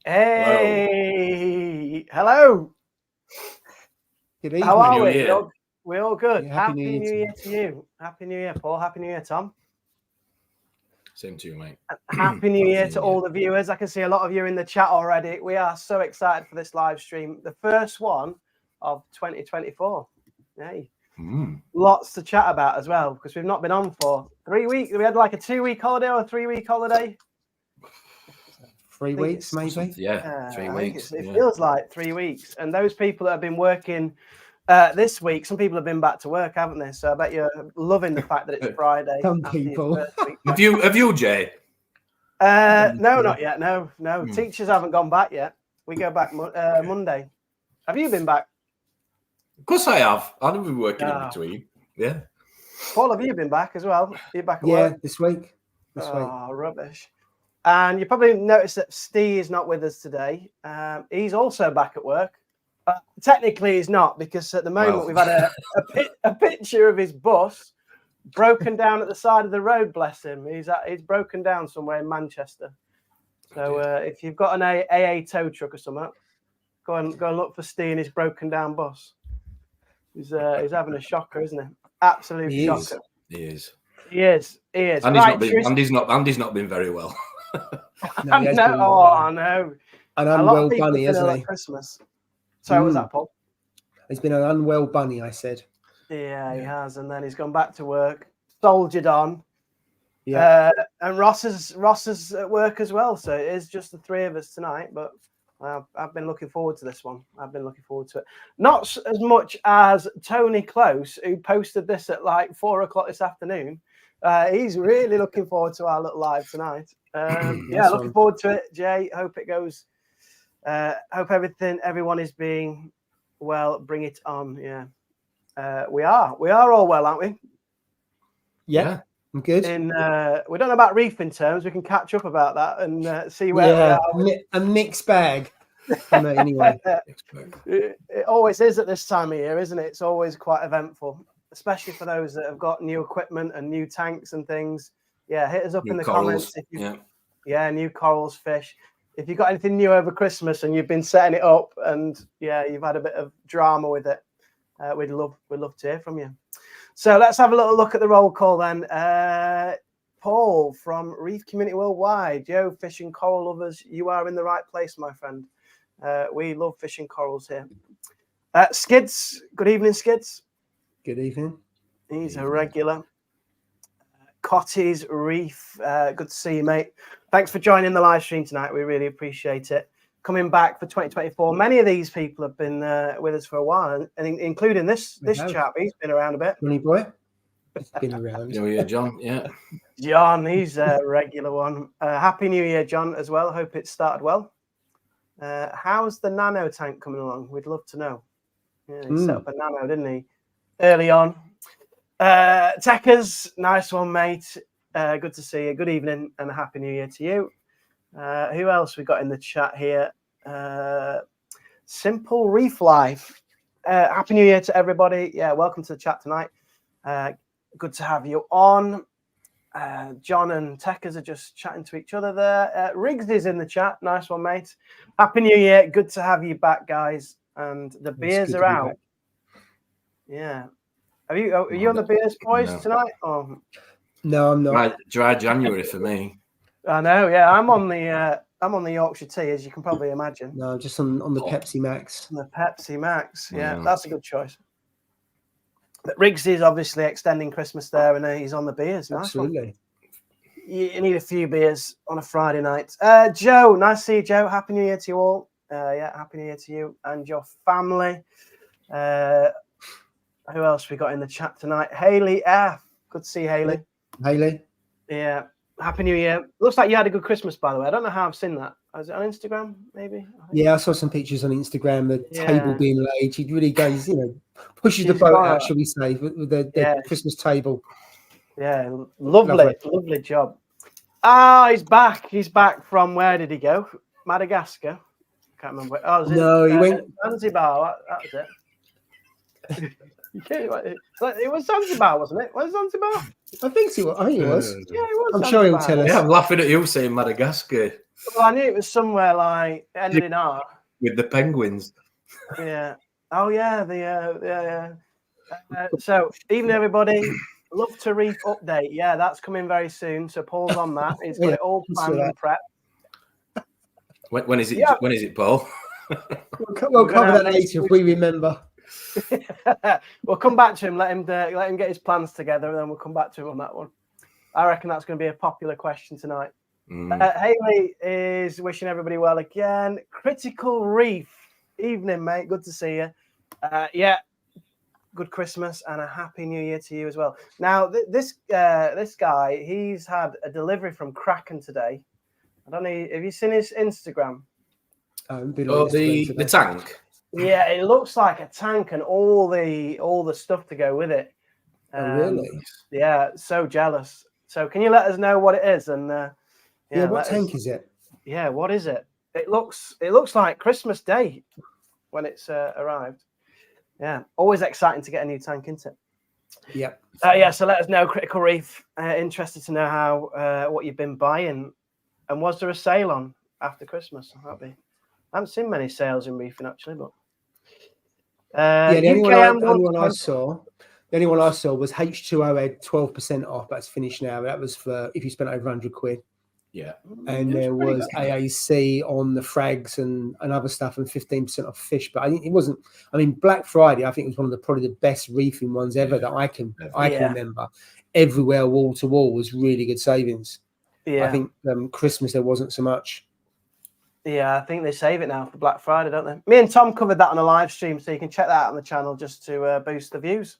Hey, hello. Good evening. How are New we? Year. We're all good. Yeah, Happy New Year to you. Happy New Year, Paul. Happy New Year, Tom. Same to you, mate. Happy New Year to all the viewers. I can see a lot of you in the chat already. We are so excited for this live stream, the first one of 2024. Hey, lots to chat about as well because we've not been on for 3 weeks. We had like a 2-week holiday or a 3-week holiday. 3 weeks, maybe. Yeah, 3 weeks. It feels like 3 weeks. And those people that have been working this week, some people have been back to work, haven't they? So I bet you're loving the fact that it's Friday. Some people. Have you, Jay? No, not yet. No. Teachers haven't gone back yet. We go back Monday. Have you been back? Of course I have. I've been working in between. Yeah. Paul, have you been back as well? Are you back at work? This week. Oh, rubbish. And you probably noticed that Steve is not with us today. He's also back at work. Technically, he's not because at the moment we've had a picture of his bus broken down at the side of the road. Bless him. He's broken down somewhere in Manchester. So if you've got an AA tow truck or something, go and look for Steve and his broken down bus. He's having a shocker, isn't he? Absolute shocker. He is. Andy's not been very well. I know. An unwell bunny, isn't he? Christmas. So was that, Paul? He's been an unwell bunny, I said. Yeah, he has, and then he's gone back to work, soldiered on. Yeah. And Ross is at work as well, so it is just the three of us tonight. But I've been looking forward to this one. I've been looking forward to it. Not as much as Tony Close, who posted this at like 4 o'clock this afternoon. He's really looking forward to our little live tonight. Looking forward to it, Jay. Hope it goes. Hope everyone is being well. Bring it on. Yeah, we are all well, aren't we? Yeah, I'm good. We don't know about reefing terms. We can catch up about that and see where we are. A mixed bag. Anyway, it always is at this time of year, isn't it? It's always quite eventful, especially for those that have got new equipment and new tanks and things. Yeah, hit us up in the comments. New corals, fish. If you've got anything new over Christmas and you've been setting it up and you've had a bit of drama with it, we'd love to hear from you. So let's have a little look at the roll call then. Paul from Reef Community Worldwide. Yo, fishing coral lovers, you are in the right place, my friend. We love fishing corals here. Skids, good evening, Skids. Good evening. He's a regular. Cotties Reef, good to see you, mate. Thanks for joining the live stream tonight. We really appreciate it. Coming back for 2024. Many of these people have been with us for a while, and including this chap. He's been around a bit. Money boy. He's been around. New Year, John. Yeah. John, he's a regular one. Happy New Year, John, as well. Hope it started well. How's the nano tank coming along? We'd love to know. Yeah, he set up a nano, didn't he? Early on. Techers, nice one, mate. Good to see you. Good evening and a happy new year to you. Who else we got in the chat here? Simple Reef Life. Happy new year to everybody. Yeah, welcome to the chat tonight. Good to have you on. John and Techers are just chatting to each other there. Riggs is in the chat. Nice one, mate. Happy new year. Good to have you back, guys. And the beers are out. Yeah. Are you on the beers, boys, tonight? Oh. No, I'm not. Dry January for me. I know. Yeah, I'm on the Yorkshire tea, as you can probably imagine. No, just on the Pepsi Max. The Pepsi Max. Yeah, that's a good choice. But Riggs is obviously extending Christmas there, and he's on the beers. Nice. Absolutely. One. You need a few beers on a Friday night. Joe, nice to see you, Joe. Happy New Year to you all. Happy New Year to you and your family. Who else we got in the chat tonight? Haley F. Good to see you, Haley. Haley. Yeah. Happy New Year. Looks like you had a good Christmas, by the way. I don't know how I've seen that. Was it on Instagram, maybe? Yeah, I saw some pictures on Instagram. The table being laid. He really goes, pushes the boat out, shall we say, with the Christmas table. Yeah, lovely job. He's back. He's back from, where did he go? Madagascar. Can't remember. He went Zanzibar. That was it. It was Zanzibar, wasn't it? Was it Zanzibar? I think it was. Yeah, it was. I'm sure he'll tell us. Yeah, I'm laughing at you saying Madagascar. Well, I knew it was somewhere like ended in R. With the penguins. Yeah. Oh yeah. So evening, everybody. Love to Reef update. Yeah, that's coming very soon. So Paul's on that. He's got it all planned and prepped. When is it? Yeah. When is it, Paul? We'll cover that later if we remember. We'll come back to him. Let him get his plans together, and then we'll come back to him on that one. I reckon that's going to be a popular question tonight. Haley is wishing everybody well again. Critical Reef. Evening, mate. Good to see you. Yeah. Good Christmas and a happy New Year to you as well. Now, this guy, he's had a delivery from Kraken today. I don't know. Have you seen his Instagram? The tank. Yeah, it looks like a tank and all the stuff to go with it. Really? Yeah, so jealous. So, can you let us know what it is? And what tank is it? Yeah, what is it? It looks like Christmas Day when it's arrived. Yeah, always exciting to get a new tank, isn't it? Yeah. So let us know, Critical Reef. Interested to know how what you've been buying, and was there a sale on after Christmas? I haven't seen many sales in reefing actually, but the only one I saw was H2O had 12% off. That's finished now. That was for if you spent over £100. Yeah. And there was AAC on the frags and other stuff and 15% off fish. But I think it wasn't. I mean, Black Friday, I think it was one of probably the best reefing ones ever that I can remember. Everywhere, wall to wall, was really good savings. Yeah. I think Christmas there wasn't so much. Yeah, I think they save it now for Black Friday, don't they? Me and Tom covered that on a live stream, so you can check that out on the channel just to boost the views.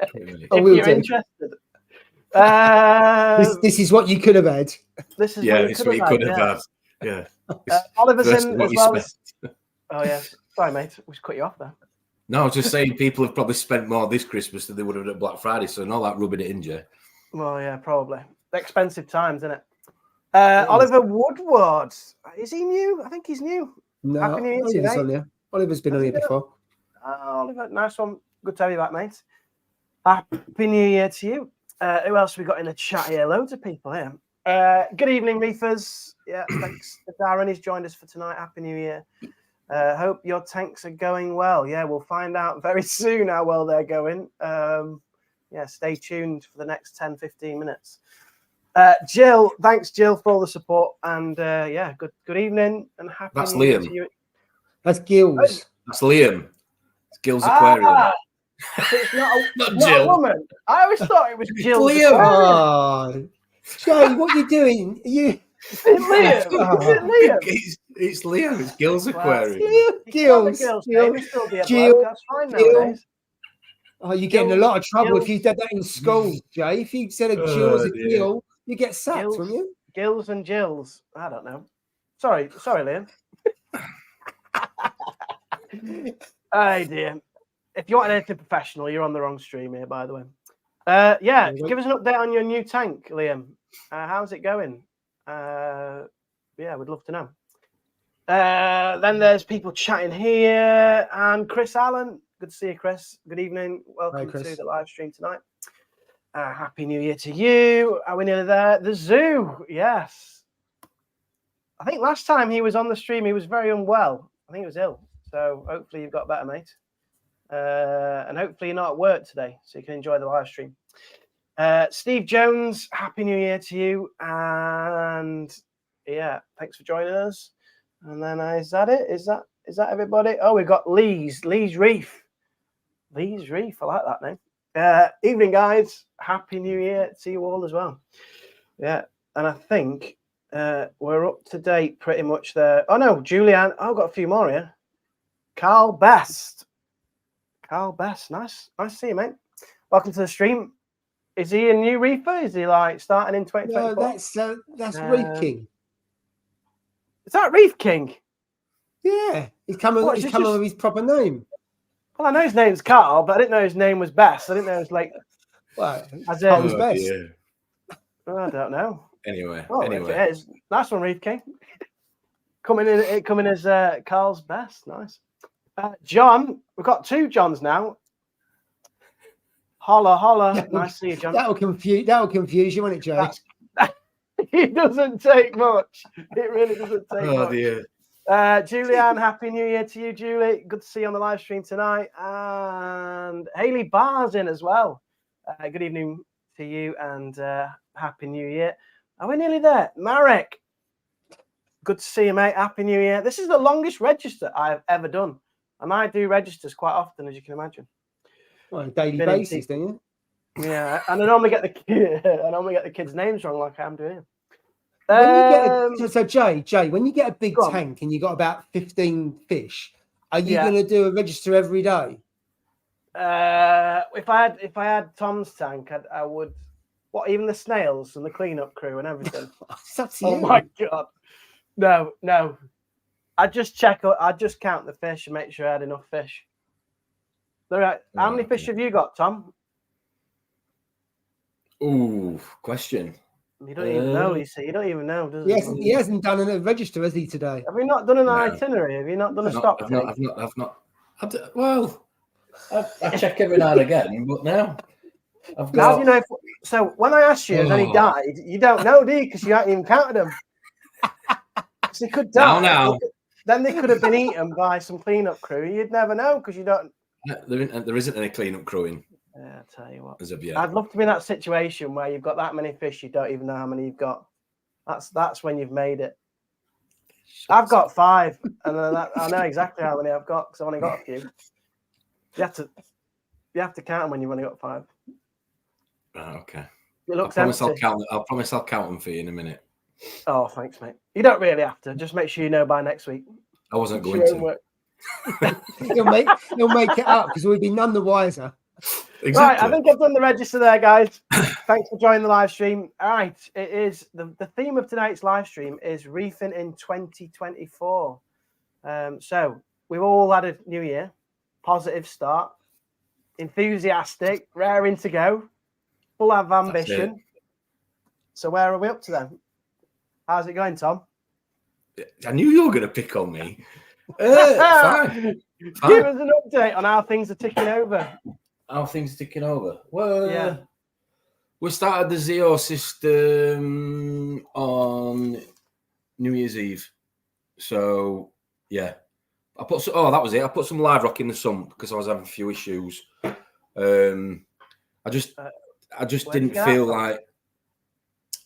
If you're interested. This is what you could have had. This is what you could have had. Yeah. Oliver's in as well. Oh yeah, sorry mate, we just cut you off there. No, I was just saying people have probably spent more this Christmas than they would have at Black Friday, so not that rubbing it in, Jay. Well, yeah, probably. Expensive times, isn't it? Oliver Woodward, is he new? I think he's new. No, Happy New Year to you, Oliver's on there. Oliver's been on here before. Oliver, nice one. Good to have you back, mate. Happy New Year to you. Who else have we got in the chat here? Loads of people here. Good evening, Reefers. Yeah, thanks to Darren. He's joined us for tonight. Happy New Year. Hope your tanks are going well. Yeah, we'll find out very soon how well they're going. Yeah, stay tuned for the next 10, 15 minutes. Jill, thanks, Jill, for all the support. And yeah, good evening and happy New Year to you. That's Gills. That's Liam. It's Gills Aquarium. It's not Jill. A woman. I always thought it was Jill. Liam. Jay, what are you doing? It's Liam. It's Liam. It's Gills Aquarium. Gills. Jill. That's fine nowadays. Oh, you're getting a lot of trouble if you did that in school, Jay. If you said a Jill was a Gill, you get sacked, wouldn't you? Gills and Jills. I don't know. Sorry, Liam. Oh dear. If you want anything professional, you're on the wrong stream here, by the way. Yeah, give us an update on your new tank, Liam. How's it going? Yeah, we'd love to know. Then there's people chatting here, and Chris Allen. Good to see you, Chris. Good evening. Welcome to the live stream tonight. Happy New Year to you. Are we nearly there? The zoo. Yes. I think last time he was on the stream, he was very unwell. I think he was ill. So hopefully you've got better, mate. And hopefully you're not at work today, so you can enjoy the live stream. Steve Jones, Happy New Year to you. And yeah, thanks for joining us. And then is that it? Is that everybody? Oh, we've got Lee's Reef. Lee's Reef. I like that name. Evening, guys. Happy New Year to you all as well. Yeah, and I think we're up to date pretty much there. Oh no, Julianne. Oh, I've got a few more here. Carl Bast. Nice to see you, mate. Welcome to the stream. Is he a new reefer? Is he like starting in 2024? No, that's Reef King. Is that Reef King? Yeah, he's coming with his proper name. Well, I know his name's Carl, but I didn't know his name was Bast. I didn't know it was like. Well, as was Best. Yeah. I don't know. Anyway. If it is, nice one, Reef King. Coming in as Carl's Best. Nice. John, we've got two Johns now. Holla. Nice to see you, John. That'll confuse you, won't it, Joe? It doesn't take much. It really doesn't take much. Dear. Julianne, Happy New Year to you, Julie. Good to see you on the live stream tonight. And Hayley Barr's in as well. Good evening to you and Happy New Year. Are we nearly there? Marek, good to see you, mate. Happy New Year. This is the longest register I've ever done. And I do registers quite often, as you can imagine. On a daily basis, don't you? Yeah, and I normally get the kids' names wrong, like I'm doing. So Jay, when you get a big tank and you got about 15 fish, are you going to do a register every day? If I had Tom's tank, I would. What, even the snails and the cleanup crew and everything? Oh my god, no! I just count the fish and make sure I had enough fish. All right. How many fish have you got, Tom? Ooh, question. You don't even know, you see. You don't even know, does he? He hasn't done a register, has he, today? Have you not done an itinerary? Have you not done a stop? I've not. Well, I check every now and again, but now I've got. How do you know? So when I asked you, has any died? You don't know, do you? Because you haven't even counted them. So they could die. Now. Then they could have been eaten by some cleanup crew. You'd never know because you don't. There isn't any cleanup crew in. Yeah, I tell you what. As of yet. I'd love to be in that situation where you've got that many fish, you don't even know how many you've got. That's when you've made it. I've got 5, and I know exactly how many I've got because I've only got a few. You have to count them when you've only got 5. Oh, okay. It looks I promise I'll count them for you in a minute. Oh, thanks, mate. You don't really have to. Just make sure you know by next week. I wasn't going to. He'll make it up because we'll be none the wiser. Exactly. Right, I think I've done the register there, guys. Thanks for joining the live stream. All right, it is the theme of tonight's live stream is reefing in 2024. So we've all had a new year, positive start, enthusiastic, raring to go, full of ambition. So where are we up to then? How's it going, Tom? I knew you were going to pick on me. Fine. Give us an update on how things are ticking over. How things are ticking over? Well, we started the Zeo system on New Year's Eve. So, yeah. that was it. I put some live rock in the sump because I was having a few issues. I just didn't feel like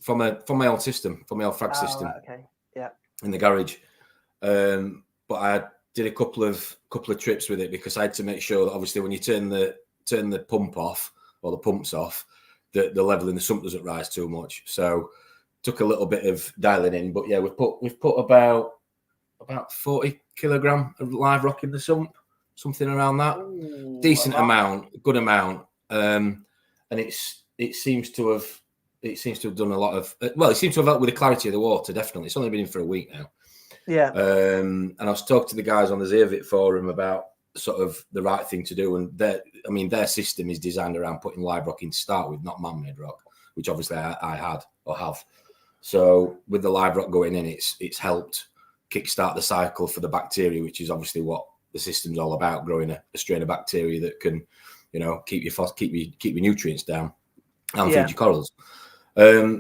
from my old system, from my old frag system. Right, okay. Yeah. In the garage. But I did a couple of trips with it because I had to make sure that obviously when you turn the pump off or the pumps off, the level in the sump doesn't rise too much. So took a little bit of dialing in, but yeah, we've put about 40 kilogram of live rock in the sump, something around that. Ooh, decent amount, good amount, and it seems to have done a lot of. Well, it seems to have helped with the clarity of the water. Definitely, it's only been in for a week now. Yeah. And I was talking to the guys on the Zervit forum about sort of the right thing to do, and their system is designed around putting live rock in to start with, not man-made rock, which obviously I had or have. So with the live rock going in, it's helped kickstart the cycle for the bacteria, which is obviously what the system's all about, growing a strain of bacteria that can, keep your nutrients down and feed your corals.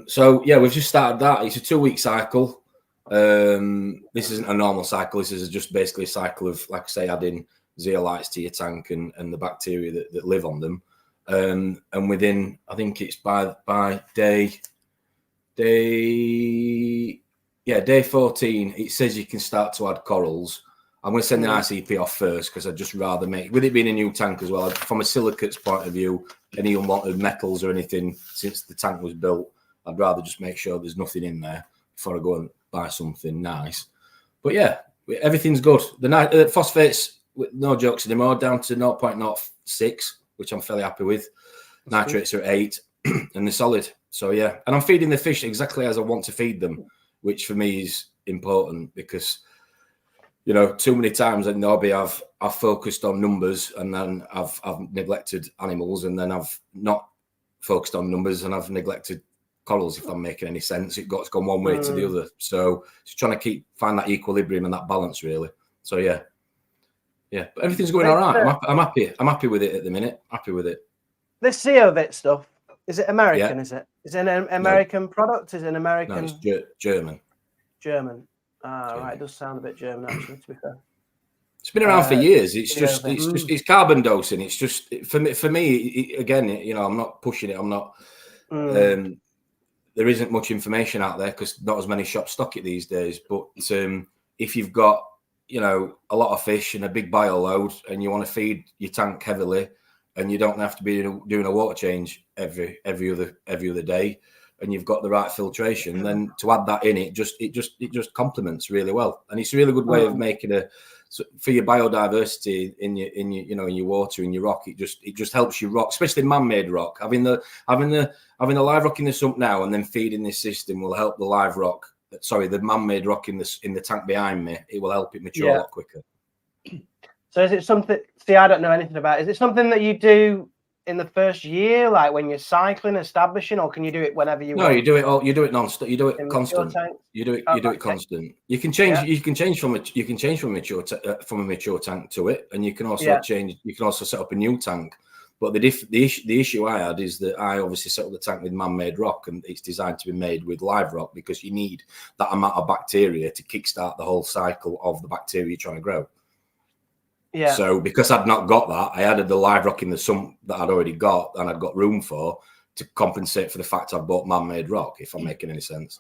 So yeah, we've just started that. It's a 2-week cycle. This isn't a normal cycle. This is just basically a cycle of, like I say, adding zeolites to your tank and the bacteria that live on them. And within, I think it's by day 14, it says you can start to add corals. I'm going to send the ICP off first because I'd just rather with it being a new tank as well, from a silicates point of view, any unwanted metals or anything since the tank was built, I'd rather just make sure there's nothing in there before I go and buy something nice. But yeah, everything's good. The phosphates, no jokes anymore, down to 0.06, which I'm fairly happy with. Nitrates are at 8 and they're solid. So yeah, and I'm feeding the fish exactly as I want to feed them, which for me is important because, too many times in the hobby I've focused on numbers and then I've neglected animals, and then I've not focused on numbers and I've neglected corals, if I'm making any sense. It's gone one way to the other. So just trying to find that equilibrium and that balance, really. So yeah, but everything's going all right. I'm happy with it at the minute. Happy with it. This Zeovit stuff, Is it American? Is it an American product? Is it an American? No, it's German. German. Right. It does sound a bit German, actually, to be fair. It's been around for years. It's carbon dosing. It's just for me. Again, I'm not pushing it. I'm not. There isn't much information out there because not as many shops stock it these days. But if you've got a lot of fish and a big bio load, and you want to feed your tank heavily, and you don't have to be doing a water change every other day, and you've got the right filtration, then to add that in, it just complements really well, and it's a really good way of making for your biodiversity in your water, in your rock. It just helps you rock, especially man-made rock. Having the live rock in the sump now and then feeding this system will help the live rock. Sorry, the man-made rock in the tank behind me. It will help it mature a lot quicker. So is it something? See, I don't know anything about it. Is it something that you do in the first year, like when you're cycling, establishing, or can you do it whenever you want? No, you do it. You do it non-stop. You do it constant. You do it constant. You can change. You can change from a mature tank to it, and you can also change. You can also set up a new tank. But the issue I had is that I obviously set up the tank with man-made rock, and it's designed to be made with live rock because you need that amount of bacteria to kickstart the whole cycle of the bacteria you're trying to grow. Yeah. So because I'd not got that, I added the live rock in the sump that I'd already got and I'd got room for to compensate for the fact I've bought man-made rock, if I'm making any sense.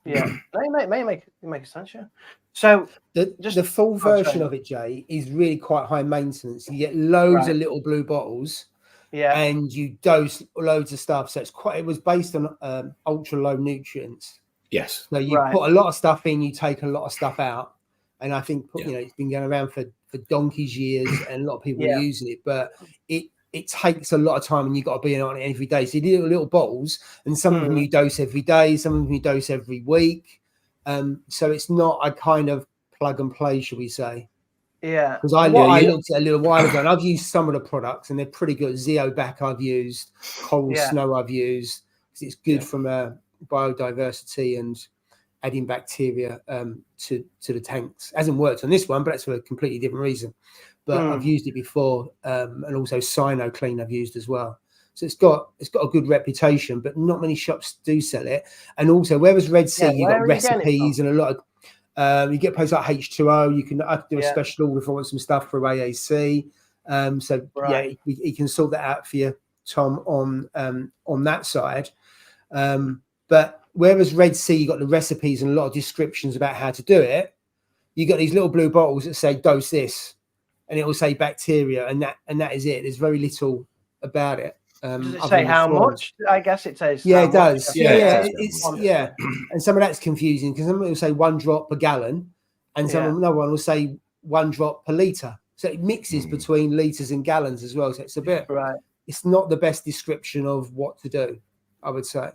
Yeah, it may make sense, yeah. So the full version of it, Jay, is really quite high maintenance. You get loads of little blue bottles, and you dose loads of stuff. So it was based on ultra low nutrients. Yes. So you put a lot of stuff in, you take a lot of stuff out, and I think it's been going around for donkey's years, and a lot of people are using it, but it takes a lot of time, and you've got to be on it every day. So you do little bottles, and some of them you dose every day, some of them you dose every week. So it's not a kind of plug and play, shall we say? Yeah. Because I looked at it a little while ago, and I've used some of the products, and they're pretty good. Zeobac I've used, Coral Snow I've used. It's good from a biodiversity and adding bacteria to the tanks. Hasn't worked on this one, but that's for a completely different reason. But I've used it before, and also Cyno Clean I've used as well. So it's got a good reputation, but not many shops do sell it. And also, whereas Red Sea, you've got recipes and a lot of you get places like H2O. I can do a special order if I want some stuff for AAC. You can sort that out for you, Tom, on that side. But whereas Red Sea, you got the recipes and a lot of descriptions about how to do it. You got these little blue bottles that say dose this, and it will say bacteria, and that is it. There's very little about it. Does it say how much? I guess it says. Yeah, it does. Yeah. And some of that's confusing because some will say 1 drop per gallon, and another one will say 1 drop per litre. So it mixes between litres and gallons as well. So it's a bit. Right. It's not the best description of what to do, I would say.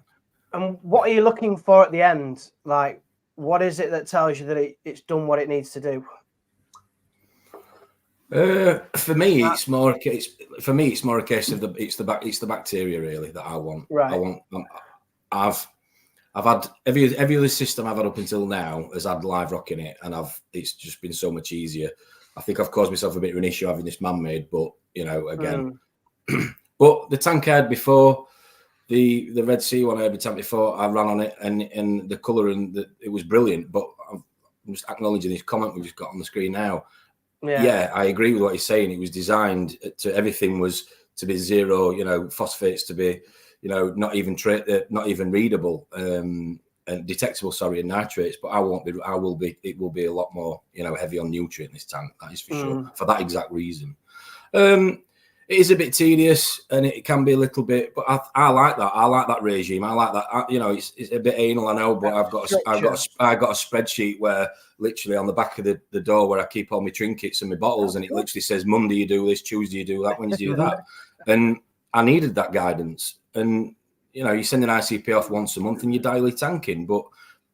And what are you looking for at the end? Like, what is it that tells you that it's done what it needs to do? For me, it's more a case. For me, it's more a case of the bacteria really that I want. Right. I've had every other system I've had up until now has had live rock in it, and it's just been so much easier. I think I've caused myself a bit of an issue having this man-made, but again. But the tank I had before, the Red Sea one I had the tank before, I ran on it, and the colour it was brilliant. But I'm just acknowledging this comment we've just got on the screen now. Yeah, I agree with what he's saying. It was designed to everything was to be zero, phosphates to be, not even readable and detectable. Sorry, and nitrates. But it will be a lot more, heavy on nutrient this tank. That is for sure. For that exact reason. It is a bit tedious and it can be a little bit, but I like that. I like that regime. I like that. It's a bit anal, I know, but I've got a spreadsheet where literally on the back of the door where I keep all my trinkets and my bottles, and it literally says Monday you do this, Tuesday you do that, Wednesday you do that. And I needed that guidance. And you send an ICP off once a month and you dial your tank in, but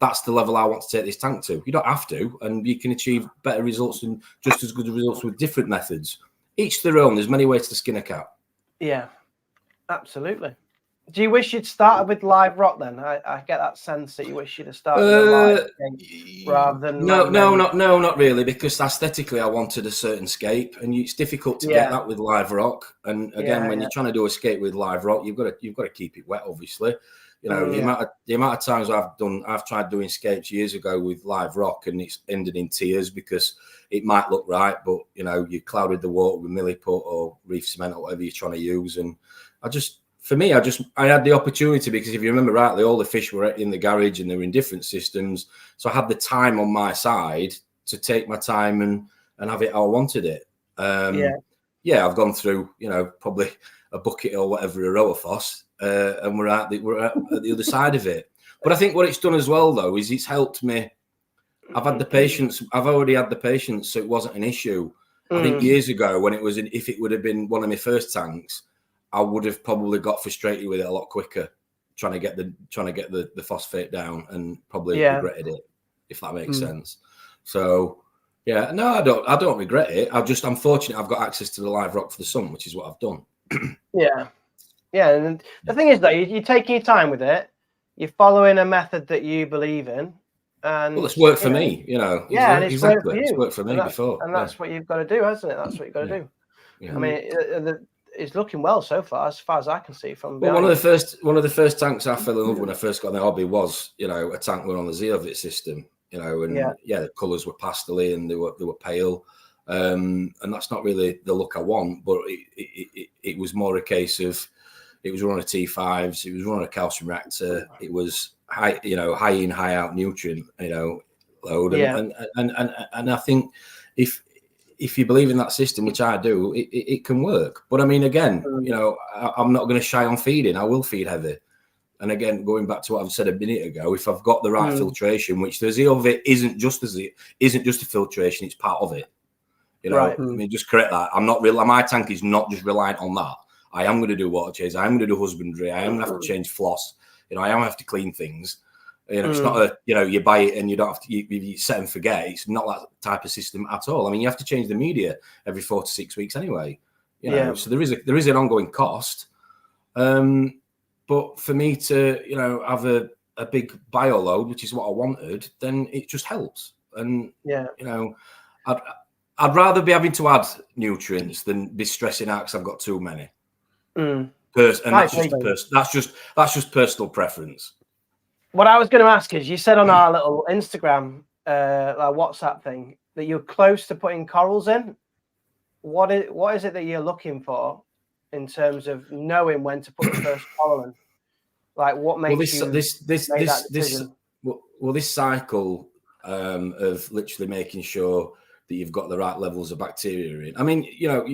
that's the level I want to take this tank to. You don't have to, and you can achieve better results and just as good results with different methods. Each their own. There's many ways to skin a cat. Yeah, absolutely. Do you wish you'd started with live rock then? I get that sense that you wish you'd have started with a live scape rather than not really, because aesthetically I wanted a certain scape, and it's difficult to get that with live rock. And again, when you're trying to do a scape with live rock, you've got to keep it wet, obviously. You know, the amount of times I've tried doing scapes years ago with live rock, and it's ended in tears because it might look right, but you know, you clouded the water with milliput or reef cement or whatever you're trying to use. And I had the opportunity, because if you remember rightly, all the fish were in the garage and they were in different systems. So I had the time on my side to take my time and have it how I wanted it. I've gone through, you know, probably a bucket or whatever, a row of Foss, and we're at the other side of it. But I think what it's done as well, though, is it's helped me. I've had the patience. I've already had the patience, so it wasn't an issue. I think years ago, when if it would have been one of my first tanks, I would have probably got frustrated with it a lot quicker, trying to get the phosphate down, and probably regretted it, if that makes sense. So no, I don't regret it. I'm fortunate I've got access to the live rock for the sun, which is what I've done. And the thing is, though, you're taking your time with it. You're following a method that you believe in, and it's worked for me, you know. And it's worked for you. It's worked for me before, and that's what you've got to do, hasn't it? That's what you've got to do. I mean, it's looking well so far as I can see from. Well, one of the first tanks I fell in love with when I first got in the hobby was, you know, a tank on the Zeovit system, you know, and the colours were pastel-y and they were pale, and that's not really the look I want. But it was more a case of, it was running a T5s, it was running a calcium reactor, it was high in, high out nutrient, you know, load, and I think if you believe in that system, which I do, it can work. But I mean, again, you know, I'm not going to shy on feeding. I will feed heavy. And again, going back to what I've said a minute ago, if I've got the right filtration, which the Zeovit isn't just a filtration, it's part of it. You know, I mean, just correct that. I'm not real. My tank is not just reliant on that. I am going to do water change. I am going to do husbandry. I am going to have to change floss. You know, I am going to have to clean things. You know, it's not you buy it and you don't have to, you set and forget. It's not that type of system at all. I mean, you have to change the media every 4 to 6 weeks anyway. You know, so there is an ongoing cost. But for me to, you know, have a big bio load, which is what I wanted, then it just helps. And you know, I'd rather be having to add nutrients than be stressing out because I've got too many. And that's just personal preference. What I was going to ask is, you said on our little Instagram, like WhatsApp thing, that you're close to putting corals in. What is it that you're looking for in terms of knowing when to put the first coral in? Like, what makes this cycle of literally making sure that you've got the right levels of bacteria in. I mean, you know,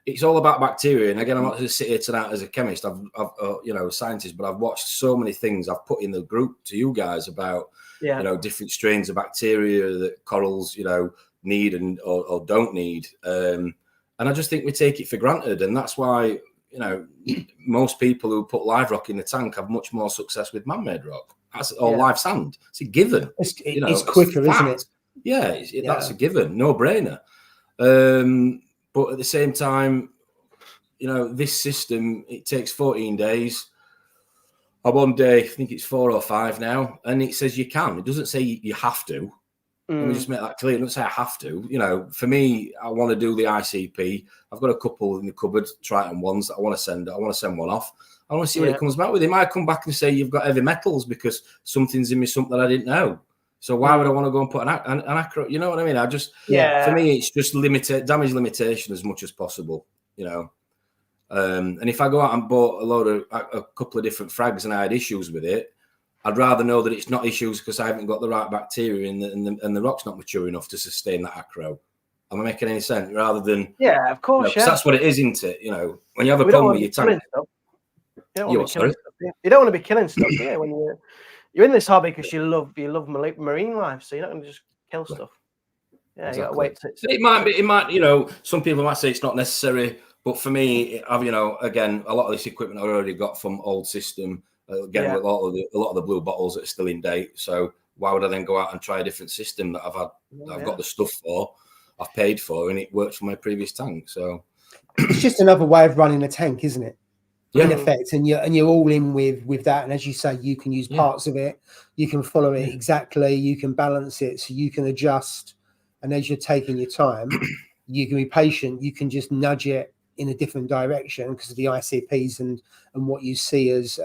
it's all about bacteria. And again, I'm not going to sit here tonight as a chemist, I've you know, a scientist, but I've watched so many things I've put in the group to you guys about, you know, different strains of bacteria that corals, you know, need or don't need. And I just think we take it for granted. And that's why, you know, most people who put live rock in the tank have much more success with man-made rock or live sand. It's a given. It's quicker, isn't it? Yeah, that's a given, no brainer. But at the same time, you know, this system, it takes 14 days. I'm on day, I think it's 4 or 5 now, and it says you can. It doesn't say you have to. Let me just make that clear. It doesn't say I have to. You know, for me, I want to do the ICP. I've got a couple in the cupboard, Triton ones that I want to send. I want to send one off. I want to see what it comes back with. It might come back and say you've got heavy metals because something's in me, something I didn't know. So why would I want to go and put an accurate? You know what I mean? For me, it's just damage limitation as much as possible. You know, and if I go out and bought a couple of different frags and I had issues with it, I'd rather know that it's not issues because I haven't got the right bacteria and the rock's not mature enough to sustain that acro. Am I making any sense? Rather than of course, that's what it is, isn't it? You know, when you have a problem with your tank, you don't want to be killing stuff, do you? When you're in this hobby because you love marine life, so you're not going to just kill stuff. Yeah, exactly. You got to wait. It might, you know, some people might say it's not necessary, but for me, you know, again, a lot of this equipment I've already got from old system. Again, with a lot of the blue bottles that are still in date. So why would I then go out and try a different system that I've got the stuff for, I've paid for, and it works for my previous tank? So it's just another way of running a tank, isn't it? in effect, and you're all in with that. And as you say, you can use parts of it, you can follow it exactly, you can balance it, so you can adjust. And as you're taking your time, you can be patient. You can just nudge it in a different direction because of the ICPs and what you see as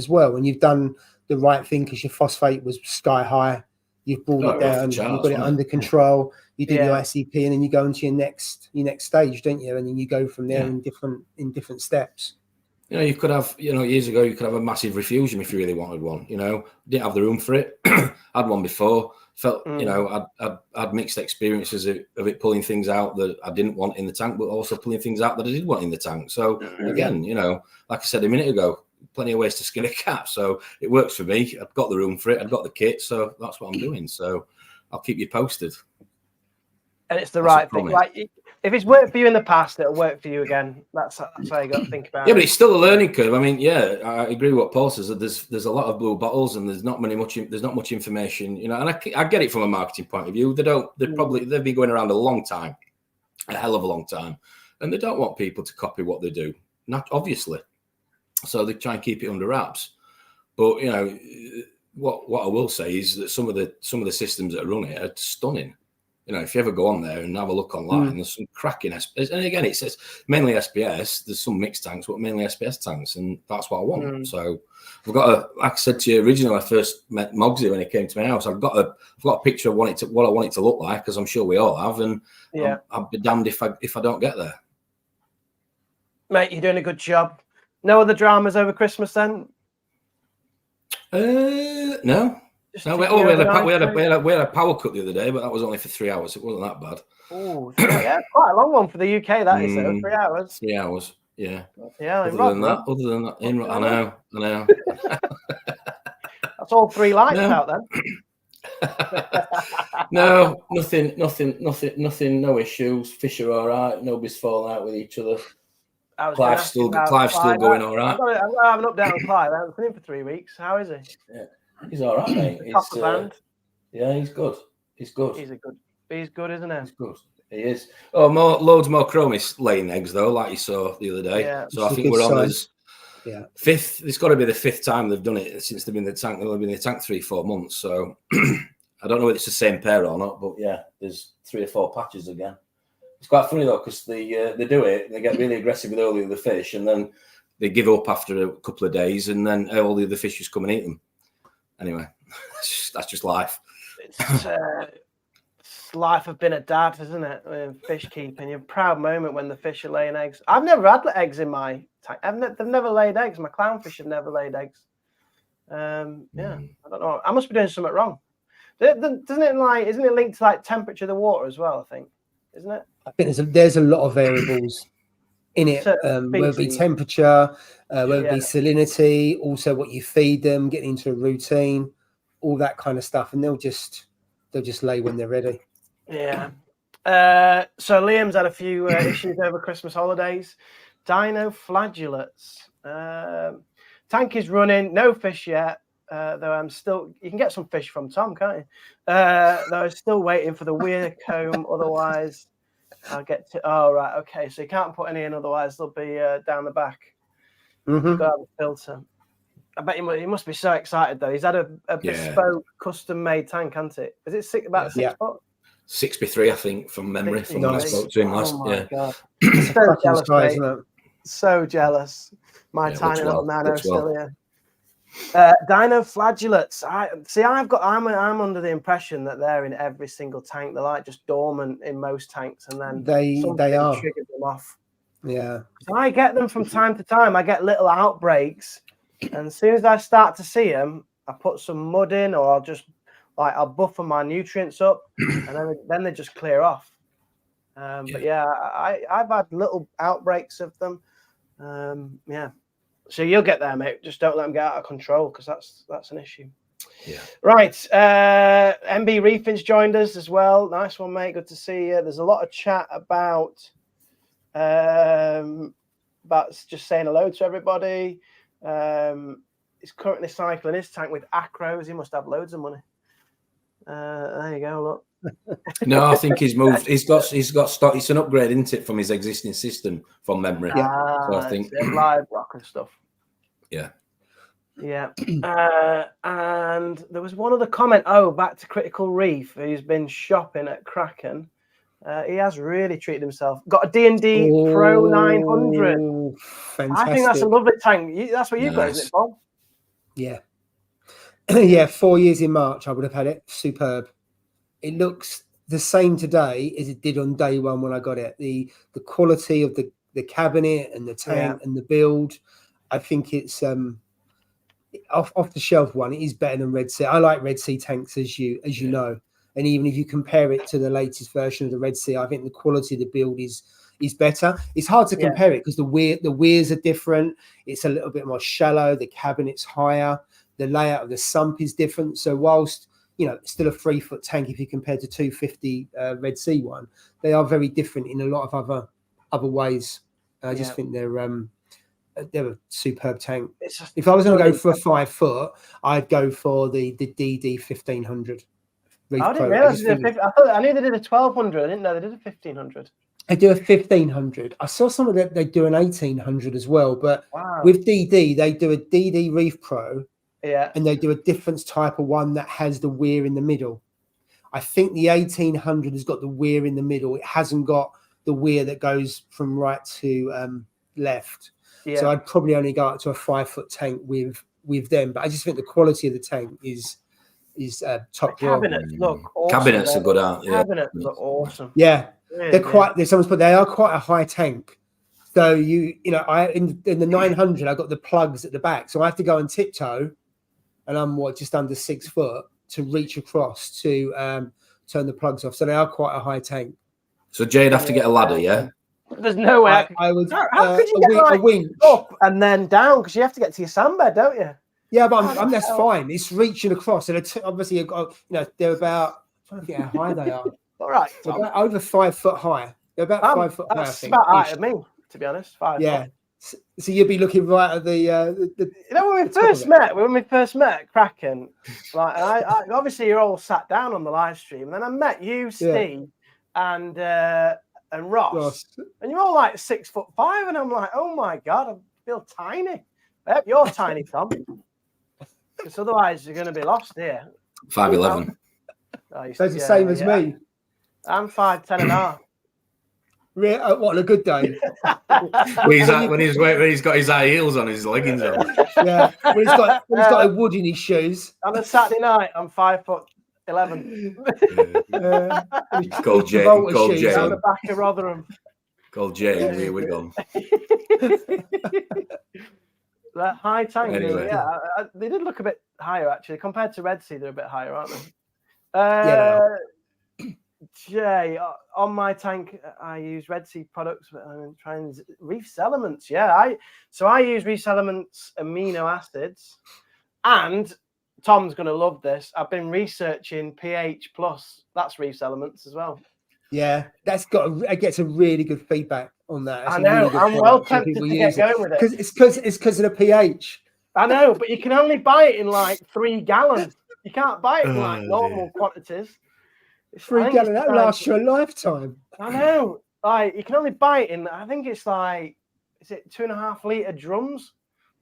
well. And you've done the right thing because your phosphate was sky high. You've brought it down. You've got it under control. You do the ICP, and then you go into your next stage, don't you? And then you go from there in different steps. You know, you could have, years ago, you could have a massive refugium if you really wanted one. Didn't have the room for it. Had one before. Felt, I'd mixed experiences of it pulling things out that I didn't want in the tank, but also pulling things out that I did want in the tank. So again, like I said a minute ago, plenty of ways to skin a cat. So it works for me. I've got the room for it. I've got the kit. So that's what I'm doing. So I'll keep you posted. And it's the right thing. Like, if it's worked for you in the past, it'll work for you again. That's how you got to think about it. Yeah, but it's still a learning curve. I mean, I agree with what Paul says. That there's a lot of blue bottles, and there's not much information. And I get it from a marketing point of view. They've been going around a long time, a hell of a long time, and they don't want people to copy what they do. Not obviously, so they try and keep it under wraps. But what I will say is that some of the systems that run it are stunning. If you ever go on there and have a look online, there's some cracking SPS. And again, it says mainly SPS. There's some mixed tanks, but mainly SPS tanks, and that's what I want. So I've got like I said to you originally, when I first met Mogsy when he came to my house, I've got a picture of what I want it to look like, because I'm sure we all have, and I'll be damned if I don't get there. Mate, you're doing a good job. No other dramas over Christmas then? No. No, we had a power cut the other day, but that was only for 3 hours. It wasn't that bad. Oh, yeah, quite a long one for the UK. That is 3 hours. 3 hours, yeah. Yeah, other than that, I know. That's all 3 lights out then. No, nothing. No issues. Fish are all right. Nobody's falling out with each other. Clive's still going all right. I'm going to have an update on Clive. I haven't seen him for 3 weeks. How is he? Yeah. He's all right, mate. He's good. He's good. He's good, isn't he? He's good. He is. Oh, loads more chromis laying eggs though, like you saw the other day. Yeah, so I think we're on his fifth. It's got to be the 5th time they've done it since they've been in the tank. They've only been in the tank 3-4 months. So I don't know if it's the same pair or not, but there's 3 or 4 patches again. It's quite funny though, because they do it. They get really aggressive with all the other fish, and then they give up after a couple of days, and then all the other fish just come and eat them. Anyway, that's just life. It's life of being a dad, isn't it? Fish keeping. You're a proud moment when the fish are laying eggs. I've never had eggs in my tank. They've never laid eggs. My clownfish have never laid eggs. I don't know. I must be doing something wrong. Isn't it linked to temperature of the water as well? I think, isn't it? I think there's a lot of variables in it, whether it be temperature, whether it be salinity, also what you feed them, getting into a routine, all that kind of stuff, and they'll just lay when they're ready. Yeah. So Liam's had a few issues over Christmas holidays. Dinoflagelates. Tank is running, no fish yet. Though you can get some fish from Tom, can't you? Though I'm still waiting for the weir comb, otherwise I'll get to. Oh, right. Okay. So you can't put any in, otherwise they'll be down the back. You've got to have a filter. I bet he must be so excited, though. He's had a bespoke, custom-made tank, hasn't it? Is it about 6 foot? 6x3, I think, from memory, from when I spoke to him last. Oh, my God. So jealous, mate. So jealous. My tiny little nano still here. Dinoflagelates. I'm under the impression that they're in every single tank. They're just dormant in most tanks, and then they are triggered them off. Yeah. So I get them from time to time. I get little outbreaks, and as soon as I start to see them, I put some mud in, or I'll buffer my nutrients up, and then they just clear off. But I've had little outbreaks of them. So you'll get there, mate. Just don't let them get out of control, because that's an issue. Yeah. Right. MB Reefing's joined us as well. Nice one, mate. Good to see you. There's a lot of chat about just saying hello to everybody. He's currently cycling his tank with acros. He must have loads of money. There you go. Look. No, I think he's moved. He's got stock. It's an upgrade, isn't it, from his existing system from memory? Yeah. So I think live rock and stuff. Yeah. Yeah. And there was one other comment. Oh, back to Critical Reef, who's been shopping at Kraken. He has really treated himself. Got a D&D Pro 900. Fantastic. I think that's a lovely tank. That's what you've got, isn't it, Paul? Yeah. Yeah, 4 years in March, I would have had it. Superb. It looks the same today as it did on day one when I got it. The quality of the cabinet and the tank and the build, I think it's off the shelf one. It is better than Red Sea. I like Red Sea tanks, as you know. And even if you compare it to the latest version of the Red Sea, I think the quality of the build is better. It's hard to compare it because the weirs are different. It's a little bit more shallow. The cabinet's higher. The layout of the sump is different. So whilst it's still a 3-foot tank if you compare to 250 Red Sea one, they are very different in a lot of other ways. I just think they're a superb tank. If I was going to go for a 5 foot, I'd go for the DD 1500. I didn't realize I knew they did a 1200. I didn't know they did a 1500. They do a 1500. I saw some of that they do an 1800 as well. But with DD, they do a DD Reef Pro. Yeah. And they do a different type of one that has the weir in the middle. I think the 1800 has got the weir in the middle. It hasn't got the weir that goes from right to left. Yeah. So I'd probably only go up to a 5-foot tank with them. But I just think the quality of the tank is top drawer. Cabinets look awesome. Cabinets are good, aren't they? Cabinets look awesome. Yeah, really, they are quite a high tank. So I in the 900, I got the plugs at the back, so I have to go and tiptoe, and I'm just under 6 foot to reach across to turn the plugs off. So they are quite a high tank. So Jay'd have to get a ladder, yeah. There's no way I would. How could you get a winch up and then down? Because you have to get to your sandbed, don't you? Yeah, but that's fine. It's reaching across, and obviously you've got, they're about. I'm trying to get how high they are. All right, about over 5 foot high. They're about 5 foot high. That's about height of me, to be honest. 5 foot. So you'd be looking right at the. When we first met at Kraken, like I obviously you're all sat down on the live stream, and then I met you, Steve, and Ross, and you're all like 6'5", and I'm like, oh my god, I feel tiny. I hope you're tiny, Tom. Because otherwise you're going to be lost here. 5'11". That's the same as me. I'm 5'10" and a half. Really? What a good day. when he's got his high heels on, his leggings on. Yeah, when he's got a wood in his shoes. On a Saturday night, I'm 5'11". Called Jay. On the back of Rotherham. Called Jay. Here we go. That high tank, anyway. They did look a bit higher actually compared to Red Sea. They're a bit higher, aren't they? Jay, on my tank, I use Red Sea products, but I'm trying Reef Elements. I use Reef Elements amino acids, and Tom's going to love this. I've been researching pH plus. That's Reef Elements as well. Yeah, it gets a really good feedback on that. I know. Really I'm well tempted to get going with it. It's because of the pH. I know, but you can only buy it in like 3 gallons. You can't buy it in like normal quantities. 3 gallons, that lasts you a lifetime. I know. Like you can only buy it in. I think it's like, is it 2.5 litre drums?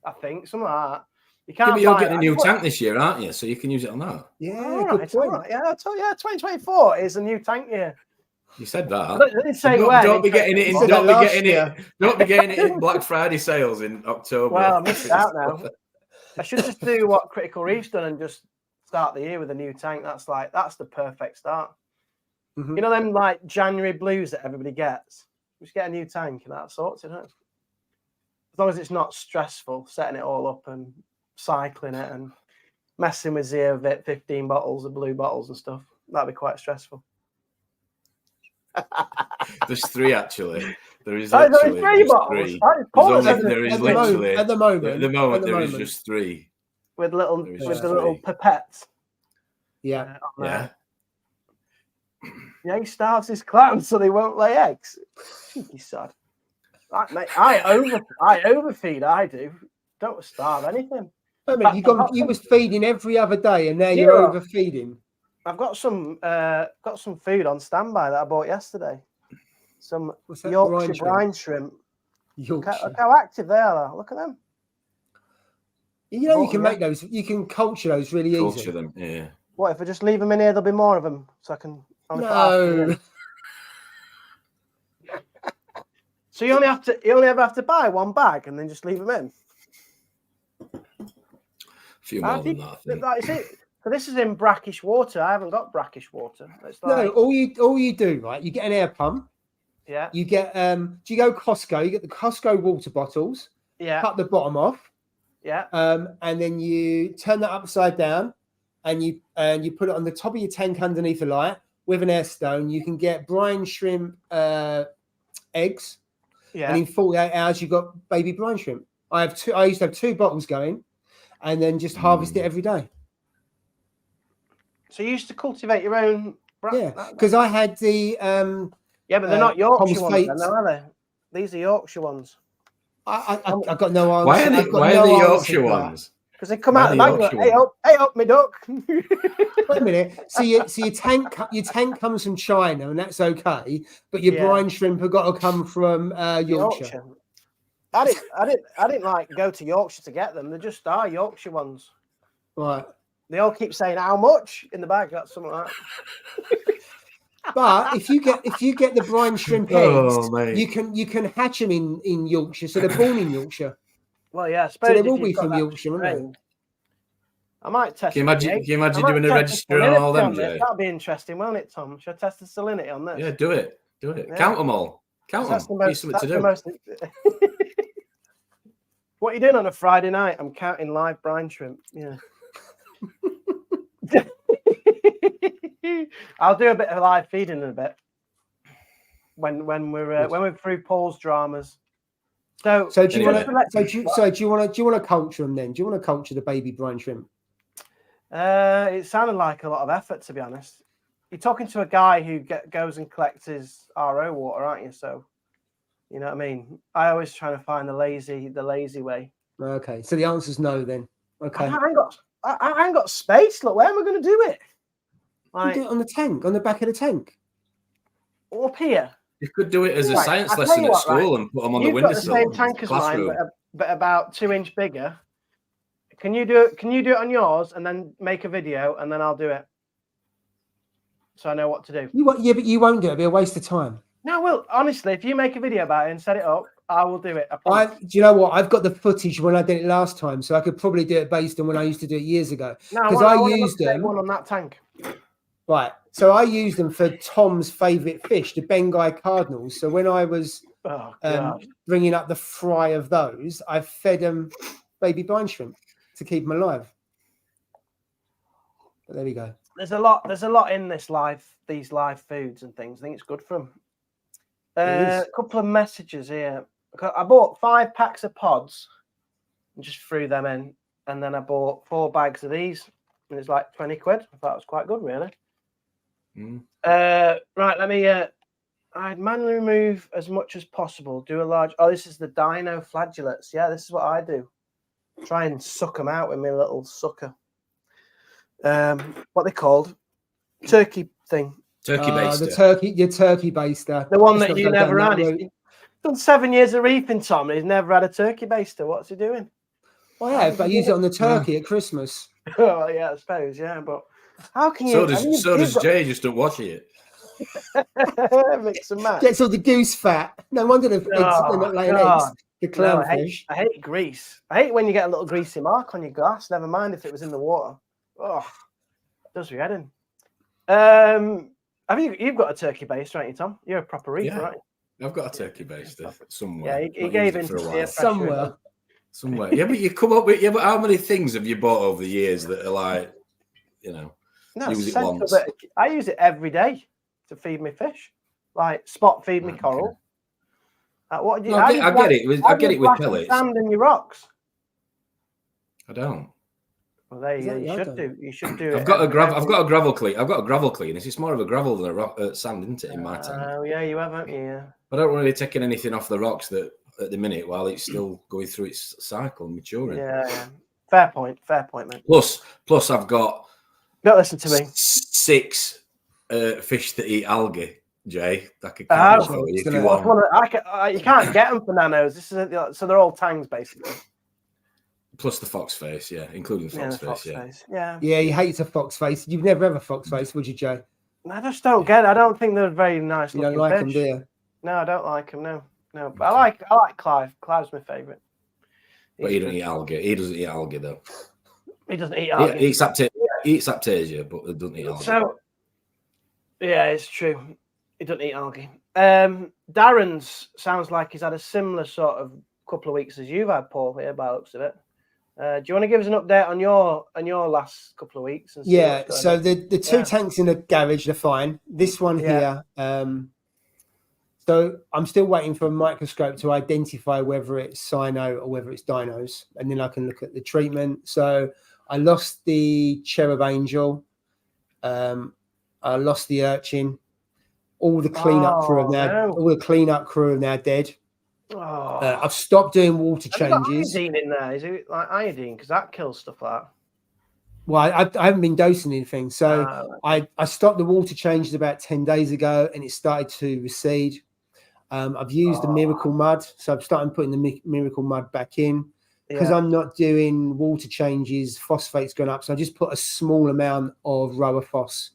I think something like that. You can't. You're getting a new tank this year, aren't you? So you can use it on that. Yeah, good point. Right. Yeah, I told you. 2024 is a new tank year. You said that. I didn't say don't be getting it in. Don't be getting it in Black Friday sales in October. Well, I missed out now. I should just do what Critical Reef's done and just start the year with a new tank. That's the perfect start. Mm-hmm. You know them like January blues that everybody gets. Just get a new tank and that sorts it out. As long as it's not stressful, setting it all up and cycling it and messing with 15 bottles of blue bottles and stuff. That'd be quite stressful. There's 3 actually. There is literally 3 bottles. There is literally at the moment there is just 3 with the little pipettes. Yeah. He starves his clams so they won't lay eggs. Cheeky sod. Mate, I overfeed. I do. Don't starve anything. I mean, you was feeding every other day, and now you're overfeeding. I've got some food on standby that I bought yesterday. Some Yorkshire brine shrimp. Look how active they are. Look at them. You know, you can make those. You can culture those really easy. Culture them, yeah. What if I just leave them in here? There'll be more of them, so I can. No. So you only ever have to buy one bag and then just leave them in. A few more than that, I think. So this is in brackish water. I haven't got brackish water. No, all you do, right? You get an air pump. Yeah. You get do you go Costco? You get the Costco water bottles. Yeah. Cut the bottom off. Yeah. And then you turn that upside down, and you put it on the top of your tank underneath the light with an air stone. You can get brine shrimp eggs. Yeah. And in 48 hours, you've got baby brine shrimp. I used to have 2 bottles going, and then just harvest it every day. So you used to cultivate your own. Yeah, because I had the. Yeah, but they're not Yorkshire ones, then, are they? These are Yorkshire ones. I've got no answer. Why are they Yorkshire ones? Because they come out of the bag like, hey up, me duck. Wait a minute. So your tank comes from China, and that's okay. But your brine shrimp have got to come from Yorkshire. I didn't like go to Yorkshire to get them. They just are Yorkshire ones. Right. They all keep saying how much in the bag. That's something like that. But if you get the brine shrimp eggs, you can hatch them in Yorkshire, so they're born in Yorkshire. Well, yeah, I suppose so they will be from Yorkshire, won't they? I might test. Can you imagine doing a register on all them, Jay? That'd be interesting, won't it, Tom? Should I test the salinity on this? Yeah, do it. Yeah. Count them all. Count them. Something to do. What are you doing on a Friday night? I'm counting live brine shrimp. Yeah. I'll do a bit of live feeding in a bit when we're through Paul's dramas. So do you want to culture them then? Do you want to culture the baby brine shrimp? It sounded like a lot of effort, to be honest. You're talking to a guy who goes and collects his RO water, aren't you? So you know what I mean. I always try to find the lazy way. Okay, so the answer's no then. Okay. I ain't got space. Look, where am I going to do it? You do it on the tank, on the back of the tank. Up here. You could do it as a science lesson at school and put them on the windowsill. You've got the same tank as mine, but about 2 inch bigger. Can you do it on yours and then make a video and then I'll do it, so I know what to do? But you won't do it. It'll be a waste of time. No, well, honestly, if you make a video about it and set it up, I will do it. Do you know what? I've got the footage when I did it last time, so I could probably do it based on when I used to do it years ago. Because I used them one on that tank. Right. So I used them for Tom's favourite fish, the Bengai cardinals. So when I was bringing up the fry of those, I fed them baby brine shrimp to keep them alive. But there we go. There's a lot in these live foods and things. I think it's good for them. A couple of messages here. I bought 5 packs of pods and just threw them in, and then I bought 4 bags of these, and it's like 20 quid. I thought it was quite good, really. Right, let me. I'd manually remove as much as possible. Do a large. Oh, this is the Dinoflagets. Yeah, this is what I do. Try and suck them out with my little sucker. What they called? Turkey thing. Turkey baster. Your turkey baster. The one that you never had. He's done 7 years of reefing, Tom. He's never had a turkey baster. What's he doing? Well, yeah, but I use it on the turkey at Christmas. Oh, yeah, I suppose. Yeah, but how can you? So does Jay. Just don't watch it. Mix and match. Gets all the goose fat. No wonder the eggs are not laying eggs. The clownfish. I hate grease. I hate when you get a little greasy mark on your glass. Never mind if it was in the water. Oh, it does your head in. You've got a turkey baster, right, you, Tom? You're a proper reefer, right? I've got a turkey baster somewhere. Yeah, he gave in somewhere. Yeah, but you come up with but how many things have you bought over the years that are like, use it once? I use it every day to feed me fish, like spot feed me coral. What do you? I get it with pellets. Sand in your rocks. I don't. Well, there you go. You should do it. I've got a gravel clean. I've got a gravel cleaners. It's more of a gravel than a sand, isn't it? In my tank. Oh yeah, you have, haven't you? Yeah. But I don't really taking anything off the rocks that at the minute while it's still going through its cycle and maturing. Yeah. Fair point, mate. Plus I've got Don't listen to me. 6 fish that eat algae, Jay. That could count for you if you want. You can't get them for nanos. So they're all tangs, basically. Plus the fox face, yeah, including fox face. Yeah. He hates a fox face. You've never had a fox face, would you, Jay? I just don't get it. I don't think they're very nice. You don't like them, do you? No, I don't like them. No. But I like Clive. Clive's my favourite. But he doesn't eat algae. He doesn't eat algae though. He doesn't eat algae. He eats aptasia, but he doesn't eat algae. So, yeah, it's true. He doesn't eat algae. Darren's sounds like he's had a similar sort of couple of weeks as you've had, Paul, here by the looks of it. Do you want to give us an update on your last couple of weeks? And so the two tanks in the garage are fine. This one here, so I'm still waiting for a microscope to identify whether it's cyno or whether it's dinos, and then I can look at the treatment. So I lost the cherub angel, I lost the urchin. All the cleanup crew are now dead. Oh. I've stopped doing water changes. Iodine in there? Is it like iodine? Because that kills stuff like that. Well, I haven't been dosing anything, so I stopped the water changes about 10 days ago, and it started to recede. I've used the miracle mud, so I've started putting the miracle mud back in because I'm not doing water changes. Phosphate's gone up, so I just put a small amount of rower phos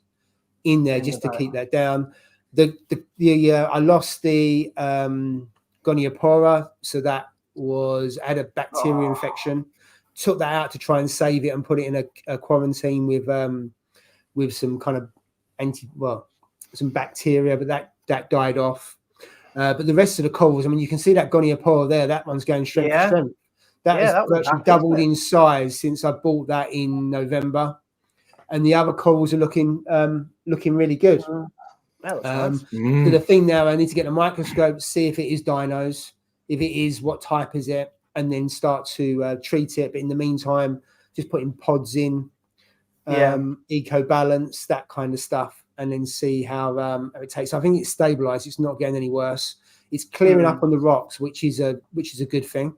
in there just to keep that down. I lost the goniopora, so that had a bacteria infection. Took that out to try and save it and put it in a quarantine with some kind of some bacteria, but that died off. But the rest of the corals, I mean, you can see that goniopora there. That one's going strength to strength. That has virtually doubled in size since I bought that in November, and the other corals are looking really good. So the thing now, I need to get a microscope, see if it is dinos. If it is, what type is it? And then start to treat it. But in the meantime, just putting pods in, eco balance, that kind of stuff, and then see how it takes. I think it's stabilized. It's not getting any worse. It's clearing up on the rocks, which is a good thing.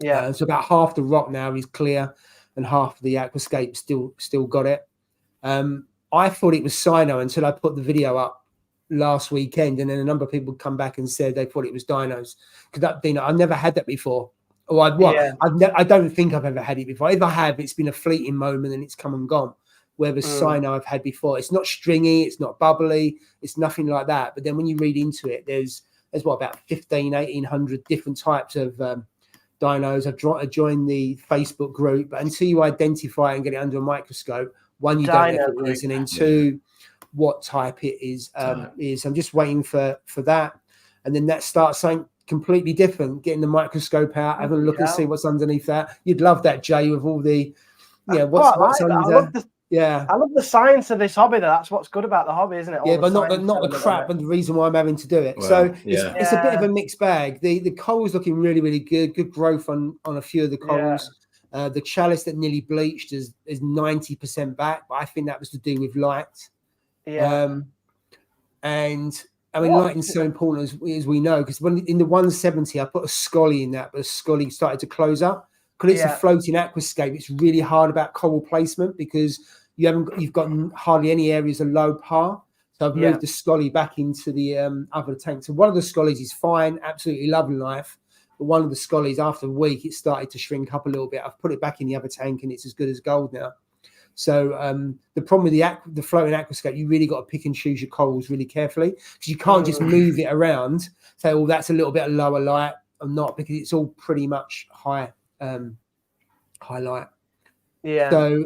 Yeah. So about half the rock now is clear, and half of the aquascape still got it. I thought it was cyno until I put the video up last weekend, and then a number of people come back and said they thought it was dinos because I've never had that before. I don't think I've ever had it before. If I have, it's been a fleeting moment and it's come and gone. Where the cyno I've had before, it's not stringy, it's not bubbly, it's nothing like that. But then when you read into it, there's about 1,800 different types of dinos. I've joined the Facebook group, but until you identify and get it under a microscope, one, you don't know what it is, and then two, what type it is. I'm just waiting for that, and then that starts something completely different. Getting the microscope out, having a look and see what's underneath that. You'd love that, Jay, with all the what's under. I love the science of this hobby. That's what's good about the hobby, isn't it? But not the crap and the reason why I'm having to do it. Well, so it's a bit of a mixed bag. The coral's looking really, really good growth on a few of the corals. The chalice that nearly bleached is 90% back, but I think that was to do with light. And I mean, lighting's so important as we know, because when in the 170 I put a scully in that, but the scully started to close up. Because it's a floating aquascape, it's really hard about coral placement because you've got hardly any areas of low par. So I've moved the scully back into the other tank. So one of the scullies is fine, absolutely loving life. But one of the scullies, after a week, it started to shrink up a little bit. I've put it back in the other tank, and it's as good as gold now. So the problem with the floating aquascape, you really got to pick and choose your corals really carefully because you can't just move it around. Say, oh, that's a little bit of lower light or not, because it's all pretty much high light. So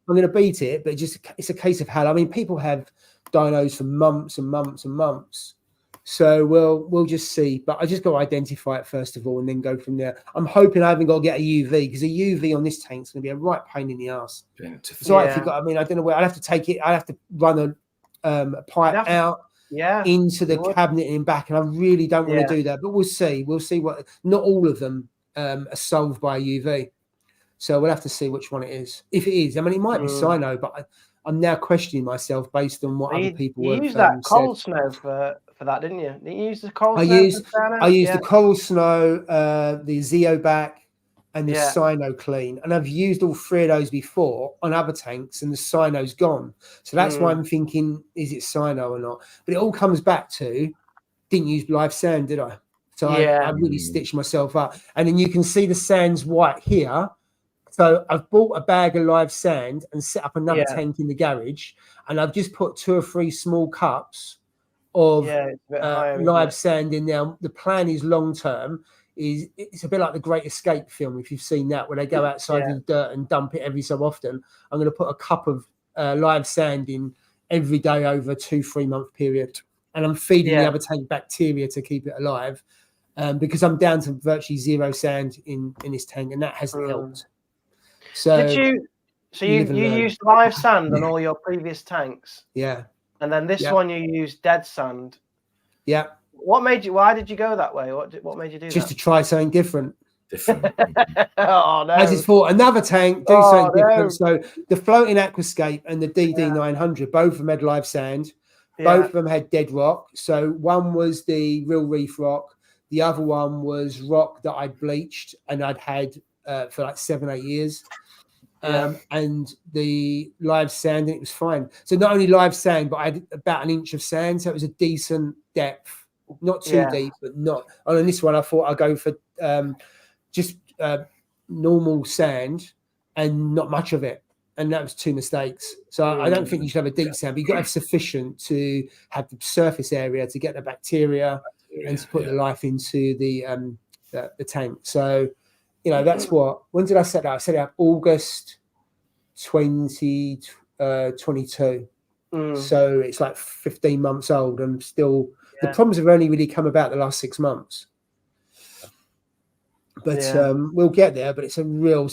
I'm going to beat it, but it's a case of how. I mean, people have dinos for months and months and months. So we'll just see. But I just got to identify it first of all and then go from there. I'm hoping I haven't got to get a UV, because a UV on this tank is going to be a right pain in the ass. So I don't know where I'd have to take it. I'd have to run a pipe out into the cabinet and back, and I really don't want to do that. But we'll see. We'll see what. Not all of them are solved by UV. So we'll have to see which one it is. If it is, I mean, it might be cyno, but I'm now questioning myself based on what other people have said. You used that coral snow for that, didn't you? Didn't you use the coral snow? I used the coral snow, the zeobac, and the cyano clean. And I've used all 3 of those before on other tanks, and the cyano's gone. So that's why I'm thinking, is it cyano or not? But it all comes back to, didn't use live sand, did I? So I really stitched myself up. And then you can see the sand's white here. So I've bought a bag of live sand and set up another tank in the garage, and I've just put 2 or 3 small cups of live sand in there. The plan is long term. It's a bit like the Great Escape film, if you've seen that, where they go outside in the dirt and dump it every so often. I'm going to put a cup of live sand in every day over a 2-3 month period, and I'm feeding the other tank bacteria to keep it alive, because I'm down to virtually 0 sand in this tank, and that hasn't helped. So you used live sand on all your previous tanks? Yeah. And then this one you used dead sand? Yeah. Why did you go that way? What made you do that? Just to try something different. Oh, no. I just thought another tank, do something different. So the floating aquascape and the DD900, both of them had live sand. Both of them had dead rock. So one was the real reef rock. The other one was rock that I'd bleached and I'd had for like 7-8 years. And the live sand, and it was fine. So not only live sand, but I had about 1 inch of sand. So it was a decent depth, not too deep, but not. On this one, I thought I'd go for just normal sand and not much of it. And that was 2 mistakes. So I don't think you should have a deep sand, but you've got to have sufficient to have the surface area to get the bacteria and to put the life into the tank. So, you know, that's when did I set that? I set it up August 2022. So it's like 15 months old, and still the problems have only really come about the last 6 months. But we'll get there. But it's so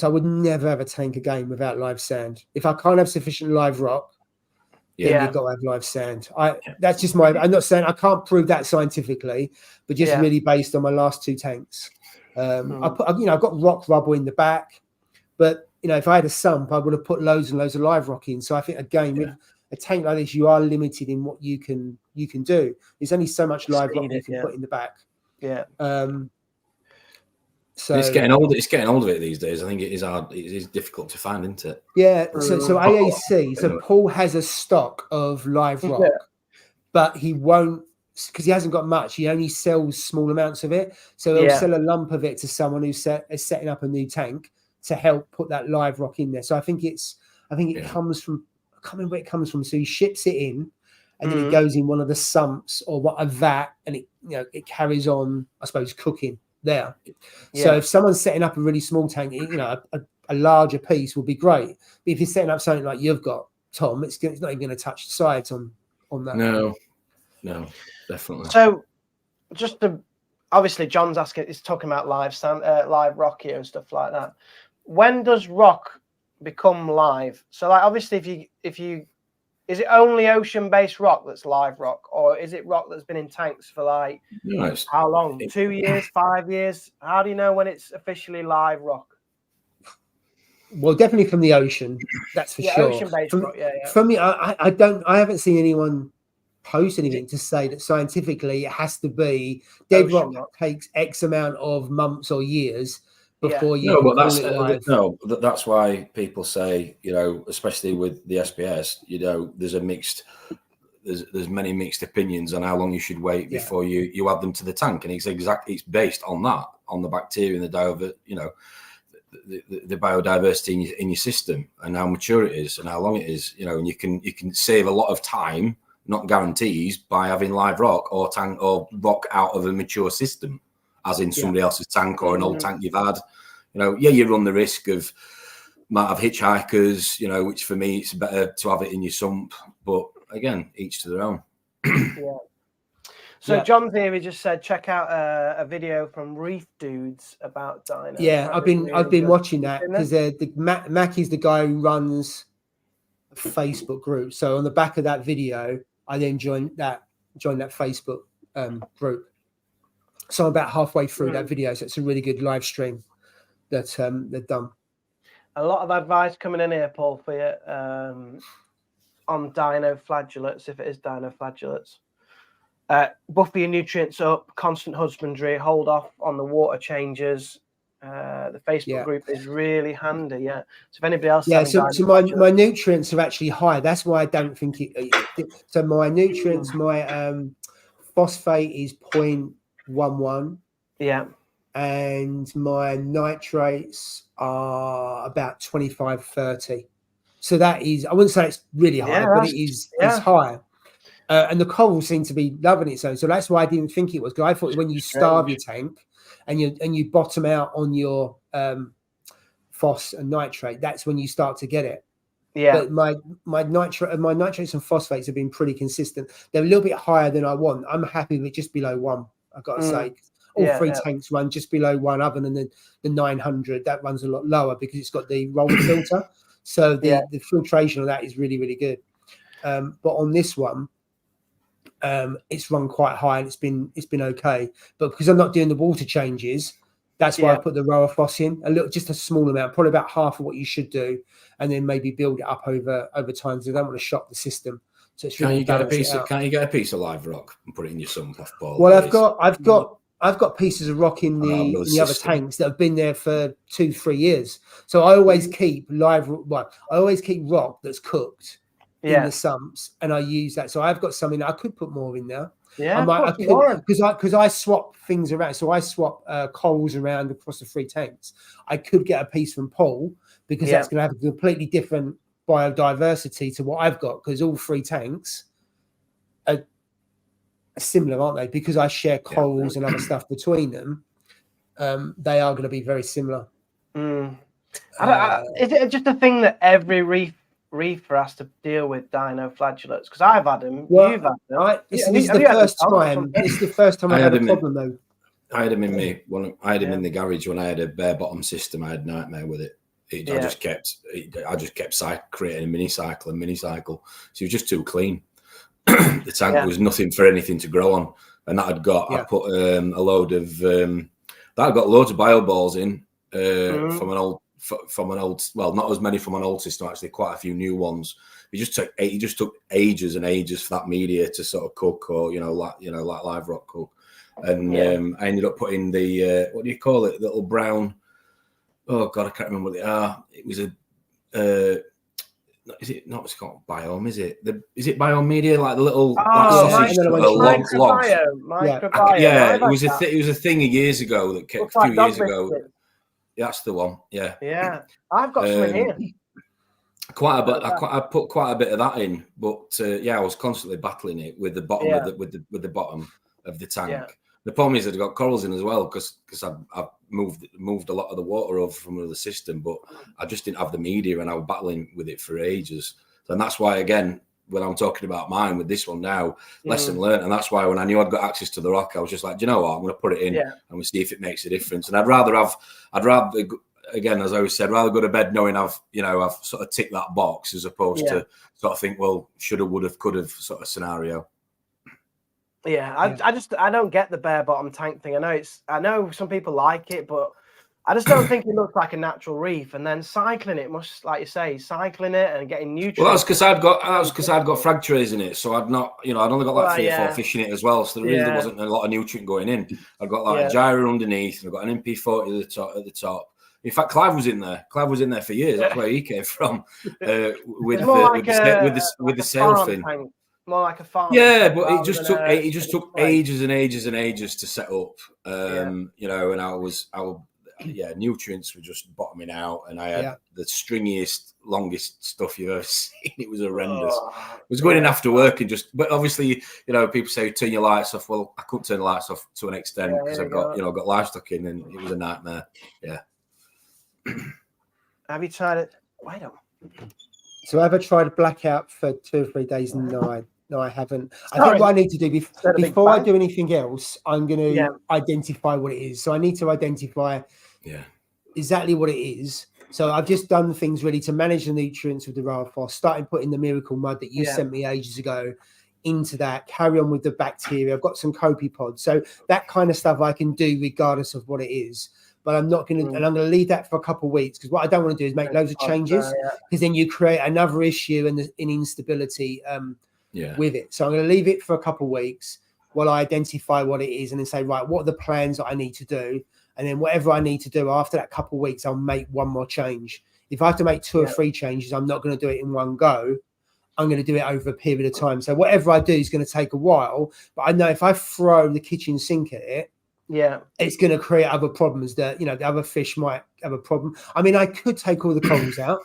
I would never have a tank again without live sand. If I can't have sufficient live rock, then you've got to have live sand. That's just I'm not saying I can't prove that scientifically, but just really based on my last 2 tanks. I've got rock rubble in the back, but if I had a sump, I would have put loads and loads of live rock in. So I think again, with a tank like this, you are limited in what you can do. There's only so much live rock you can put in the back. So it's getting older. It's getting older these days. I think it is hard. It is difficult to find, isn't it? Yeah. So AAC. So Paul has a stock of live rock, but he won't, because he hasn't got much. He only sells small amounts of it. So he'll sell a lump of it to someone who is setting up a new tank to help put that live rock in there. So I think it comes from. I can't remember where it comes from. So he ships it in, and then it goes in one of the sumps or a vat, and it carries on, I suppose, cooking there. So if someone's setting up a really small tank, a larger piece would be great. But if you're setting up something like you've got, Tom, it's not even going to touch the sides on that. No, definitely. So just obviously John's is talking about live sand, live rock here and stuff like that. When does rock become live? So like obviously if you is it only ocean-based rock that's live rock, or is it rock that's been in tanks for like how long? 2 years, 5 years? How do you know when it's officially live rock? Well, definitely from the ocean, that's for sure. Ocean-based rock, For me, I haven't seen anyone post anything to say that scientifically it has to be dead rock takes X amount of months or years before you. That's why people say, especially with the SPS, there's many mixed opinions on how long you should wait before you add them to the tank, and it's based on that, on the bacteria and the biodiversity in your system and how mature it is and how long it is, and you can save a lot of time, not guarantees, by having live rock or tank or rock out of a mature system, as in somebody else's tank or an old tank you've had. You run the risk of might have hitchhikers, which for me it's better to have it in your sump. But again, each to their own. So John's here. He just said check out a video from Reef Dudes about Dino. Yeah, I've been watching that because Mac is the guy who runs a Facebook group. So on the back of that video, I then joined that Facebook group. So I'm about halfway through that video. So it's a really good live stream that they've done. A lot of advice coming in here, Paul, for you on dinoflagellates, if it is dinoflagellates. Buffer your nutrients up, constant husbandry, hold off on the water changes. The Facebook group is really handy. Yeah. So if anybody else, so my nutrients are actually high. That's why I don't think it. So my nutrients, my phosphate is 0.11. Yeah. And my nitrates are about 25, 30. So that is, I wouldn't say it's really high, but it's high. And the corals seem to be loving it. So that's why I didn't think it was good. I thought when you starve your tank and you bottom out on your phos and nitrate, that's when you start to get it. Yeah. But my nitrates and phosphates have been pretty consistent. They're a little bit higher than I want. I'm happy with just below 1. I've got to say. All 3 tanks run just below 1, other than the 900. That runs a lot lower because it's got the roller filter. So the filtration of that is really, really good. But on this one, it's run quite high and it's been okay. But because I'm not doing the water changes, that's why I put the rower phos in just a small amount, probably about half of what you should do, and then maybe build it up over time. So I don't want to shock the system. So it's really can't you get a piece of live rock and put it in your sump off ball? Well, I've got pieces of rock in the other tanks that have been there for 2-3 years. So I always keep rock that's cooked in the sumps, and I use that. So I've got something that I could put more in there. Yeah, because I swap things around. So I swap corals around across the 3 tanks. I could get a piece from Paul because that's going to have a completely different biodiversity to what I've got, because all 3 tanks are similar, aren't they? Because I share corals and other stuff between them. They are going to be very similar. Is it just a thing that every reefer has to deal with dinoflagellates? Because I've had them. You've had them. This is the first time I had a problem though. I had them in me. I had them in the garage when I had a bare bottom system. I had a nightmare with it. I just kept creating a mini cycle. So it was just too clean. The tank was nothing for anything to grow on, and that I put a load of that I got loads of bio balls in from an old, well, not as many from an old system, actually, quite a few new ones. It just took ages and ages for that media to sort of cook, or like live rock cook, and I ended up putting the what do you call it, little brown, oh god, I can't remember what they are. It was a is it not? It's called biome. Is it? Is it biome media? Like the little sausage, logs. Microbiome. Yeah, it was a thing years ago that a few years ago. That's the one. Yeah. Yeah, I've got some in here. Quite a bit. I put quite a bit of that in, but I was constantly battling it with the bottom with the bottom of the tank. Yeah. The problem is I've got corals in as well because I've moved a lot of the water over from another system, but I just didn't have the media and I was battling with it for ages. And that's why, again, when I'm talking about mine with this one now, lesson learned. And that's why when I knew I'd got access to the rock, I was just like, do you know what? I'm going to put it in and we'll see if it makes a difference. And I'd rather, again, as I always said, rather go to bed knowing I've sort of ticked that box as opposed to sort of think, well, shoulda, woulda, coulda sort of scenario. Yeah, I don't get the bare bottom tank thing. I know some people like it, but I just don't think it looks like a natural reef. And then cycling it must, like you say, cycling it and getting nutrients. Well, that's because I'd got frag trays in it, so I'd not, I'd only got like 3 or 4 fish in it as well, so there wasn't a lot of nutrient going in. I've got like a gyro underneath, and I've got an MP40 at the top. In fact, Clive was in there. Clive was in there for years. That's where he came from with the sail fin. Tank. More like a farm. Yeah, but it just took ages and ages and ages to set up. And nutrients were just bottoming out, and I had the stringiest, longest stuff you've ever seen. It was horrendous. I was going in after work and but obviously, people say turn your lights off. Well, I couldn't turn the lights off to an extent because I've got livestock in, and it was a nightmare. Yeah. Have you tried it? Wait on. So have I tried blackout for 2 or 3 days? No, I haven't. I think what I need to do before I do anything else, I'm going to identify what it is. So I need to identify exactly what it is. So I've just done things really to manage the nutrients with the raw phos, starting putting the miracle mud that you sent me ages ago into that, carry on with the bacteria. I've got some copepods. So that kind of stuff I can do regardless of what it is. But I'm not going to, and I'm going to leave that for a couple of weeks, because what I don't want to do is make loads of changes, because then you create another issue and an instability with it. So I'm going to leave it for a couple of weeks while I identify what it is, and then say, right, what are the plans that I need to do? and then whatever I need to do after that couple of weeks, I'll make one more change. If I have to make 2 or 3 changes, I'm not going to do it in one go. I'm going to do it over a period of time. So whatever I do is going to take a while, but I know if I throw the kitchen sink at it, it's going to create other problems that, the other fish might have a problem. I mean, I could take all the corals out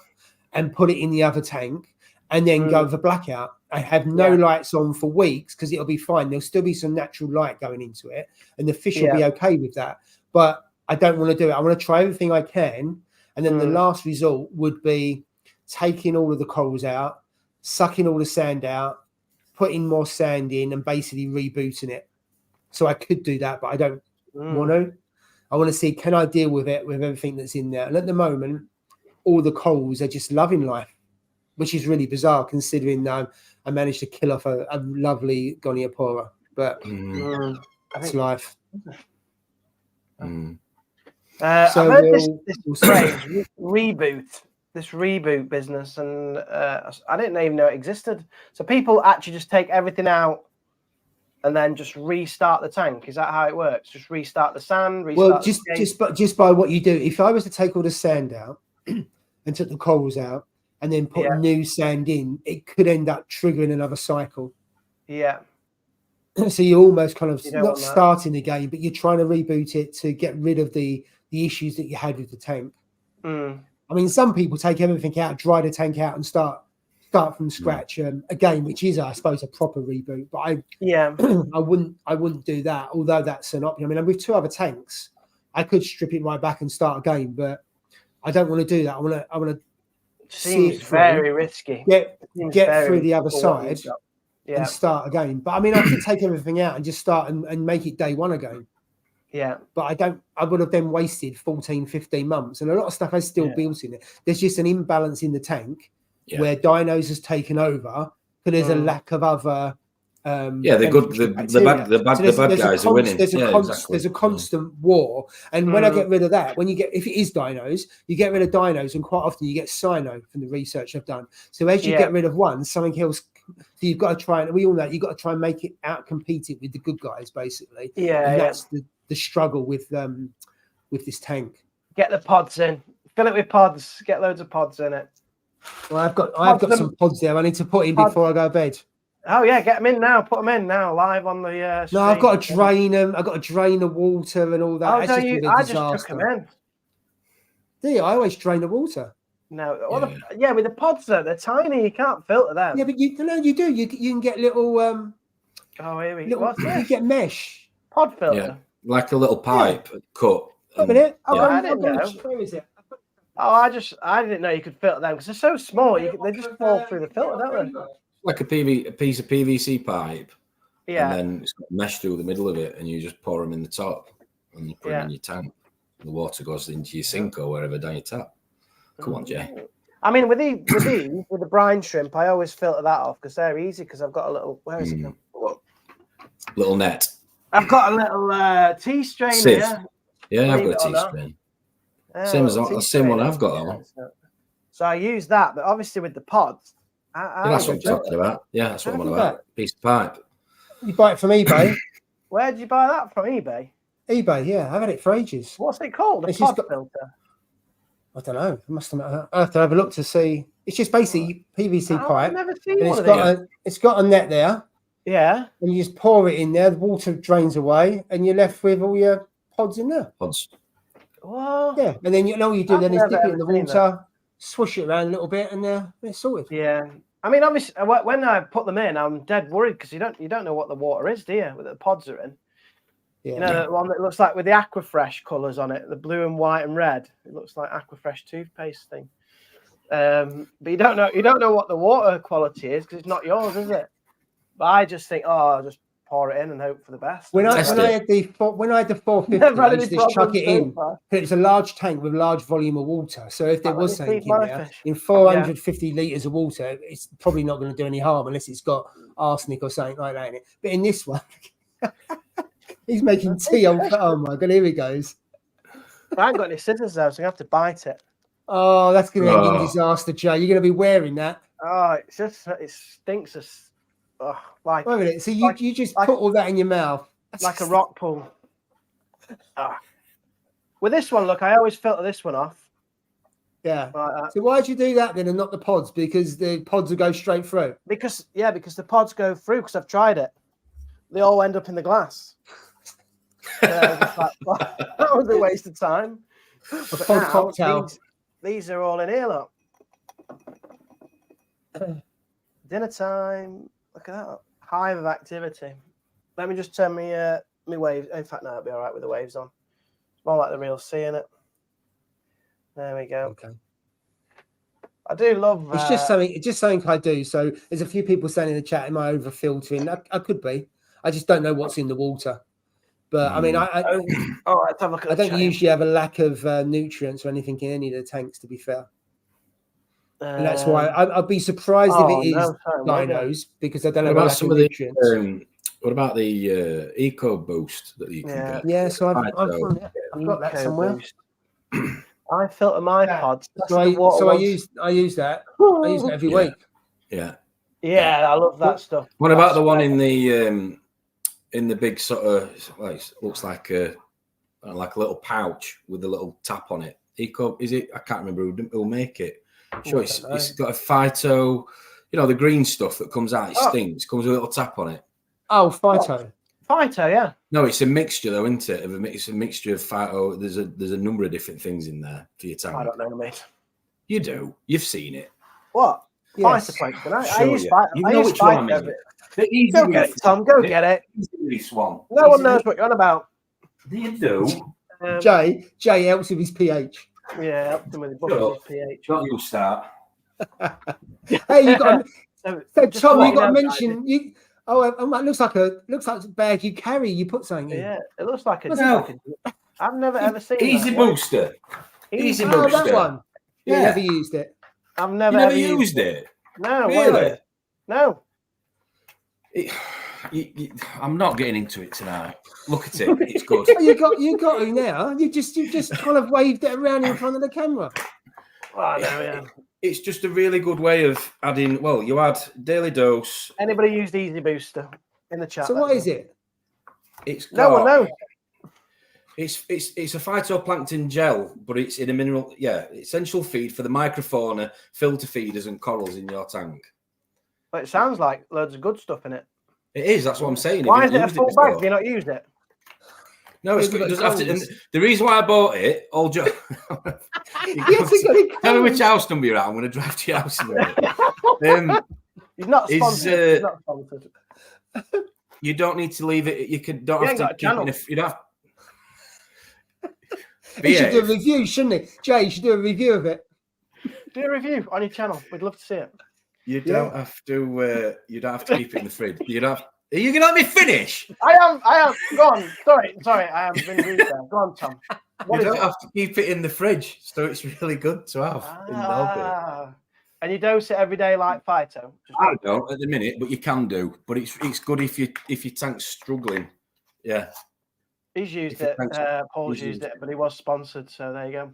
and put it in the other tank and then go with a blackout. I have no lights on for weeks because it'll be fine. There'll still be some natural light going into it and the fish will be okay with that. But I don't want to do it. I want to try everything I can. And then the last result would be taking all of the corals out, sucking all the sand out, putting more sand in and basically rebooting it. So I could do that, but I don't want to. I want to see, can I deal with it, with everything that's in there? And at the moment, all the corals are just loving life, which is really bizarre considering I managed to kill off a lovely Goniopora. But that's life. So I've heard this phrase, this reboot business, and I didn't even know it existed. So people actually just take everything out and then just restart the tank. Is that how it works? Just restart the sand. Just by what you do. If I was to take all the sand out and took the corals out and then put new sand in, it could end up triggering another cycle. Yeah. So you're almost kind of not starting the game, but you're trying to reboot it to get rid of the issues that you had with the tank. I mean, some people take everything out, dry the tank out, and start from scratch again, which is, I suppose, a proper reboot. But I wouldn't do that. Although that's an option. I mean, with 2 other tanks, I could strip it right back and start again, but I don't want to do that. I want to. Seems very risky. Get through the other side. And start again. But I mean, I could take everything out and just start and make it day one again. Yeah. But I would have then wasted 14, 15 months. And a lot of stuff has still built in it. There's just an imbalance in the tank where Dinos has taken over, but there's a lack of other. The good, the bad guys are winning. There's a constant war. And when I get rid of that, if it is dinos, you get rid of dinos, and quite often you get cyno from the research I've done. So as you get rid of one, something else. So you've got to try, and we all know you've got to try and make it out compete it with the good guys, basically. And that's the struggle with this tank. Get the pods in, fill it with pods, get loads of pods in it. Well, I've got some pods there. I need to put in before I go to bed. Oh yeah, get them in now. Put them in now, live on the. No, I've got to drain them. I've got to drain the water and all that. Oh, I just took them in. Do you? I always drain the water. No, with the pods though, they're tiny. You can't filter them. Yeah, but you do. You can get little. Oh, here we go. You get mesh pod filter, like a little pipe cut. A minute. I didn't know. Where is it? Oh, I didn't know you could filter them because they're so small. They just fall through the filter, don't they? Like a piece of PVC pipe, and then it's got mesh through the middle of it, and you just pour them in the top, and you put them in your tank. The water goes into your sink or wherever down your tap. Come on, Jay. I mean, with the brine shrimp, I always filter that off because they're easy. Because I've got a little. Where is it? Little net. I've got a little tea strainer. Sieve. Yeah, I've got a tea strainer. Same one I've got. That one. So I use that, but obviously with the pods. That's what I'm talking about. Yeah, that's what I'm on about. Piece of pipe. You buy it from eBay. Where did you buy that from? eBay? eBay, yeah. I've had it for ages. What's it called? A pod filter? I don't know. I have to have a look to see. It's just basically PVC pipe. I've never seen one of these. It's got a net there. Yeah. And you just pour it in there. The water drains away, and you're left with all your pods in there. Pods. Well, yeah. And then all you do then is dip it in the water, swish it around a little bit, and it's sorted. Yeah. I mean, obviously, when I put them in, I'm dead worried because you don't know what the water is, do you? What the pods are in. Yeah. You know, the one that looks like with the Aquafresh colours on it, the blue and white and red. It looks like Aquafresh toothpaste thing. But you don't know what the water quality is because it's not yours, is it? But I just think, I'll just pour it in and hope for the best. When I had the 450, I used to just chuck it in. It's a large tank with a large volume of water. So if there was something in there, in 450 litres of water, it's probably not going to do any harm unless it's got arsenic or something like that in it. But in this one, he's making tea on. Oh my God, here he goes. I haven't got any scissors though, so I have to bite it. Oh, that's going to end in disaster, Joe. You're going to be wearing that. Oh, it stinks of. Like, wait a minute. So you just put all that in your mouth. Like a rock pool. With this one, look, I always filter this one off. Yeah. Like So why'd you do that then and not the pods? Because the pods will go straight through. Because the pods go through. Because I've tried it. They all end up in the glass. That was a waste of time. A pod cocktail. These are all in here, look. Dinner time. Look at that. Hive of activity. Let me just turn my waves. In fact, no, it'll be all right with the waves on. It's more like the real sea in it. There we go. Okay. I do love. It's just something I do. So there's a few people saying in the chat, "Am I over filtering?" I could be. I just don't know what's in the water. But I mean, all right, let's have a look at I don't usually have a lack of nutrients or anything in any of the tanks, to be fair. And that's why I'd be surprised if it is dinos, because I don't know about some of the nutrients. What about the Eco Boost that you can get? Yeah, so I've got that somewhere. I filter my pods. So I use that. I use that every week. Yeah. Yeah, I love that stuff. What about the one in the big sort of, well, it looks like a little pouch with a little tap on it? Eco, is it? I can't remember who'll make it. Sure, it's got a phyto, the green stuff that comes out. It stings. Comes with a little tap on it. Oh, phyto. Phyto, yeah. No, it's a mixture though, isn't it? It's a mixture of phyto. There's a number of different things in there for your tank. I don't know, mate. You do. You've seen it. What? Yes. Phytoplankton. I use phyto. You know which one I mean. Go get it, Tom. Go get it. Swan. No one knows what you're on about. Do you do? Jay helps with his pH. Yeah, helped him with his pH. Don't you start. Hey, you got. So Tom, you got to mention you. Oh, it looks like a bag you carry. You put something in. Yeah, it looks like a. I've never ever seen Easy Booster. Easy Booster. Oh, that one. Yeah, you never used it. I've never ever used it. No, really? No. I'm not getting into it tonight. Look at it; it's good. You got to now. You just kind of waved it around in front of the camera. Oh, yeah. It's just a really good way of adding. Well, you add daily dose. Anybody used Easy Booster in the chat? So what is it? It's no one knows. It's a phytoplankton gel, but it's in a mineral. Yeah, essential feed for the microfauna, filter feeders, and corals in your tank. But it sounds like loads of good stuff in it. It is. That's what I'm saying. Why is it a full bag? Have you not used it? No, it doesn't have to. The reason why I bought it, all tell me which house number you're at. I'm going to drive to your house. He's not sponsored. He's not sponsored. You don't need to leave it. You don't have to keep it. You don't have. He should do a review, shouldn't he? Jay, you should do a review of it. Do a review on your channel. We'd love to see it. You don't have to. You don't have to keep it in the fridge. You don't have. Are you going to let me finish? I am. Go on. Sorry. I have been rude there. Go on, Tom. You don't have to keep it in the fridge, so it's really good to have in the hobby. And you dose it every day like Phyto? I don't at the minute, but you can do. But it's good if your tank's struggling. Yeah. He's used it. Paul's used it, but he was sponsored, so there you go.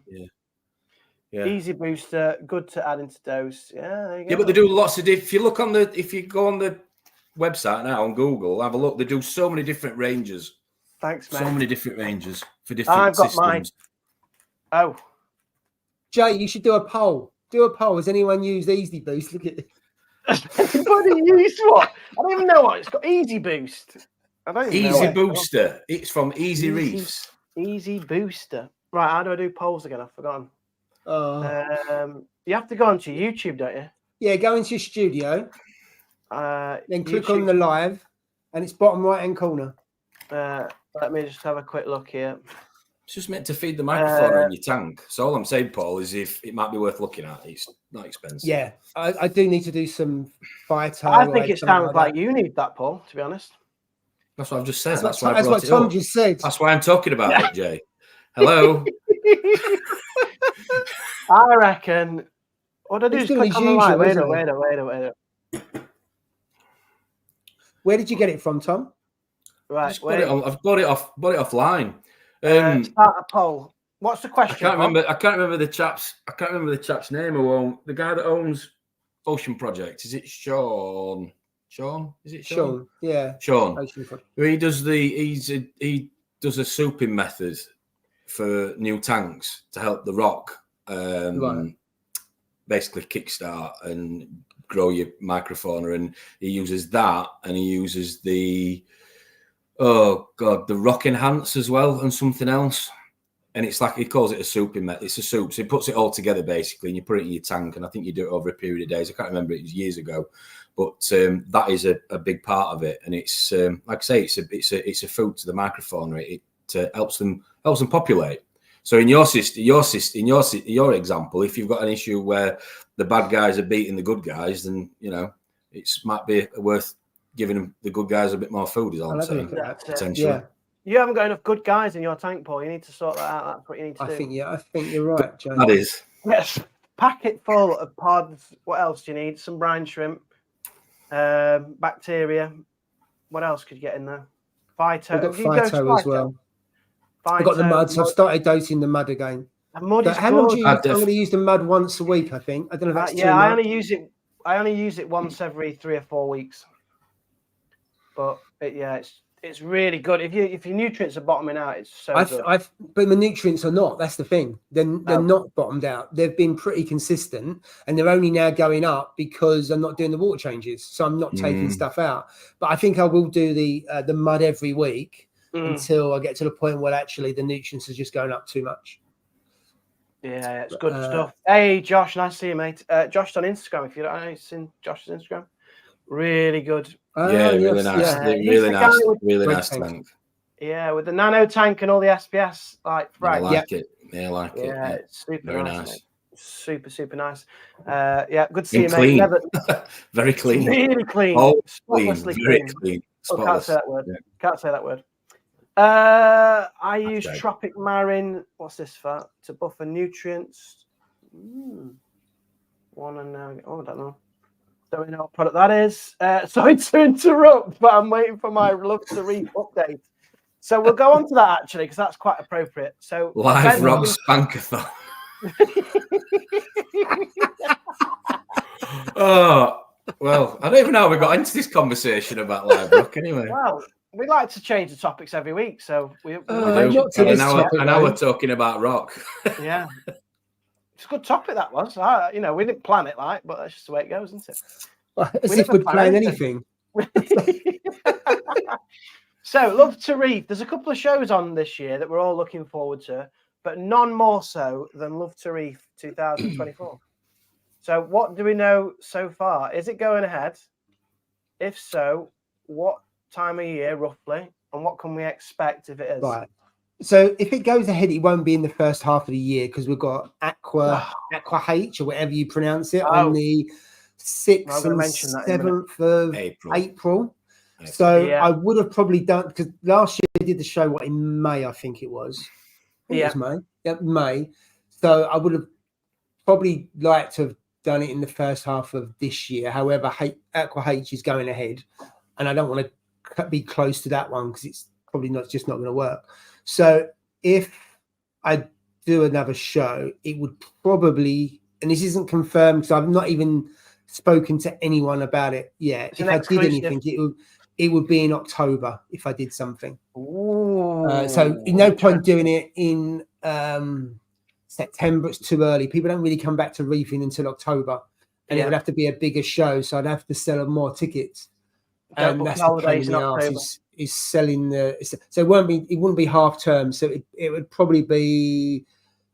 Yeah. Easy Booster, good to add into dose. Yeah, there you go. Yeah, but they do lots of. If you go on the website now on Google, have a look. They do so many different ranges. Thanks, mate. So many different ranges for different I've got systems. mine. Oh, Jay, you should do a poll. Do a poll. Has anyone used Easy Boost? Look at it. Everybody used what? I don't even know what it's got. Easy Boost. I don't even know. Easy Booster. It's from Easy Reefs. Easy Booster. Right, how do I do polls again? I've forgotten. You have to go onto YouTube, don't you? Yeah, go into your studio. Then click YouTube. on the live, and it's bottom right-hand corner. Let me just have a quick look here. It's just meant to feed the microphone in your tank. So all I'm saying, Paul, is if it might be worth looking at. It's not expensive. Yeah, I do need to do some phyto. I think it sounds like you need that, Paul, to be honest. That's what I've just said. That's what Tom just said. That's why I'm talking about it, Jay. Hello. I reckon. What I do is click on the light. Wait. Where did you get it from, Tom? Right. I've got it offline. Start a poll. What's the question? I can't remember the chap's name. The guy that owns Ocean Project. Is it Sean? Sean? Is it Sean? Yeah. Sean. He does a souping method. for new tanks to help the rock basically kickstart and grow your microfauna, and he uses that, and he uses the rock enhance as well, and something else. And it's like, he calls it a souping method. It's a soup. So he puts it all together basically, and you put it in your tank. And I think you do it over a period of days. I can't remember, it was years ago, but that is a big part of it. And it's like I say, it's a food to the microfauna. It helps them populate. So in your example, if you've got an issue where the bad guys are beating the good guys, then it might be worth giving the good guys a bit more food. Is all I'm saying. Potentially. Yeah. You haven't got enough good guys in your tank, Paul. You need to sort that out. That's what you need to do. I think you're right, Joe. That is. Yes. Pack it full of pods. What else do you need? Some brine shrimp, bacteria. What else could you get in there? Phyto. I've got phyto as well. I've got the mud, so I've started dosing the mud again. The mud is how long do you use? I'm going to use the mud once a week, I think. I don't know if that's too much. I only use it once every 3 or 4 weeks. But it's really good. If your nutrients are bottoming out, it's so good. But the nutrients are not. That's the thing. They're not bottomed out. They've been pretty consistent, and they're only now going up because I'm not doing the water changes. So I'm not taking stuff out. But I think I will do the mud every week until I get to the point where actually the nutrients are just going up too much. Yeah, it's good stuff. Hey, Josh, nice to see you, mate. Josh's on Instagram. If you don't know, it's in Josh's Instagram. Really good. Really nice. Yeah. Really nice tank. Yeah, with the nano tank and all the SPS, like I like it. Yeah, I like it. Yeah, it's super very nice. Mate. Super nice. Yeah, good to see you, clean. mate. Very clean. Really clean. Oh, spotlessly clean. clean. Spotless. Can't say that word. Yeah. Can't say that word. I use Tropic Marine. What's this for? To buffer nutrients. I don't know. Don't really know what product that is. Sorry to interrupt, but I'm waiting for my Love to Reef update. So we'll go on to that actually, because that's quite appropriate. So live rock spankathon. Oh well, I don't even know how we got into this conversation about live rock anyway. Well, we like to change the topics every week, so we now we're talking about rock. Yeah. It's a good topic that was. We didn't plan it, but that's just the way it goes, isn't it? As if we'd plan anything. So, Love to Reef. There's a couple of shows on this year that we're all looking forward to, but none more so than Love to Reef 2024. So, what do we know so far? Is it going ahead? If so, what time of year roughly, and what can we expect if it is? Right. So if it goes ahead, it won't be in the first half of the year because we've got Aqua H or whatever you pronounce it on the 6th and 7th of April. So I would have probably done, because last year I did the show in May, I think it was. It was May. Yeah, May. So I would have probably liked to have done it in the first half of this year. However, Aqua H is going ahead, and I don't want to be close to that one because it's probably not going to work. So if I do another show, it would probably, and this isn't confirmed because I've not even spoken to anyone about it yet. If I did anything, it would be in October if I did something. So no point doing it in September. It's too early. People don't really come back to reefing until October, and it would have to be a bigger show. So I'd have to sell more tickets. And that's the pain in the arse is selling so it wouldn't be half term, so it would probably be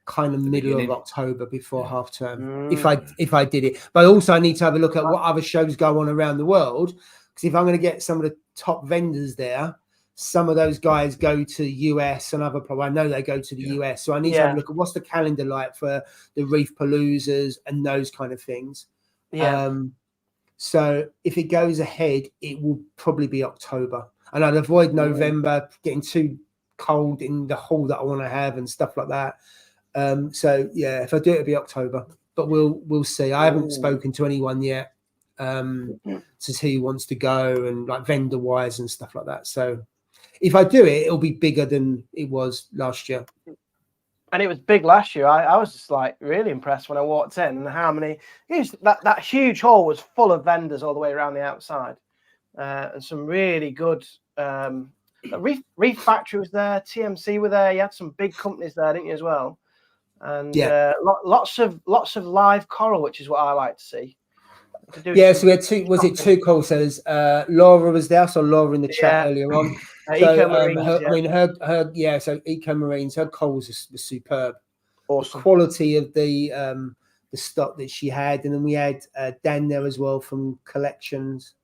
kind of middle of October before half term if I did it. But also I need to have a look at what other shows go on around the world, because if I'm going to get some of the top vendors there, some of those guys go to US and I know they go to the US, so I need to have a look at what's the calendar like for the Reef Paloozas and those kind of things. So if it goes ahead, it will probably be October. And I'd avoid November, getting too cold in the hall that I want to have and stuff like that. So yeah, if I do it, it'll be October. But we'll see. I haven't spoken to anyone yet to see who wants to go and like vendor wise and stuff like that. So if I do it, it'll be bigger than it was last year. And it was big last year. I was just like really impressed when I walked in, and how many that huge hall was full of vendors all the way around the outside, and some really good Reef Factory was there, TMC were there. You had some big companies there, didn't you, as well? And lots of live coral, which is what I like to see. Yeah, so we had two coral sellers. Laura was there. I saw Laura in the chat earlier on. So so Eco Marines, her corals were superb. Awesome. The quality of the stock that she had, and then we had Dan there as well from Collections,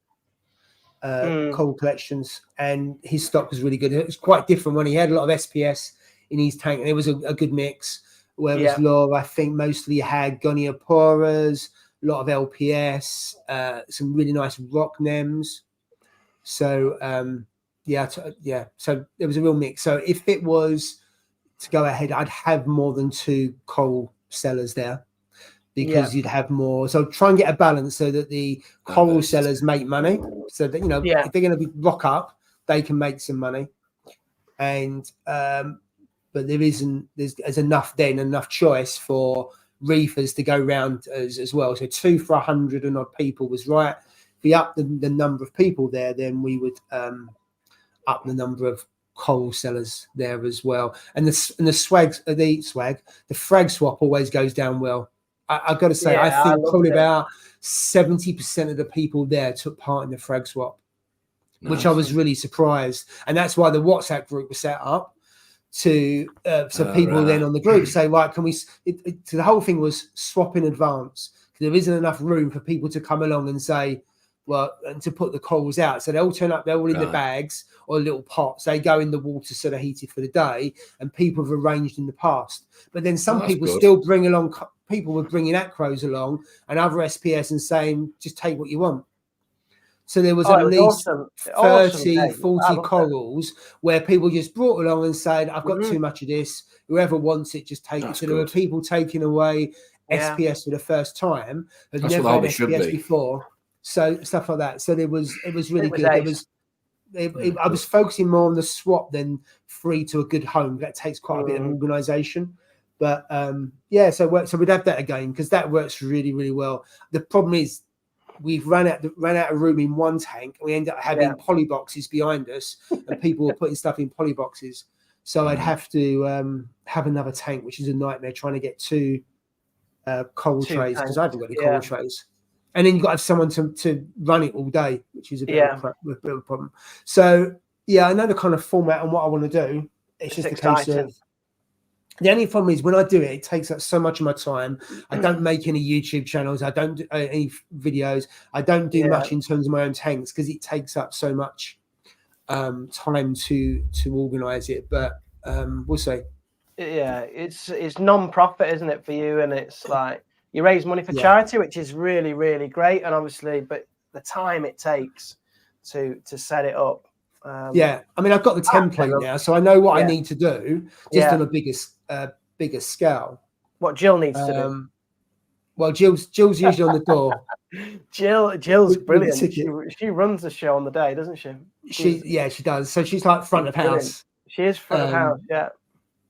Coral Collections, and his stock was really good. It was quite different when he had a lot of SPS in his tank, and it was a good mix. Whereas Laura, I think, mostly had Gonioporas, a lot of LPS, some really nice rock nems. So so there was a real mix. So if it was to go ahead, I'd have more than 2 coral sellers there, because you'd have more. So try and get a balance so that the coral sellers make money, so that if they're going to rock up, they can make some money. And but there's enough choice for reefers to go round as well. So 2 for 100 and odd people was right. If we up the number of people there, then we would up the number of coral sellers there as well. And the frag swap always goes down well. I've got to say, I think probably about 70% of the people there took part in the frag swap, which I was really surprised. And that's why the WhatsApp group was set up to so people then on the group say, right, can we? So the whole thing was swap in advance. There isn't enough room for people to come along and say, well, and to put the corals out. So they all turn up, they're all in the bags or little pots. They go in the water so they're heated for the day, and people have arranged in the past. But then some people still bring along, people were bringing acros along and other SPS and saying, just take what you want. So there was at least 30, 40 corals where people just brought along and said, I've got too much of this. Whoever wants it, just take it. So there were people taking away SPS for the first time, had never had SPS before. So stuff like that. So it was really good. I was focusing more on the swap than free to a good home. That takes quite a bit of organisation. But so we'd have that again, because that works really, really well. The problem is, we've ran out of room in one tank. We end up having poly boxes behind us, and people were putting stuff in poly boxes. So I'd have to have another tank, which is a nightmare, trying to get 2 coral trays, because I haven't got any coral trays. And then you've got to have someone to run it all day, which is a bit of a problem. So I know the kind of format and what I want to do. It's just exciting. A case of, the only problem is when I do it, it takes up so much of my time. I don't make any YouTube channels. I don't do any videos. I don't do much in terms of my own tanks, because it takes up so much time to organise it. But we'll see. Yeah, it's non-profit, isn't it, for you? And it's like you raise money for charity, which is really, really great. And obviously, but the time it takes to set it up. I mean, I've got the template now, so I know what I need to do, just on a bigger scale. What Jill needs to do. Well, Jill's usually on the door. Jill's brilliant. She runs the show on the day, doesn't she? She does. So she's like front of house. She is front of house.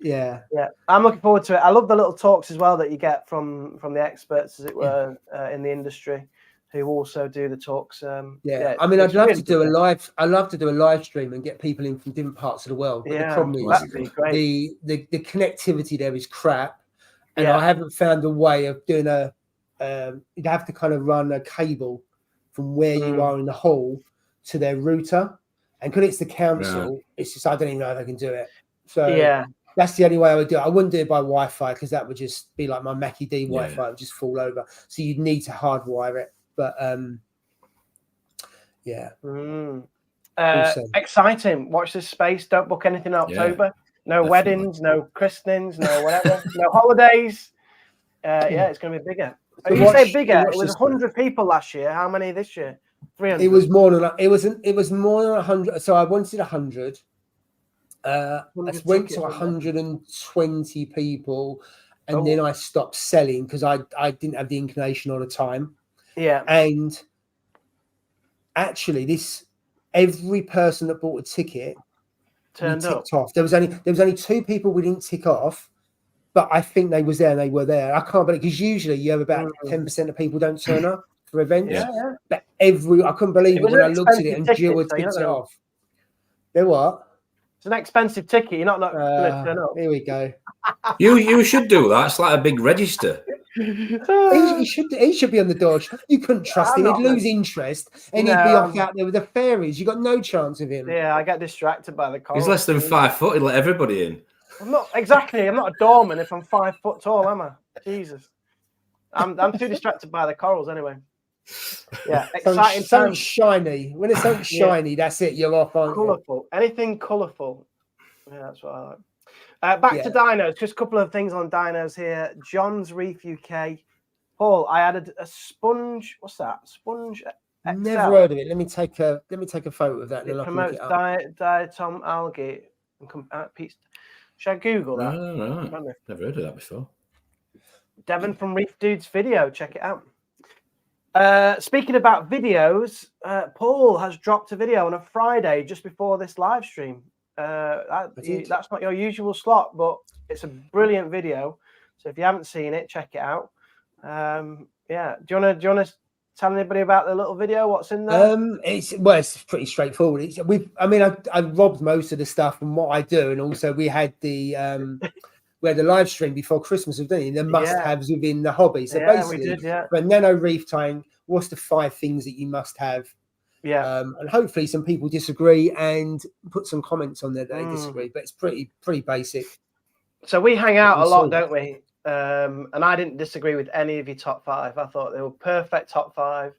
Yeah. I'm looking forward to it. I love the little talks as well that you get from the experts, as it were, in the industry, who also do the talks. I mean, I'd love to do a live. I love to do a live stream and get people in from different parts of the world. But the problem is the connectivity there is crap, and I haven't found a way of doing you'd have to kind of run a cable from where you are in the hall to their router, and because it's the council, it's just I don't even know if I can do it. So that's the only way I would do it. I wouldn't do it by Wi-Fi, because that would just be like my Mackie D Wi-Fi. It would just fall over. So you'd need to hardwire it. But exciting. Watch this space. Don't book anything in October. No weddings, no christenings, no whatever, no holidays. It's going to be bigger. You say bigger. It was 100 people last year. How many this year? 300. It was more than 100. So I wanted 100. I went to 120 people, and then I stopped selling because I didn't have the inclination or the time. Yeah. And actually, every person that bought a ticket turned up. Off. There was only 2 people we didn't tick off, but I think they were there. I can't believe, because usually you have about 10% of people don't turn up for events. But I couldn't believe it when I looked at it and Jill had ticked it off. There what? It's an expensive ticket. You're not going to turn up. Here we go. You should do that. It's like a big register. He should be on the door. You couldn't trust him. He'd lose interest, and he'd be off out there with the fairies. You got no chance of him. Yeah, I get distracted by the corals. He's less than 5 foot. He'd let everybody in. I'm not exactly. I'm not a doorman if I'm 5 foot tall, am I? Jesus, I'm too distracted by the corals anyway. Yeah, exciting. Something shiny. When it's something shiny, that's it. You're off on colourful. Anything colourful. Yeah, that's what I like. Back to dinos. Just a couple of things on dinos here. John's Reef UK. Paul, I added a sponge. What's that? Sponge. XL. Never heard of it. Let me take a photo of that. It promotes diatom algae. Should I Google that? No. Never heard of that before. Devon from Reef Dudes Video. Check it out. Speaking about videos, Paul has dropped a video on a Friday just before this live stream. That's not your usual slot, but it's a brilliant video. So if you haven't seen it, check it out. Do you want to tell anybody about the little video? What's in there? It's pretty straightforward. I robbed most of the stuff from what I do, and also we had the live stream before Christmas, didn't the must-haves within the hobby. So basically, for a nano reef tank, what's the 5 things that you must have? Yeah, and hopefully some people disagree and put some comments on there that they disagree, but it's pretty basic. So we hang out a lot, don't we? And I didn't disagree with any of your top 5. I thought they were perfect top 5,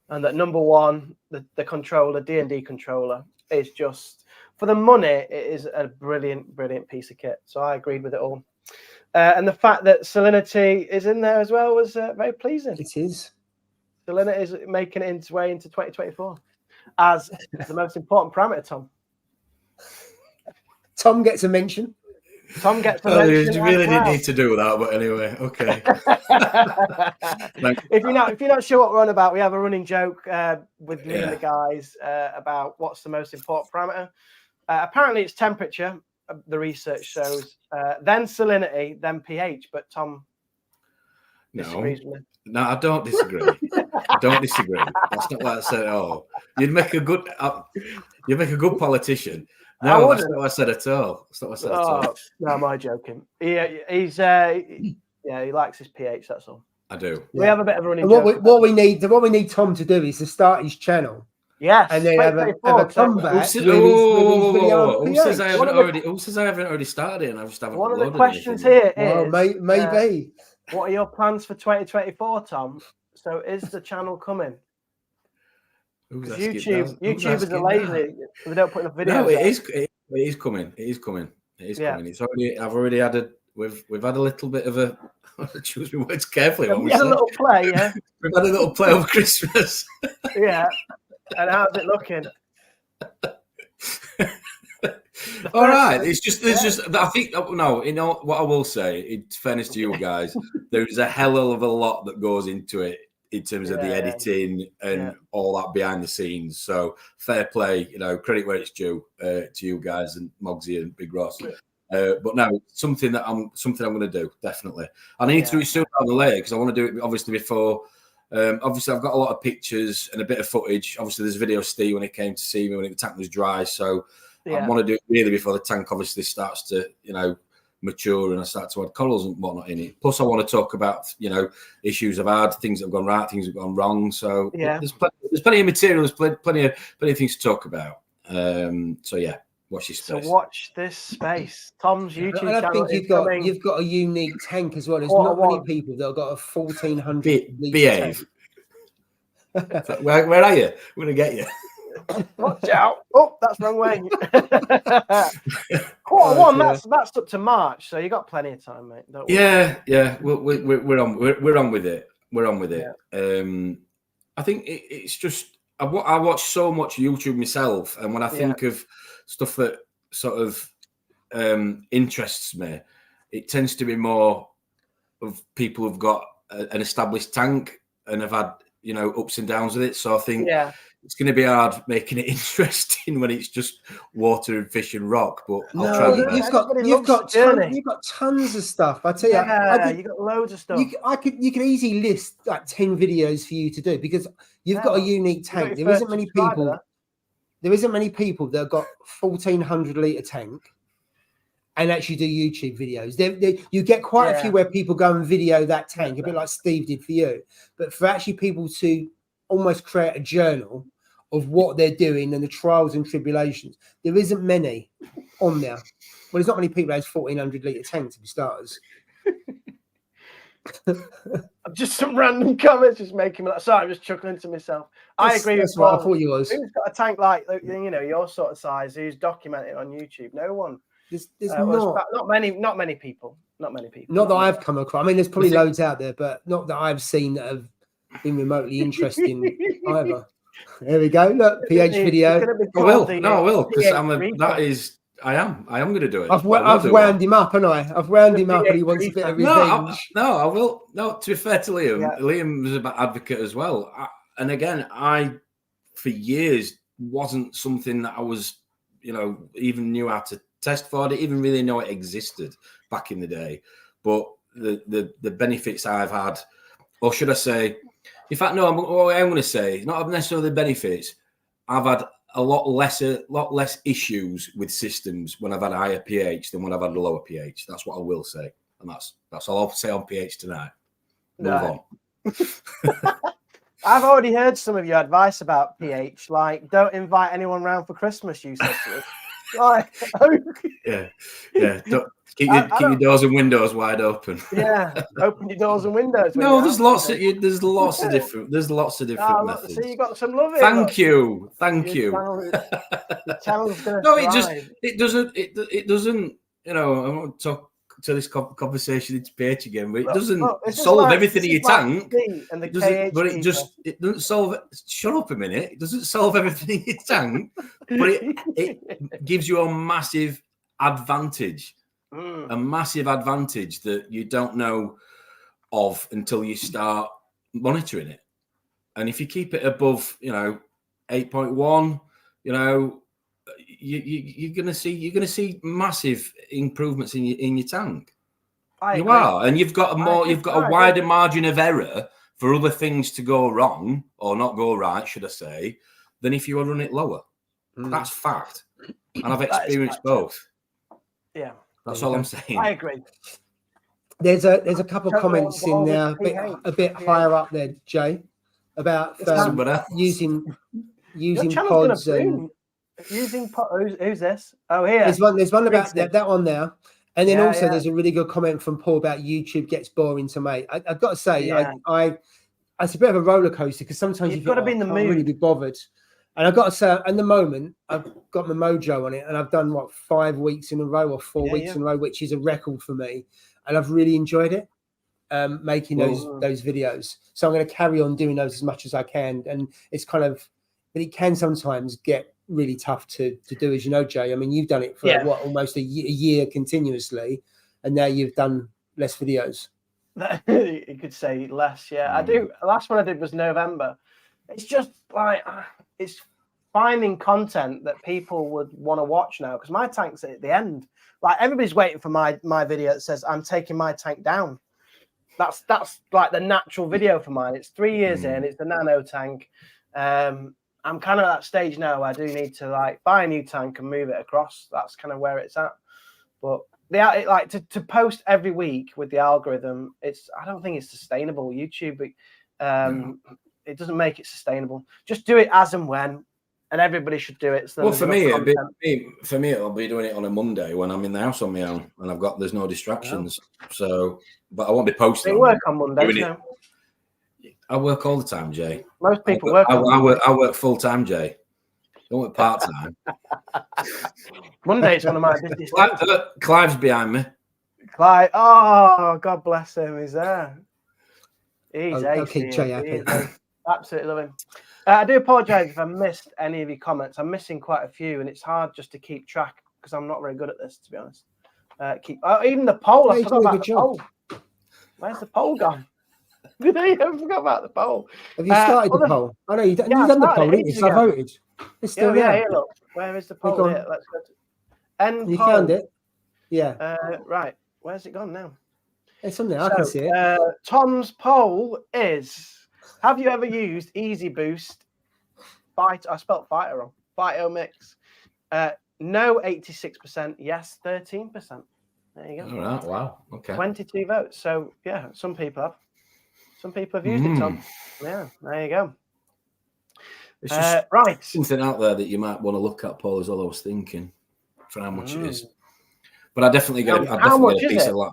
and that number 1, the controller, D&D controller, is just for the money. It is a brilliant piece of kit. So I agreed with it all. And the fact that salinity is in there as well was very pleasing. It is. Salinity is making its way into 2024 as the most important parameter, Tom. Tom gets a mention. Tom gets a mention. You really didn't need to do that, but anyway, okay. If you're not sure what we're on about, we have a running joke with me and the guys about what's the most important parameter. Apparently, it's temperature. The research shows. Then salinity, then pH. But Tom disagrees with me. No, I don't disagree. I don't disagree. That's not what I said at all. You'd make a good politician. No, that's not what I said at all. That's not what I said at all. No, am I joking? He likes his pH. That's all. I do. We have a bit of a running joke. What we need Tom to do is to start his channel. Yes, and then have a comeback. Who says I haven't already started it? And I just haven't. One of the questions here is, maybe. What are your plans for 2024, Tom? So is the channel coming? YouTubers are lazy. They don't put enough videos. No, it is coming. It is coming. It's already. I've already added. We've had a little bit of a. Choose my words carefully. We had a little play. Yeah. We've had a little play over Christmas. Yeah. And how's it looking? All right. It's just. I think. No. You know what I will say. In fairness to you guys, there is a hell of a lot that goes into it in terms of the editing and all that behind the scenes. So fair play. Credit where it's due to you guys and Mogsy and Big Ross. But no, something I'm going to do definitely. I need to do it sooner rather than later because I want to do it obviously before. Obviously, I've got a lot of pictures and a bit of footage. Obviously, there's a video of Steve when he came to see me when the tank was dry. So I want to do it really before the tank obviously starts to, mature and I start to add corals and whatnot in it. Plus, I want to talk about, issues I've had, things that have gone right, things that have gone wrong. So there's plenty of material, there's plenty of things to talk about. Watch this space. So watch this space. Tom's YouTube channel. I think you've got a unique tank as well. There's not many people that have got a 1,400 behave. Where are you? We're gonna get you. Watch out! Oh, that's wrong way. Q1. That's up to March, so you got plenty of time, mate. Don't worry. Yeah. We're on with it. We're on with it. I think it's just I watch so much YouTube myself, and when I think of stuff that sort of interests me, it tends to be more of people who've got an established tank and have had ups and downs with it. So I think it's going to be hard making it interesting when it's just water and fish and rock. But you've got tons of stuff. I tell you, you got loads of stuff. You can easily list like 10 videos for you to do because you've got a unique tank. There isn't many people. there isn't many people that have got 1,400 litre tank and actually do YouTube videos. You get quite a few where people go and video that tank, a bit like Steve did for you. But for actually people to almost create a journal of what they're doing and the trials and tribulations, there isn't many on there. Well, there's not many people that has 1,400 litre tanks, to be starters. Just some random comments just making me sorry, I'm just chuckling to myself. I agree with what I thought you was. Who's got a tank like your sort of size who's documented on YouTube? No one. There's not many people. Not that I've come across. I mean, there's probably loads out there, but not that I've seen that have been remotely interesting either. There we go. Look, PH video. I will, because I am going to do it. I've wound him up, haven't I? I've wound him up, and he wants a bit of revenge. I will. No, to be fair to Liam, Liam was an advocate as well. And again, for years wasn't something that I was, even knew how to test for. I didn't even really know it existed back in the day. But the benefits I've had, or should I say, in fact, no, I'm going to say, not necessarily the benefits. I've had a lot less issues with systems when I've had a higher pH than when I've had a lower pH. That's what I will say, and that's all I'll say on pH tonight. Move on. I've already heard some of your advice about pH, like don't invite anyone round for Christmas. You said to us. Like, yeah. Keep your doors and windows wide open. Yeah, open your doors and windows. No, there's lots of different methods. So you got some love. Thank you. The channel's gonna it doesn't. I won't talk to this conversation into pH again, but it doesn't solve everything in your tank. It doesn't solve it. Shut up a minute. It doesn't solve everything in your tank, but it gives you a massive advantage. A massive advantage that you don't know of until you start monitoring it. And if you keep it above, 8.1, you're gonna see massive improvements in your tank. You are, and you've got a wider margin of error for other things to go wrong or not go right, should I say, than if you run it lower. That's fact, and I've experienced both. Yeah. That's all I'm saying. I agree. There's a couple of comments in there, a bit higher up there, Jay, about using pods and using pods. Who's this? Oh, here. There's one about that one there, and then there's a really good comment from Paul about YouTube gets boring to make. I've got to say, it's a bit of a roller coaster because sometimes you've got to be in the mood, really be bothered. And I've got to say, at the moment, I've got my mojo on it, and I've done 5 weeks in a row or 4 weeks in a row, which is a record for me. And I've really enjoyed it, making those videos. So I'm going to carry on doing those as much as I can. And it's but it can sometimes get really tough to do, as you know, Jay. I mean, you've done it for almost a year continuously, and now you've done less videos. You could say less, I do. The last one I did was November. It's just it's finding content that people would want to watch now, because my tank's at the end. Like, everybody's waiting for my video that says I'm taking my tank down. That's like the natural video for mine. It's 3 years in. It's the nano tank. I'm kind of at that stage now where I do need to buy a new tank and move it across. That's kind of where it's at. But to post every week with the algorithm, I don't think it's sustainable. YouTube, it doesn't make it sustainable. Just do it as and when, and everybody should do it. So for me, it'll be doing it on a Monday when I'm in the house on my own and there's no distractions. So, but I won't be posting. You work on Mondays now. I work all the time, Jay. Most people work. I work full time, Jay. I don't work part time. Monday's one of my busiest days. Clive's behind me. Clive, oh, God bless him. He's there. He's Jay happy. Absolutely love him. I do apologise if I missed any of your comments. I'm missing quite a few, and it's hard just to keep track because I'm not very good at this, to be honest. Even the poll. I forgot about the poll. Where's the poll gone? I forgot about the poll. Have you started the poll? I know you've done the poll, didn't you? So I voted. It's still there. Here, look. Where is the poll? Here, let's go to end you poll. Found it? Yeah. Right. Where's it gone now? It's on there. I can see it. Tom's poll is: have you ever used Easy Boost? I spelled fighter wrong. Biomix. No, 86%. Yes, 13%. There you go. All right. Wow. Okay. 22 votes. So yeah, some people have used it, Tom. Yeah, there you go. It's just right. something out there that you might want to look at, Paul, is all I was thinking for how much it is. But I definitely get a piece of that.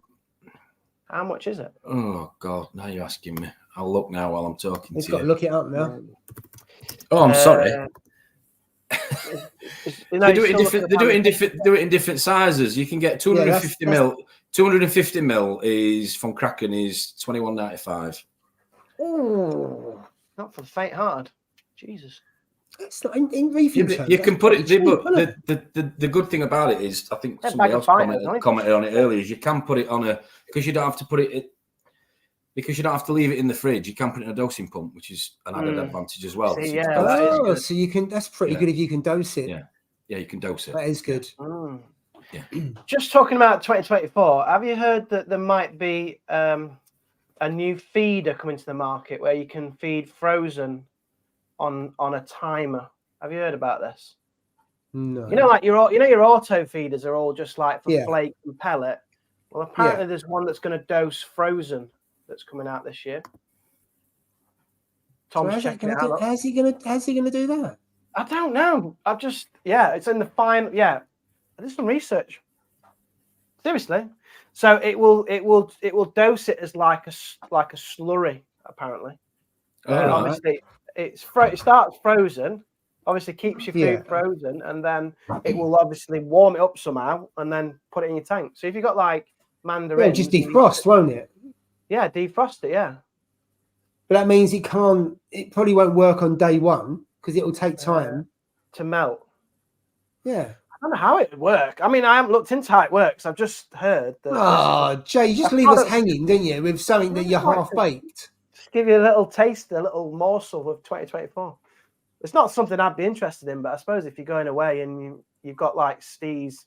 How much is it? Oh God, now you're asking me. I'll look now while I'm talking to you. He's got to look it up now. Oh, I'm sorry. They do it in different sizes. You can get 250 mil. 250 mil is from Kraken is $21.95. Oh, not for the faint-hearted. Jesus. It's not in reefing. You can put it, but the good thing about it is, I think somebody else commented on it earlier, is you can put it on because you don't have to put it, because you don't have to leave it in the fridge. You can put it in a dosing pump, which is an added advantage as well. So you can. That's pretty good if you can dose it. Yeah, you can dose it. That is good. Yeah. Just talking about 2024, have you heard that there might be a new feeder coming to the market where you can feed frozen on a timer? Have you heard about this? No. You know, like your auto feeders are all just like for flake and pellet. Well, apparently there's one that's going to dose frozen that's coming out this year. Tom's checking it out. How's he gonna do that? I don't know. It's in the final. Yeah, I did some research. Seriously, so it will dose it as like a slurry apparently. Obviously, it starts frozen. Obviously, keeps your food frozen, and then it will obviously warm it up somehow, and then put it in your tank. So if you've got like mandarins, just defrost, won't it? Yeah, defrost it. Yeah, but that means it can't. It probably won't work on day one because it will take time to melt. Yeah. I don't know how it would work. I mean, I haven't looked into how it works. I've just heard that. Oh, Jay, you just leave us hanging, didn't you, with something that you're half baked? Just give you a little taste, a little morsel of 2024. It's not something I'd be interested in, but I suppose if you're going away and you've got like Steve's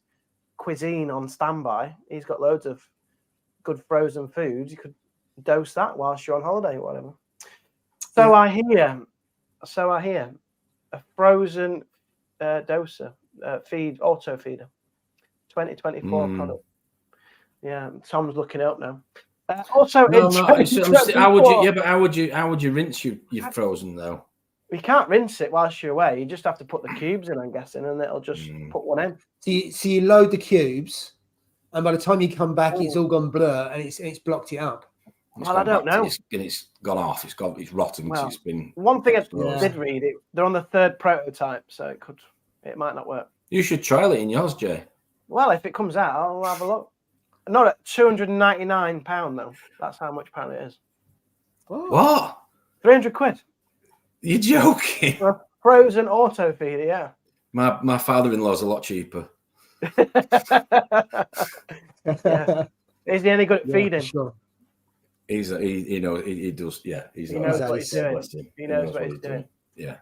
cuisine on standby, he's got loads of good frozen foods. You could dose that whilst you're on holiday or whatever. So I hear a frozen doser. Auto feeder, 2024 product. Yeah, Tom's looking it up now. Also, how would you rinse your frozen though? You can't rinse it whilst you're away. You just have to put the cubes in, I'm guessing, and it'll just put one in. So you load the cubes, and by the time you come back, it's all gone blur and it's blocked it up. Well, I don't know. It's gone off. It's rotten. Well, it's been. One thing I did read, they're on the 3rd prototype, so it might not work. You should trial it in yours, Jay. Well, if it comes out, I'll have a look. Not at £299 though. That's how much apparently it is. What? 300 quid. You're joking. For a frozen auto feeder, yeah. My father-in-law's a lot cheaper. Yeah. Is he any good at feeding? Sure. He does. Yeah, he knows what he's doing. He knows what he's doing. Yeah.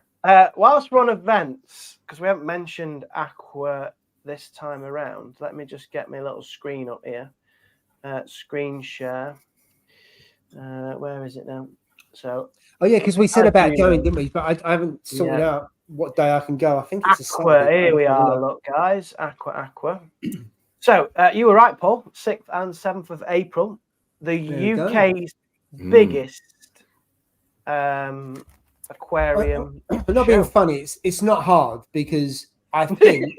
Whilst we're on events, because we haven't mentioned Aqua this time around, let me just get my little screen up here. Screen share. Where is it now? So. Oh yeah, because we said about going, didn't we? But I haven't sorted out what day I can go. I think it's Aqua. A Saturday. Here we are. Look, guys, Aqua. So you were right, Paul. 6th and 7th of April, the UK's biggest aquarium. But not being funny, it's not hard because I think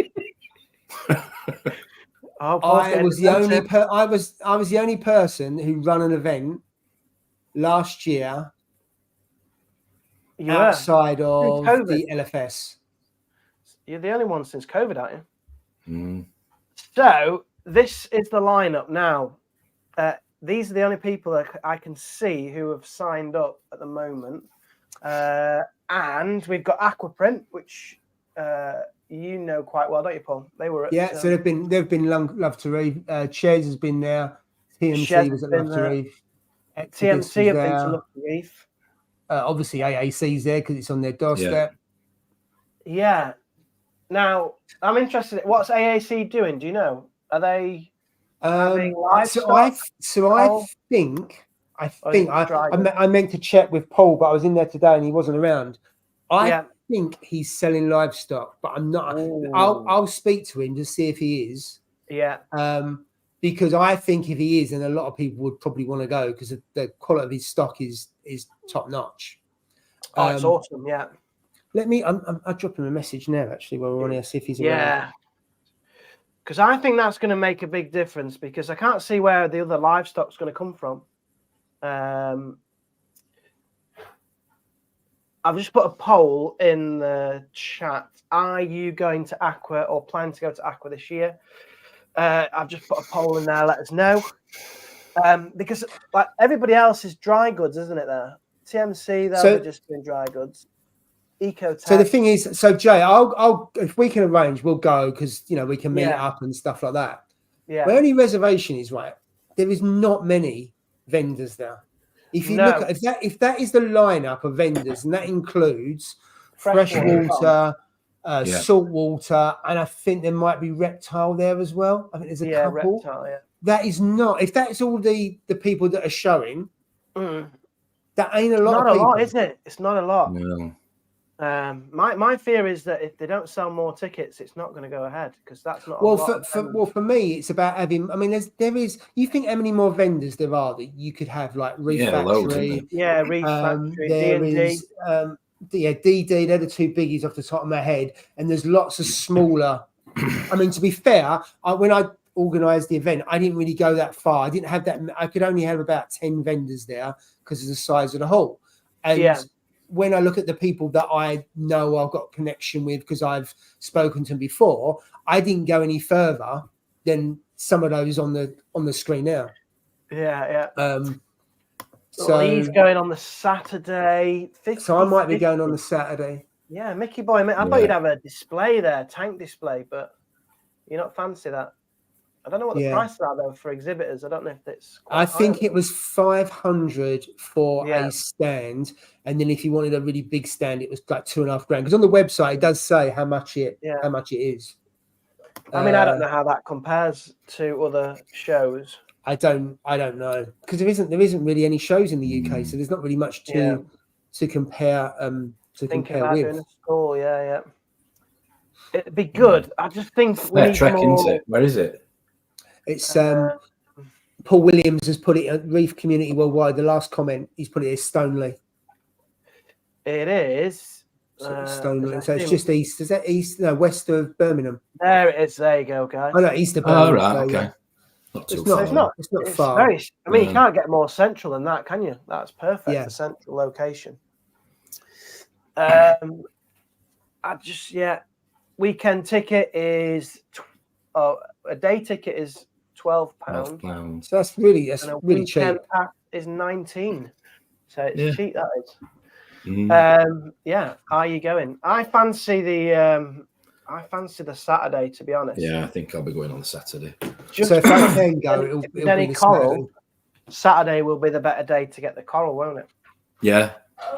I was the only person who ran an event last year outside of the LFS. You're the only one since COVID, aren't you? So this is the lineup now. These are the only people that I can see who have signed up at the moment. And we've got Aquaprint, which you know quite well, don't you, Paul? They were at, so they've been Love to Reef. Chez has been there. TMC was at Love to Reef. TMC have been to Love to Reef. Obviously, AAC's there because it's on their doorstep. Yeah. Now I'm interested. What's AAC doing? Do you know? Are they? I think I meant to check with Paul, but I was in there today and he wasn't around. I think he's selling livestock, but I'm not. I'll speak to him to see if he is. Yeah. Because I think if he is, then a lot of people would probably want to go because the quality of his stock is top notch. Oh, it's awesome. Yeah. Let me. I'll drop him a message now. Actually, while we're on here, see if he's around. Yeah. Because I think that's going to make a big difference. Because I can't see where the other livestock's going to come from. I've just put a poll in the chat. Are you going to Aqua or plan to go to Aqua this year? I've just put a poll in there. Let us know. Because like everybody else is dry goods, isn't it? There, TMC, they're just doing dry goods. Ecotech. So the thing is, Jay, I'll if we can arrange, we'll go because we can meet up and stuff like that. Yeah. My only reservation is there is not many vendors there. If you look at if that is the lineup of vendors, and that includes freshwater, salt water, and I think there might be reptile there as well. I think there's a couple. Reptile, yeah. That is not. If that's all the people that are showing, that ain't a lot. Not of people. A lot, is it? It's not a lot. No. My fear is that if they don't sell more tickets, it's not going to go ahead because that's not. For me, it's about having. I mean, there is. You think how many more vendors there are that you could have, like Reef Factory? Reef Factory. There D&D. is. DD. They're the two biggies off the top of my head, and there's lots of smaller. I mean, to be fair, when I organised the event, I didn't really go that far. I didn't have that. I could only have about 10 vendors there because of the size of the hall, and. When I look at the people that I know I've got connection with because I've spoken to them before, I didn't go any further than some of those on the screen now. Yeah. So he's going on the Saturday. So I might be going on the Saturday. Yeah, Mickey boy, I thought you'd have a display there, tank display, but you're not fancy that. I don't know what the prices are though for exhibitors. I don't know if it's. I think it was 500 for a stand, and then if you wanted a really big stand, it was like $2,500. Because on the website it does say how much it is. I mean, I don't know how that compares to other shows. I don't know because there isn't really any shows in the UK, so there's not really much to compare compare with. Doing a stall, it'd be good. I just think we need more... Where is it? It's Paul Williams has put it at Reef Community Worldwide. The last comment he's put it is Stoneleigh. It is. So it's just east. Is that east? No, west of Birmingham. There it is. There you go, guys. Oh no, east of Birmingham. Oh right, okay. It's not far. Very, I mean, you can't get more central than that, can you? That's perfect. The central location. Weekend ticket is a day ticket is £12. So that's really cheap. Pass is 19. So it's cheap. That is. Are you going? I fancy the Saturday, to be honest. Yeah, I think I'll be going on the Saturday. So if I can go, it'll be the coral. Saturday will be the better day to get the coral, won't it? Yeah.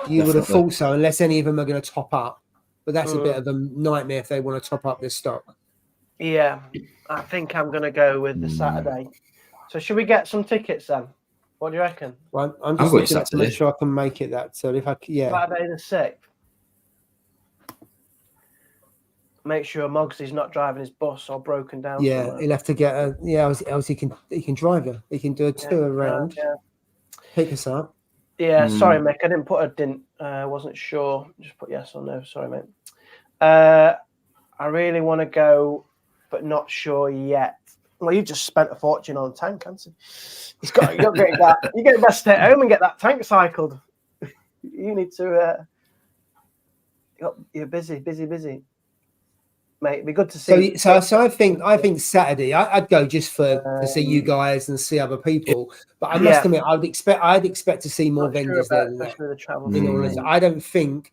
You would have thought so, unless any of them are going to top up. But that's a bit of a nightmare if they want to top up their stock. Yeah, I think I'm going to go with the Saturday. So should we get some tickets then? What do you reckon? Well, I'm just looking to make sure I can make it that. So if I Saturday the 6th. Make sure Mogsy's not driving his bus or broken down. Yeah, somewhere. He'll have to get else he can drive her. He can do a tour around. Pick us up. Yeah, sorry, Mick. I didn't put a didn't. Wasn't sure. Just put yes or no. Sorry, mate. I really want to go, but not sure yet. Well, you've just spent a fortune on a tank, haven't you? You're getting that. You get best stay at home and get that tank cycled. You need to. You're busy. Mate, it'd be good to see. So I think Saturday I'd go just to see you guys and see other people. But I must admit, I'd expect to see more vendors there than that. The travel. I don't think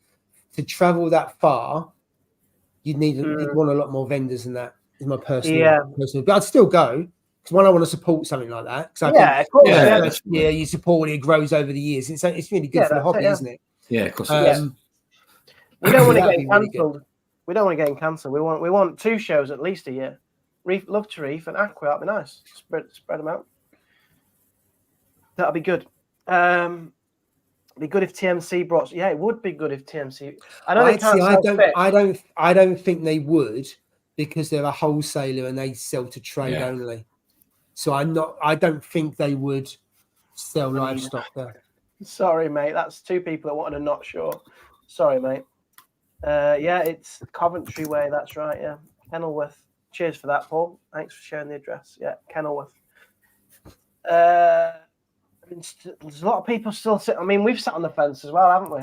to travel that far, you'd want a lot more vendors than that. Is my personal. But I'd still go because I want to support something like that. Of course. You support it, it grows over the years. It's really good for the hobby, isn't it? Yeah, of course. We don't want to get cancelled. We don't want to get cancelled. We want 2 shows at least a year. Love to Reef and Aqua. That'd be nice. Spread them out. That'll be good. be good if TMC brought. Yeah, it would be good if TMC. I know they can't sell fish. I don't think they would, because they're a wholesaler and they sell to trade only. So I don't think they would sell livestock there. Sorry, mate. That's two people that wanted a not sure. Sorry, mate. Yeah, it's Coventry Way. That's right. Yeah, Kenilworth. Cheers for that, Paul. Thanks for sharing the address. Yeah, Kenilworth. There's a lot of people still sitting. I mean, we've sat on the fence as well, haven't we?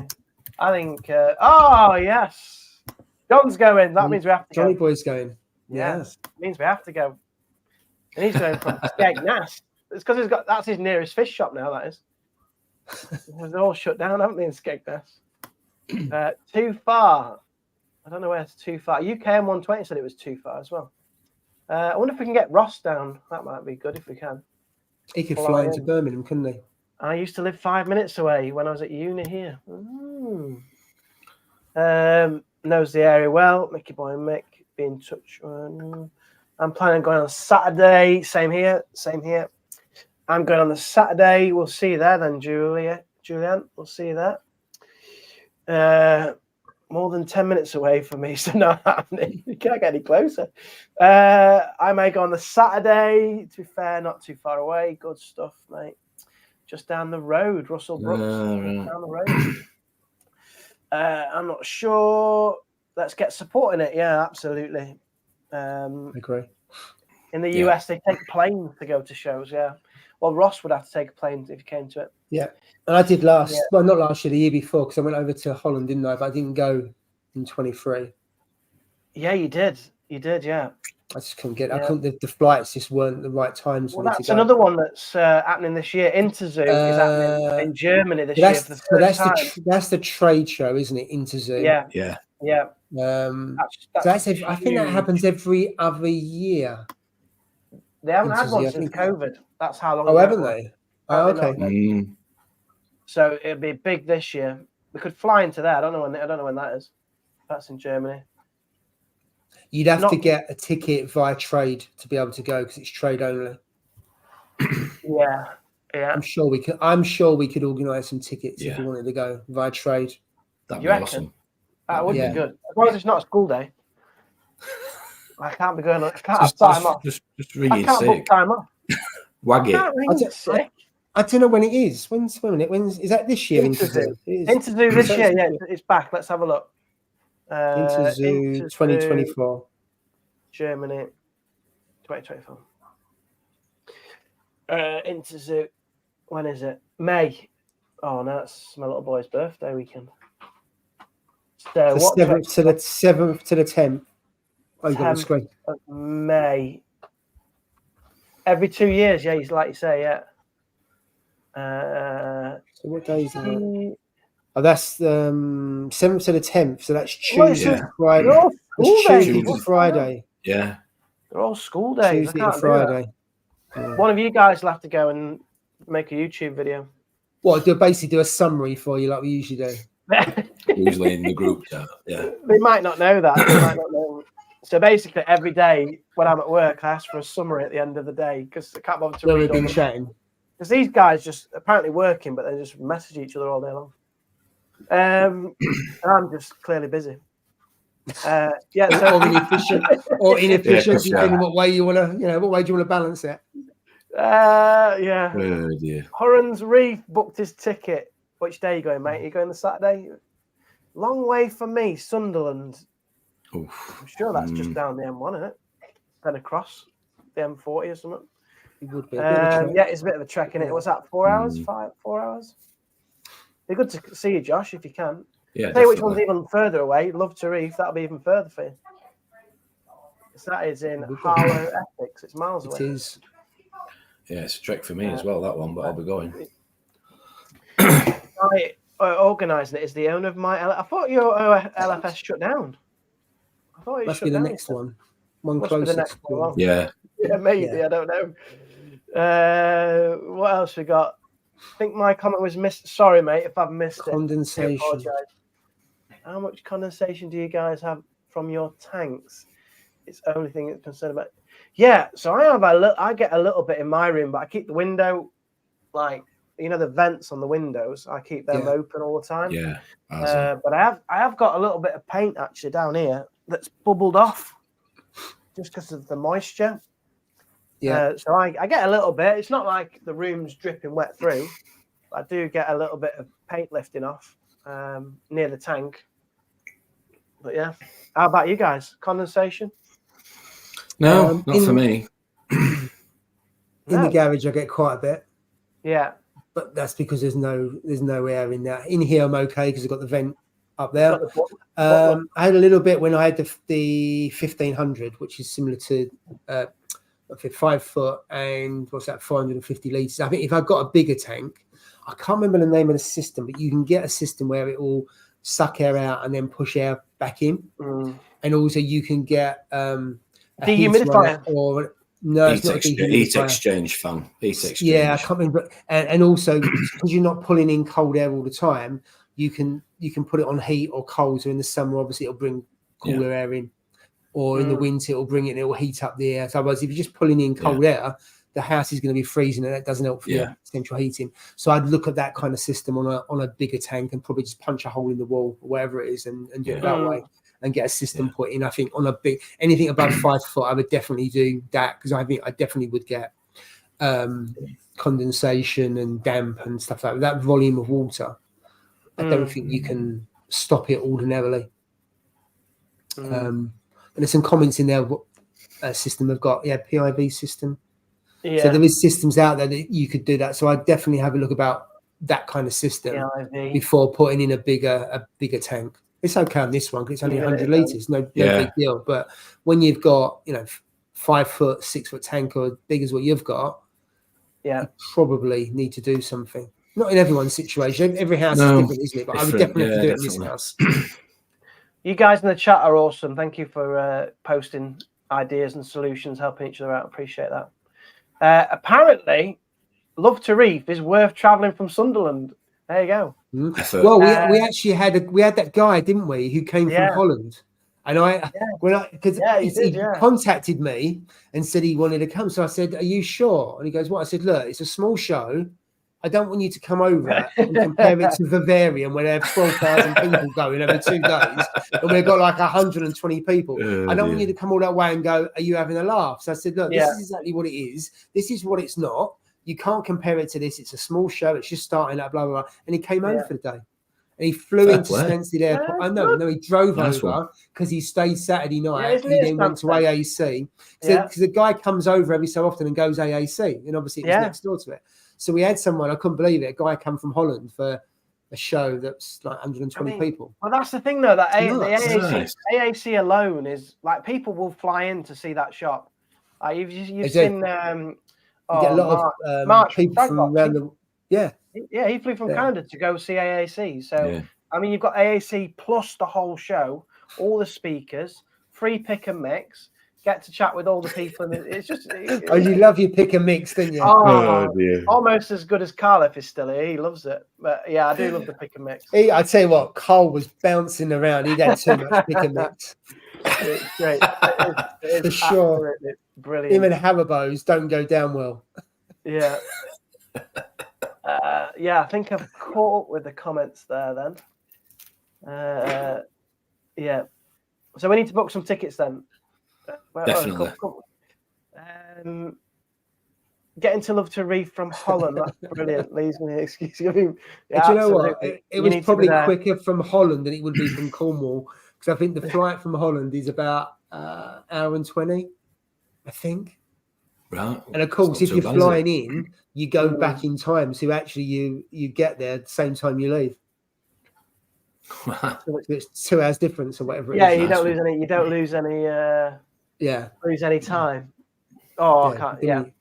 I think. Oh yes, John's going. That means we have to go. Johnny Boy's going. Yes, means we have to go. And he's going from Skegness. It's because that's his nearest fish shop now. That is. They're all shut down, haven't they, in Skegness? Too far. I don't know where it's too far. UKM 120 said it was too far as well. I wonder if we can get Ross down. That might be good if we can. He could fly into Birmingham, couldn't he? I used to live 5 minutes away when I was at uni here. Knows the area well. Mickey Boy and Mick, be in touch. I'm planning on going on Saturday. Same here. I'm going on the Saturday. We'll see you there then, Julian. We'll see you there. More than 10 minutes away from me, so not happening. You can't get any closer. I may go on the Saturday. To be fair, not too far away. Good stuff, mate. Just down the road, Russell Brooks. Down the road. I'm not sure. Let's get support in it. Yeah, absolutely. Agree. In the US, they take planes to go to shows. Yeah. Well, Ross would have to take a plane if he came to it. Yeah. And I did well, not last year, the year before, because I went over to Holland, didn't I? But I didn't go in 23. Yeah, you did. Yeah. I just couldn't get. I couldn't. The flights just weren't the right times. Well, that's another one that's happening this year. Interzoo is happening in Germany this year for the first time. That's the trade show, isn't it? Interzoo. Yeah. That's I think that happens every other year. They haven't had one since COVID. That's how long. Oh, haven't they? Oh, okay. So it'll be big this year. We could fly into there. I don't know when that is. That's in Germany. You'd have to get a ticket via trade to be able to go, because it's trade only. Yeah. I'm sure we could organise some tickets if we wanted to go via trade. That'd be awesome. That would be good. As long as it's not a school day. I can't be going. I can't have time off. Just ring I can't book time off. Wag it. I don't know when it is. When's is that this year? Interzoo this year. Yeah, it's back. Let's have a look. Interzoo 2024. Germany 2024. Interzoo. When is it? May. Oh no, that's my little boy's birthday weekend. So what? 7th to the 7th to the 10th. Oh, you got the screen. Of May. Every 2 years, yeah. Like you say, yeah. So what day is that? Oh, that's 7th to the 10th. So that's Tuesday to Friday. They're all school days. Tuesday to Friday. Yeah. They're all school days. Tuesday to Friday. Yeah. One of you guys will have to go and make a YouTube video. What? Basically do a summary for you like we usually do. Usually in the group chat. Yeah. They might not know that. They might not know. So basically, every day when I'm at work, I ask for a summary at the end of the day because I can't bother to read all chatting. Because these guys just apparently working, but they just message each other all day long. And I'm just clearly busy. So or inefficient, depending what way you want to, what way do you want to balance it? Yeah. Oh dear. Horan's Reef booked his ticket. Which day are you going, mate? Are you going the Saturday? Long way from me, Sunderland. Oof. I'm sure that's just down the M1, isn't it? Then across the M40 or something. It would be. Yeah, it's a bit of a trek, isn't it? What's that? 4 hours? 4 hours? Be good to see you, Josh, if you can. Yeah. Tell you which one's even further away. Love to Reef. That'll be even further for you. That is in Harlow Essex. It's miles away. It is. Yeah, it's a trek for me as well, that one, but I'll be going. Organising it is the owner of my. I thought your LFS shut down. I thought it must shut be the down. next one. One closest. Yeah. Maybe. Yeah. I don't know. What else we got? I think my comment was missed. Sorry, mate, if I've missed condensation. it. I apologise. How much condensation do you guys have from your tanks? It's the only thing that's concerned about. Yeah, so I get a little bit in my room, but I keep the window like the vents on the windows. I keep them open all the time. Yeah. But I have got a little bit of paint actually down here that's bubbled off just because of the moisture. Yeah. So I get a little bit. It's not like the room's dripping wet through. I do get a little bit of paint lifting off near the tank. But yeah, how about you guys? Condensation? No, not for me. In the garage, I get quite a bit. Yeah, but that's because there's no air in there. In here, I'm okay because I've got the vent up there. I had a little bit when I had the 1500, which is similar to 5 foot and what's that, 450 litres. I think if I've got a bigger tank, I can't remember the name of the system, but you can get a system where it will suck air out and then push air back in. And also you can get a dehumidifier or no, it's not a heat exchange fan. Heat exchange. Yeah, I can't remember. And also because you're not pulling in cold air all the time, you can put it on heat or cold. So in the summer, obviously, it'll bring cooler air in, or in the winter, it'll bring it and it'll heat up the air. So otherwise, if you're just pulling in cold air, the house is going to be freezing, and that doesn't help for your central heating. So I'd look at that kind of system on a bigger tank and probably just punch a hole in the wall or whatever it is and do it that way and get a system put in. I think on a big anything above 5 foot, I would definitely do that because I think I definitely would get condensation and damp and stuff like that. That volume of water, I don't think you can stop it ordinarily. And there's some comments in there. What system have got? PIV system. So there is systems out there that you could do that. So I'd definitely have a look about that kind of system before putting in a bigger tank. It's okay on this one because it's only 100 litres, no big deal. But when you've got 5 foot, 6 foot tank or as big as what you've got, you probably need to do something. Not in everyone's situation. Every house is different, isn't it? But I would definitely have to do it in this house. You guys in the chat are awesome. Thank you for posting ideas and solutions, helping each other out. Appreciate that. Apparently, Love to Reef is worth travelling from Sunderland. There you go. Well, we actually had that guy, didn't we, who came from Holland, and he contacted me and said he wanted to come. So I said, "Are you sure?" And he goes, "What?" I said, "Look, it's a small show. I don't want you to come over and compare it to Bavarian where they have 12,000 people going over 2 days and we've got like 120 people. I don't want you to come all that way and go, are you having a laugh?" So I said, look, this is exactly what it is. This is what it's not. You can't compare it to this. It's a small show. It's just starting out, blah, blah, blah. And he came over for the day. And he flew into Stansted Airport. No, he drove over because he stayed Saturday night. He then went to AAC. Because the guy comes over every so often and goes AAC. And obviously it was next door to it. So we had someone, I couldn't believe it, a guy come from Holland for a show that's like 120 people. Well, that's the thing, though, that AAC alone is like people will fly in to see that shop. You've seen... you get a lot of people from around the... he flew from Canada to go see AAC. So, I mean, you've got AAC plus the whole show, all the speakers, free pick and mix. Get to chat with all the people, and it's just. You love your pick and mix, don't you? Almost as good as Carl if he's still here. He loves it, but yeah, I do love the pick and mix. I tell you what, Carl was bouncing around. He'd had too much pick and mix. It's great. It is for sure. Brilliant. Him and Hammerbows don't go down well. Yeah. I think I've caught up with the comments there. Then. So we need to book some tickets then. Definitely. Getting to Love to Reef from Holland. That's brilliant. Lee's going to excuse me. Do you know what? It was probably quicker from Holland than it would be from Cornwall because I think the flight from Holland is about hour and 20, I think. Right. And of course, if you're flying in, you go back in time. So actually, you get there at the same time you leave. So it's 2 hours difference or whatever. Yeah, you don't lose any. You don't lose any. Lose any time. Oh, I can't.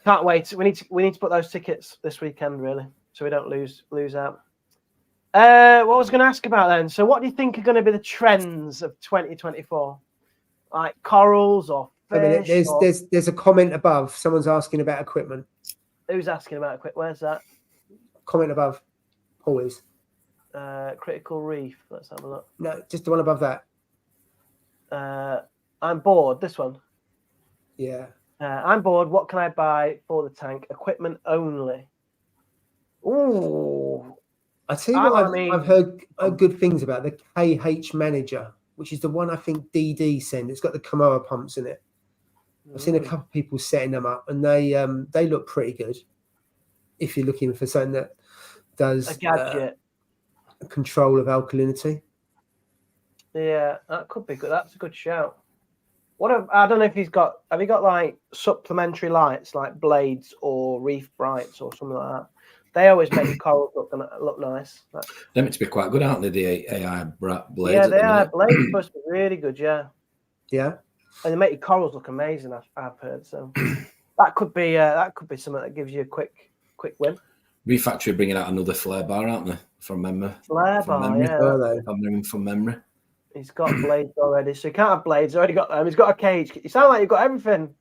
Can't wait. We need to put those tickets this weekend, really, so we don't lose out. What I was going to ask about then. So, what do you think are going to be the trends of 2024? Like corals or fish? I mean, there's a comment above. Someone's asking about equipment. Who's asking about equipment? Where's that? Comment above. Always. Critical Reef. Let's have a look. No, just the one above that. I'm bored. This one. Yeah. I'm bored. What can I buy for the tank? Equipment only. Ooh. I tell you what, I've heard good things about the KH Manager, which is the one I think DD sent. It's got the Kamoa pumps in it. I've seen a couple of people setting them up, and they look pretty good. If you're looking for something that does a gadget control of alkalinity. Yeah, that could be good. That's a good shout. I don't know if have he got like supplementary lights like blades or reef brights or something like that? They always make your corals look nice. They're meant to be quite good, aren't they? The AI blades. Yeah, they are. Blades are supposed to be really good. Yeah. Yeah. And they make your corals look amazing. I've heard. So that could be something that gives you a quick win. Reef Factory bringing out another flare bar, aren't they? From memory. Flare bar, yeah. From memory. He's got blades already, so he can't have blades. He's already got them. He's got a cage. You sound like you've got everything.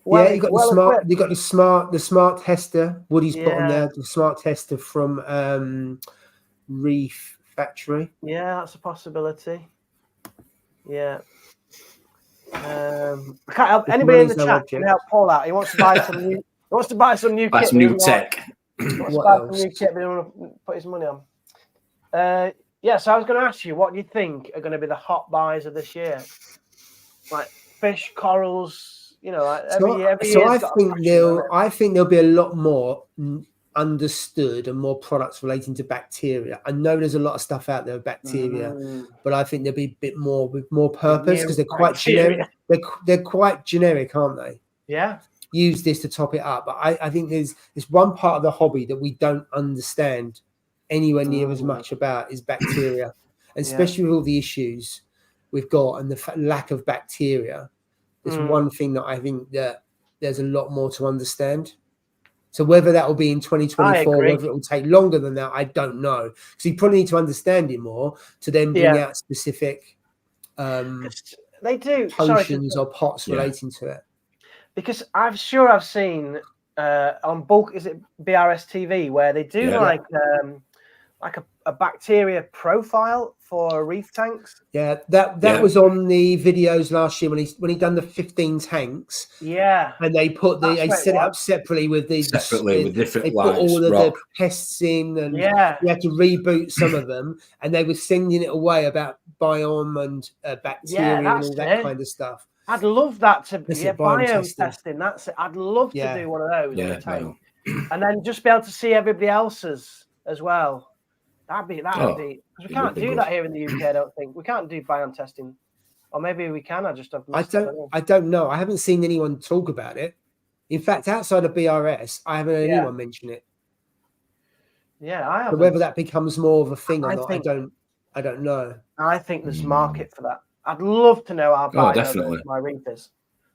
Yeah, you got the smart tester. Woody's put on there the smart tester from Reef Factory. Yeah, that's a possibility. Yeah. I can't help anybody in the chat can help Paul out. He wants to buy some new. He wants to buy some new kit. Some new tech. He wants to buy some new kit, but he doesn't want to put his money on. Yeah, so I was going to ask you, what do you think are going to be the hot buys of this year? Like fish, corals, like every year. So I think there'll be a lot more understood and more products relating to bacteria. I know there's a lot of stuff out there with bacteria, but I think there'll be a bit more with more purpose because they're quite generic. They're quite generic, aren't they? Yeah. Use this to top it up. But I think there's one part of the hobby that we don't understand anywhere near as much about is bacteria, and especially with all the issues we've got and the lack of bacteria. There's one thing that I think that there's a lot more to understand. So whether that will be in 2024, whether it will take longer than that, I don't know. Because you probably need to understand it more to then bring out specific potions or pots relating to it. Because I've seen on bulk, is it BRS TV, where they do like a bacteria profile for reef tanks. Yeah, that was on the videos last year when he done the 15 tanks. Yeah, and they set it up separately with with different they lights, put all of the pests in, and you had to reboot some of them, and they were sending it away about biome and bacteria and all that kind of stuff. I'd love that to be biome testing. That's it. I'd love to do one of those in a tank, and then just be able to see everybody else's as well. That'd be. We can't do that here in the UK. I don't think we can't do biome testing, or maybe we can. I don't know. I haven't seen anyone talk about it. In fact, outside of BRS, I haven't heard anyone mention it. Yeah, I have. But whether that becomes more of a thing or not, I don't know. I think there's market for that. I'd love to know how bad my reef is.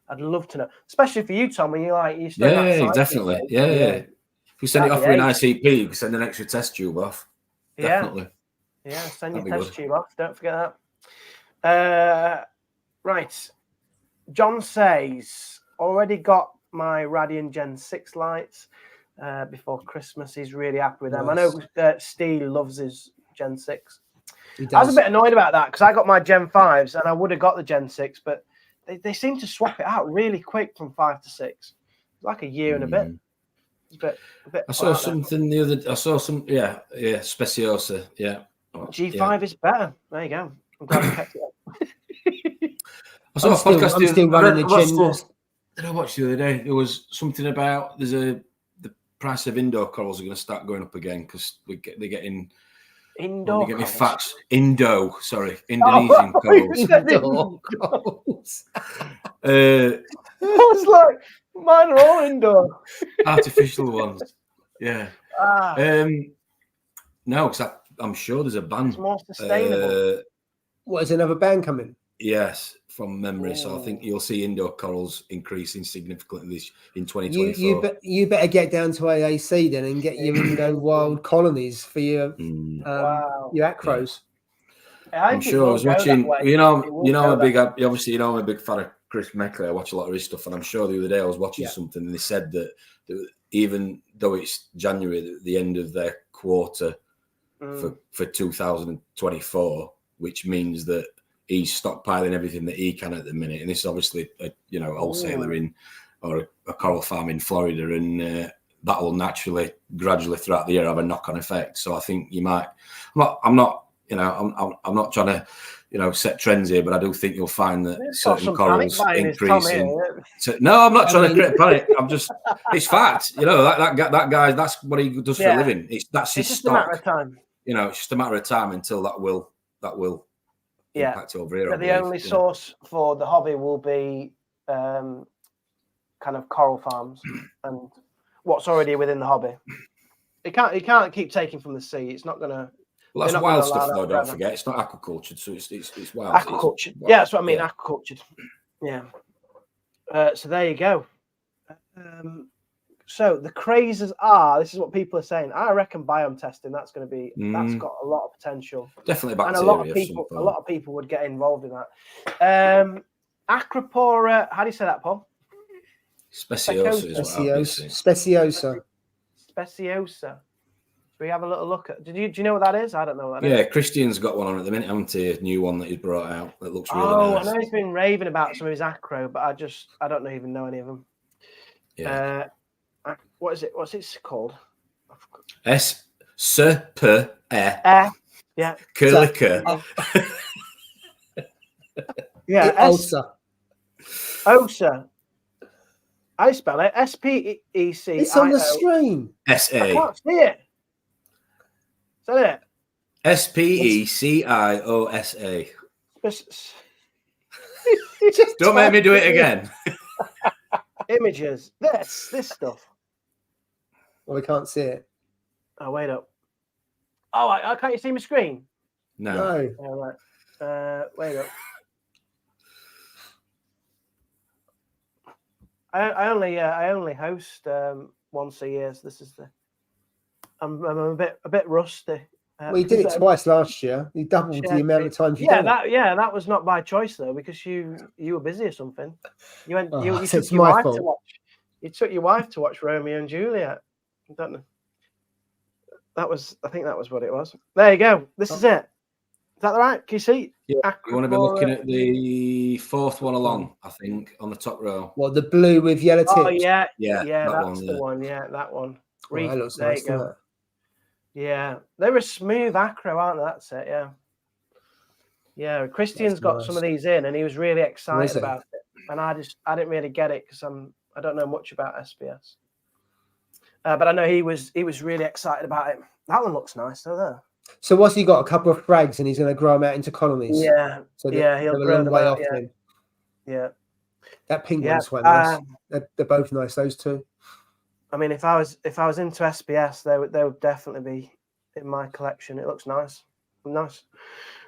I'd love to know, especially for you, Tom. When you definitely. If you send it off with an ICP, you can send an extra test tube off. Definitely. Yeah, send your test tube off. Don't forget that. Right. John says, already got my Radian Gen 6 lights before Christmas. He's really happy with them. Nice. I know Steve loves his Gen 6. I was a bit annoyed about that because I got my Gen 5s and I would have got the Gen 6, but they seem to swap it out really quick from 5 to 6. It's like a year and a bit. I saw something the other. I saw some. Yeah, Speciosa. Yeah. G5 is better. There you go. I'm glad I kept it up. I saw a podcast. I'm still running the Gen. Did I watch the other day? There was something about the price of indoor corals are going to start going up again because they're getting indoor. Get me facts. Indonesian corals. Indoor corals. I was like, mine are all indoor. Artificial ones. Yeah. No, because I'm sure there's a ban. It's more sustainable. What, is another ban coming? Yes, from memory. So I think you'll see indoor corals increasing significantly in 2024. You better get down to AAC then and get your Indo wild colonies for your acros. Yeah. I'm sure I was watching. I'm a big fan of Chris Meckley. I watch a lot of his stuff, and I'm sure the other day I was watching something, and they said that even though it's January, the end of their quarter for 2024, which means that he's stockpiling everything that he can at the minute. And this is obviously a wholesaler or a coral farm in Florida, and that will naturally, gradually throughout the year have a knock-on effect. So I think you might. I'm not trying to, set trends here, but I do think you'll find that certain corals increasing. No, I'm not trying to create panic. I'm just, it's fact. That guy, that's what he does for a living. That's his just stock. a matter of time. It's just a matter of time until that will impact over here. But the only source for the hobby will be kind of coral farms and what's already within the hobby. It can't keep taking from the sea. It's not gonna. Well, that's wild stuff, though. Don't forget, it's not aquacultured, so it's wild. Aquacultured, yeah, that's what I mean. Yeah. Aquacultured, yeah. So there you go. So the crazes are. This is what people are saying. I reckon biome testing. That's going to be. That's got a lot of potential. Definitely bacteria. And a lot of people would get involved in that. Acropora. How do you say that, Paul? Speciosa. Speciosa. We have a little look at. Do you know what that is? I don't know what that is. Yeah, Christian's got one on at the minute, haven't he? A new one that he's brought out that looks really nice. I know he's been raving about some of his acro, but I don't even know any of them. Yeah. What is it? What's it called? Yeah. Curlica. Yeah. Osa. I spell it SPEC. It's on the screen. SA. I can't see it. Is that it? SPECIOSA. Don't make me do it again. Images. This stuff. Well, we can't see it. Oh, wait up. Oh, can't you see my screen? No. All right. Wait up. I only host once a year. So this is I'm a bit rusty. Well, you did it twice last year. You doubled the amount of times you did it. That was not by choice though, because you were busy or something. You went. You took your wife to watch. You took your wife to watch Romeo and Juliet. I don't know. I think that was what it was. There you go. This is it. Is that right? Can you see? Yeah. You want to be looking at the fourth one along, I think, on the top row. What, the blue with yellow tips? Oh yeah. That's the one. Yeah, that one. Reef, that looks there nice, you go. Yeah, they're a smooth acro, aren't they? That's it. Yeah. Yeah, Christian's got some of these in, and he was really excited about it. And I didn't really get it because I don't know much about SPS. But I know he was really excited about it. That one looks nice, though. There. So what's he got? A couple of frags, and he's going to grow them out into colonies. Yeah, so he'll grow them out. Yeah. That pink one's quite nice. They're both nice. Those two. I mean, if I was into SPS, they would definitely be in my collection. It looks nice. Nice.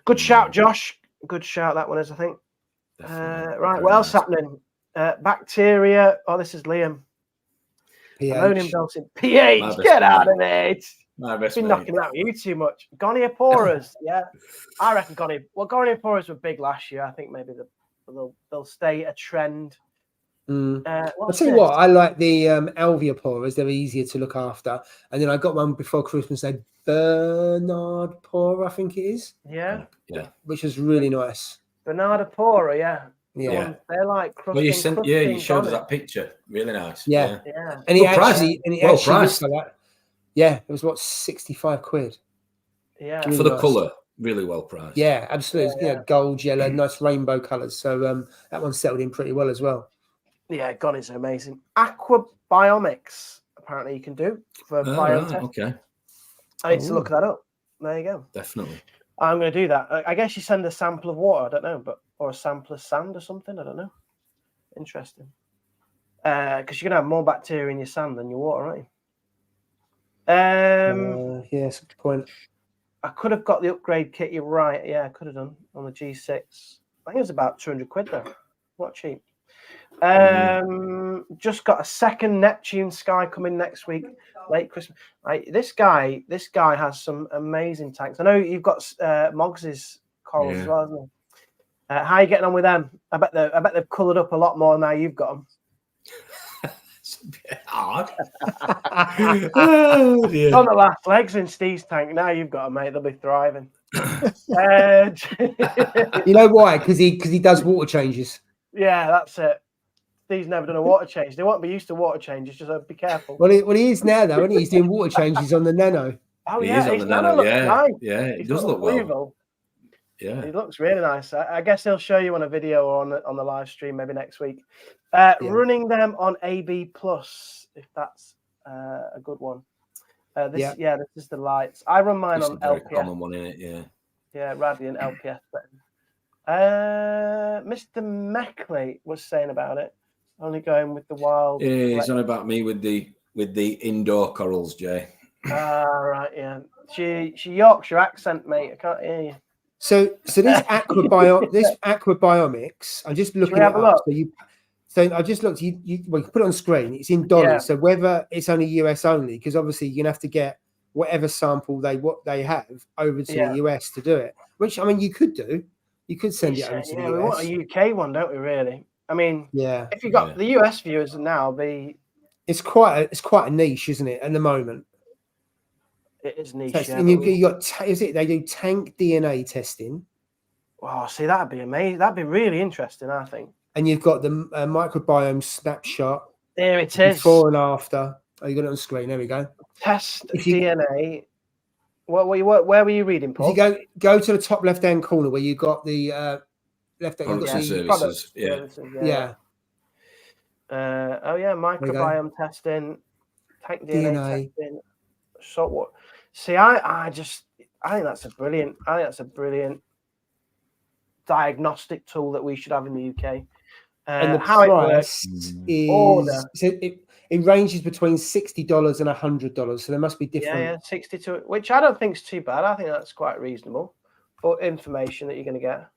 Good shout, Josh. Good shout. That one is, I think. Right. What else happening? Bacteria. Oh, this is Liam. pH. pH. Get out of it. I've been knocking out you too much. Gonioporas. Yeah. I reckon Gonioporas were big last year. I think maybe they'll stay a trend. I'll tell you what, I like the Alveoporas. They're easier to look after. And then I got one before Christmas, a Bernardpora, I think it is. Yeah. Which was really nice. Bernardpora, yeah. Yeah. They're like crusting. Well, you showed us that picture. Really nice. Yeah. And he actually looks like that. Yeah, it was what, 65 quid. Yeah. Really for the colour. Really well priced. Yeah, absolutely. Yeah, gold, yellow, nice rainbow colours. So that one settled in pretty well as well. Yeah, God, it's amazing. Aquabiomics, apparently you can do for biotech. Okay. I need to look that up. There you go. Definitely. I'm going to do that. I guess you send a sample of water, I don't know, or a sample of sand or something. I don't know. Interesting. Because you're going to have more bacteria in your sand than your water, aren't you? Yes, good point. I could have got the upgrade kit. You're right. Yeah, I could have done on the G6. I think it was about 200 quid though. Not cheap. Just got a second Neptune Sky coming next week, late Christmas. Right, this guy has some amazing tanks. I know you've got Moggs's corals as well, hasn't he? How are you getting on with them? I bet they've coloured up a lot more now you've got them. It's a bit hard. Oh, dear. On the last legs in Steve's tank. Now you've got them, mate. They'll be thriving. You know why? Because he does water changes. Yeah, that's it. Steve's never done a water change. They won't be used to water changes. Just be careful. Well, he is now though, isn't he? He's doing water changes on the Nano. Oh he yeah, is on his the Nano Nano. looks Yeah, nice. yeah, it His does look well. Yeah, he looks really nice. I guess he'll show you on a video or on the live stream maybe next week. Running them on AB Plus, if that's a good one. This is the lights. I run mine on a very LPS. common one in it. Yeah. Yeah, Radiant LPS. Mr. Meckley was saying about it. Only going with the wild. Yeah, he's on about me with the indoor corals, Jay. Right, yeah. She Yorkshire accent, mate. I can't hear you. So this aquabiomics, I'm just looking at look? So I just looked. You put it on screen. It's in dollars. Yeah. So whether it's only US only, because obviously you're gonna have to get whatever sample they have over to the US to do it. Which I mean, you could do. You could send it over to the US. We want a UK one, don't we? Really? I mean, if you got the US viewers now, it's quite a niche, isn't it? At the moment, it is niche. And you got they do tank DNA testing. Wow, see, that'd be amazing. That'd be really interesting, I think. And you've got the microbiome snapshot. There it is. Before and after. Oh, you got it on screen. There we go. Test DNA. Where were you reading, Paul? If you go to the top left-hand corner where you got the products and services. Yeah. Microbiome testing, tank DNA testing. So what? See, I think that's a brilliant. Diagnostic tool that we should have in the UK. And the price it ranges between $60 and $100, so there must be different. Yeah, 62, which I don't think is too bad. I think that's quite reasonable for information that you're going to get.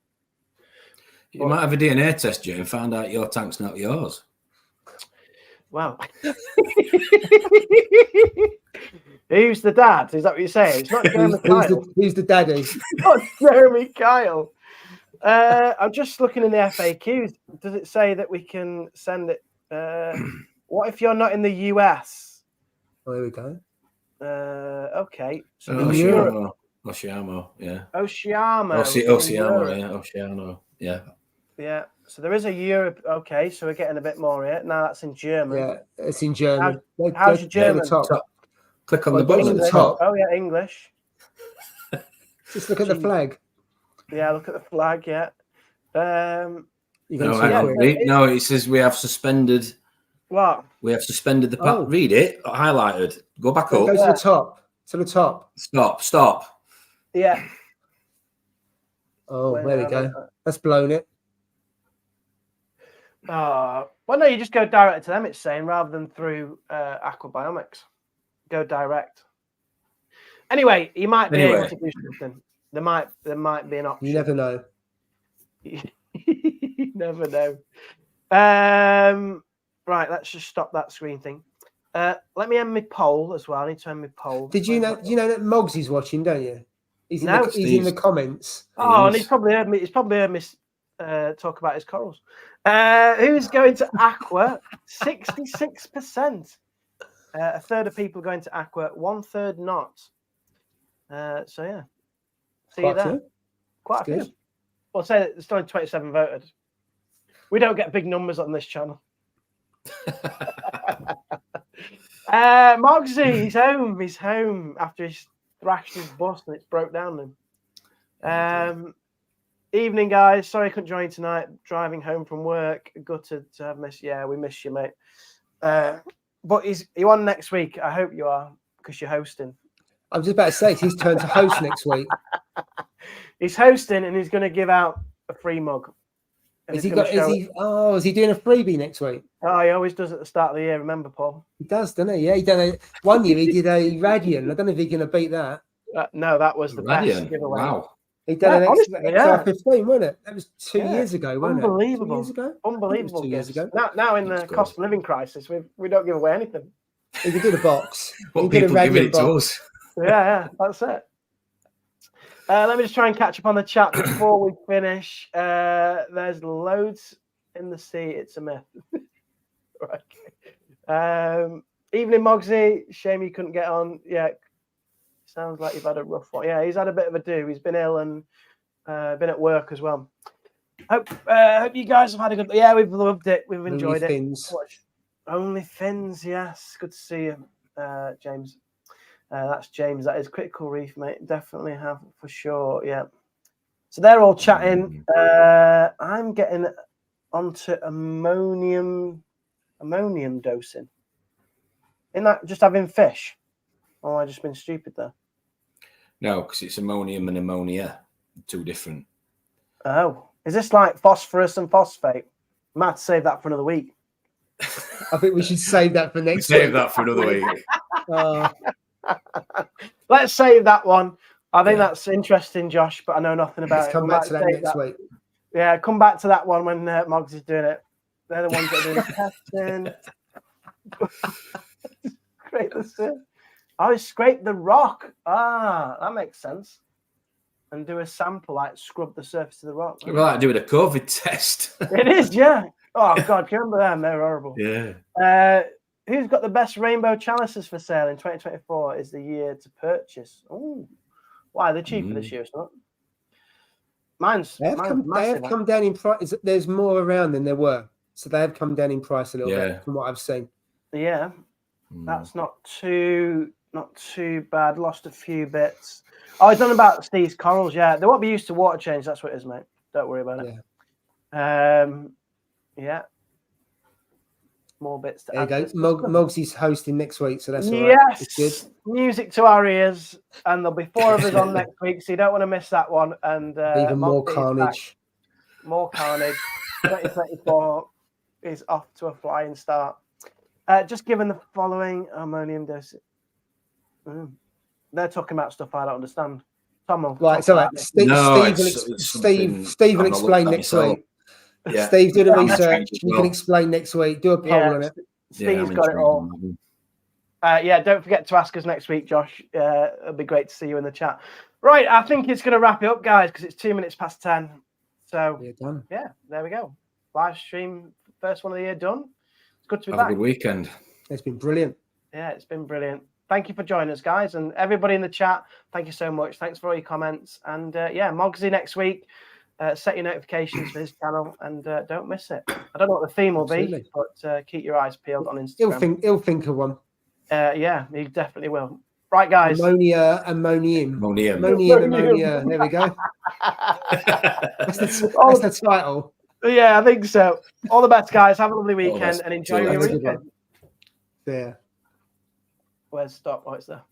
You might have a DNA test, Jay, and find out your tank's not yours. Wow. Who's the dad? Is that what you're saying? It's not Jeremy Kyle. Who's the daddy? It's not Jeremy Kyle. I'm just looking in the FAQs. Does it say that we can send it? What if you're not in the US? Oh, here we go. Okay. So Oceano, yeah. Oceano, yeah. Yeah. So there is a Europe. Okay, so we're getting a bit more here. Now that's in German. Yeah, it's in German. How's your German? Top. Click on the button at the top. Oh yeah, English. Just look at the flag. Yeah, look at the flag. Yeah. No, it says we have suspended. What? We have suspended the pack. Oh. Read it. Highlighted. Go back up. Go to the top. To the top. Stop. Yeah. Oh, there we go. That's blown it. Well, no, you just go direct to them. It's saying rather than through Aquabiomics, go direct. Anyway, you might be able to do something. There might be an option. You never know. You never know. Right, let's just stop that screen thing. Let me end my poll as well. I need to end my poll. Do you know that Moggs is watching, don't you? He's in the comments. Oh, and he's probably heard me talk about his corals. Who's going to Aqua? 66%. A third of people going to Aqua, 1/3 not. So yeah. See you there. Quite a few. Well, say that there's only 27 voted. We don't get big numbers on this channel. Mogsy, he's home. He's home after he's thrashed his bus and it's broke down then. Evening, guys. Sorry I couldn't join you tonight. Driving home from work. Gutted to have missed. Yeah, we miss you, mate. But you on next week? I hope you are, because you're hosting. I was just about to say it's his turn to host next week. He's hosting and he's going to give out a free mug. Is he doing a freebie next week? Oh, he always does at the start of the year. Remember, Paul? He does, doesn't he? Yeah, he done one year. He did a Radiant. I don't know if he's going to beat that. No, that was the Radiant. best giveaway. Wow. He done an XR15, wasn't it? That was 2 years ago, wasn't Unbelievable. it? 2 years ago? Unbelievable. 2 years ago. Now in the cost of living crisis, we don't give away anything. He did a box. What people give it to us. Yeah, that's it. Let me just try and catch up on the chat before we finish. There's loads in the sea. It's a myth. Right. Evening, Mogsy. Shame you couldn't get on. Yeah, sounds like you've had a rough one. Yeah, he's had a bit of a do. He's been ill and been at work as well. Hope you guys have had a good. Yeah, we've loved it. We've enjoyed Fins. Only fins, yes. Good to see you, James. That's James. That is Critical Reef, mate. Definitely have for sure. Yeah. So they're all chatting. I'm getting onto ammonium dosing. Isn't that just having fish? Oh, I just been stupid there. No, because it's ammonium and ammonia, two different. Oh, is this like phosphorus and phosphate? Might have to save that for another week. I think we should save that for next week. Save that for another week. Let's save that one. I think that's interesting, Josh, but I know nothing about Let's come back to that next week. Yeah, come back to that one when Moggs is doing it. They're the ones that are doing the testing. Great, that's it. Oh, scrape the rock. Ah, that makes sense. And do a sample, like scrub the surface of the rock. We're like doing a COVID test. It is, yeah. Oh, God, can you remember them? They're horrible. Yeah. Who's got the best rainbow chalices for sale in 2024 is the year to purchase. Oh, why? They're cheaper this year, it's not? They have come down in price. There's more around than there were. So they have come down in price a little bit from what I've seen. Yeah. That's not too bad. Lost a few bits. Oh, it's done about Steve's corals, yeah. They won't be used to water change. That's what it is, mate. Don't worry about it. Yeah. More bits to add. There you go. Moggsy's hosting next week, so that's all right. Yes. It's good. Music to our ears. And there'll be 4 of us on next week, so you don't want to miss that one. And even more carnage. More carnage. 2024 is off to a flying start. Just given the following ammonium dosage. They're talking about stuff I don't understand. Right, so Steve will explain next week. Yeah. Steve, do the research. You can explain next week. Do a poll on it. Steve's got it all. Don't forget to ask us next week, Josh. It'll be great to see you in the chat. Right, I think it's going to wrap it up, guys, because it's 2 minutes past 10. So, done. Yeah, there we go. Live stream, first one of the year done. It's good to be back. Have a good weekend. It's been brilliant. Yeah, it's been brilliant. Thank you for joining us, guys. And everybody in the chat, thank you so much. Thanks for all your comments. And Moggsy next week. Set your notifications for his channel and don't miss it. I don't know what the theme will be, but keep your eyes peeled on Instagram. He'll think of one. Yeah, he definitely will. Right, guys. Ammonium. There we go. That's the title. Yeah, I think so. All the best, guys. Have a lovely weekend and enjoy your weekend. Yeah. Where's stop? Oh, it's there.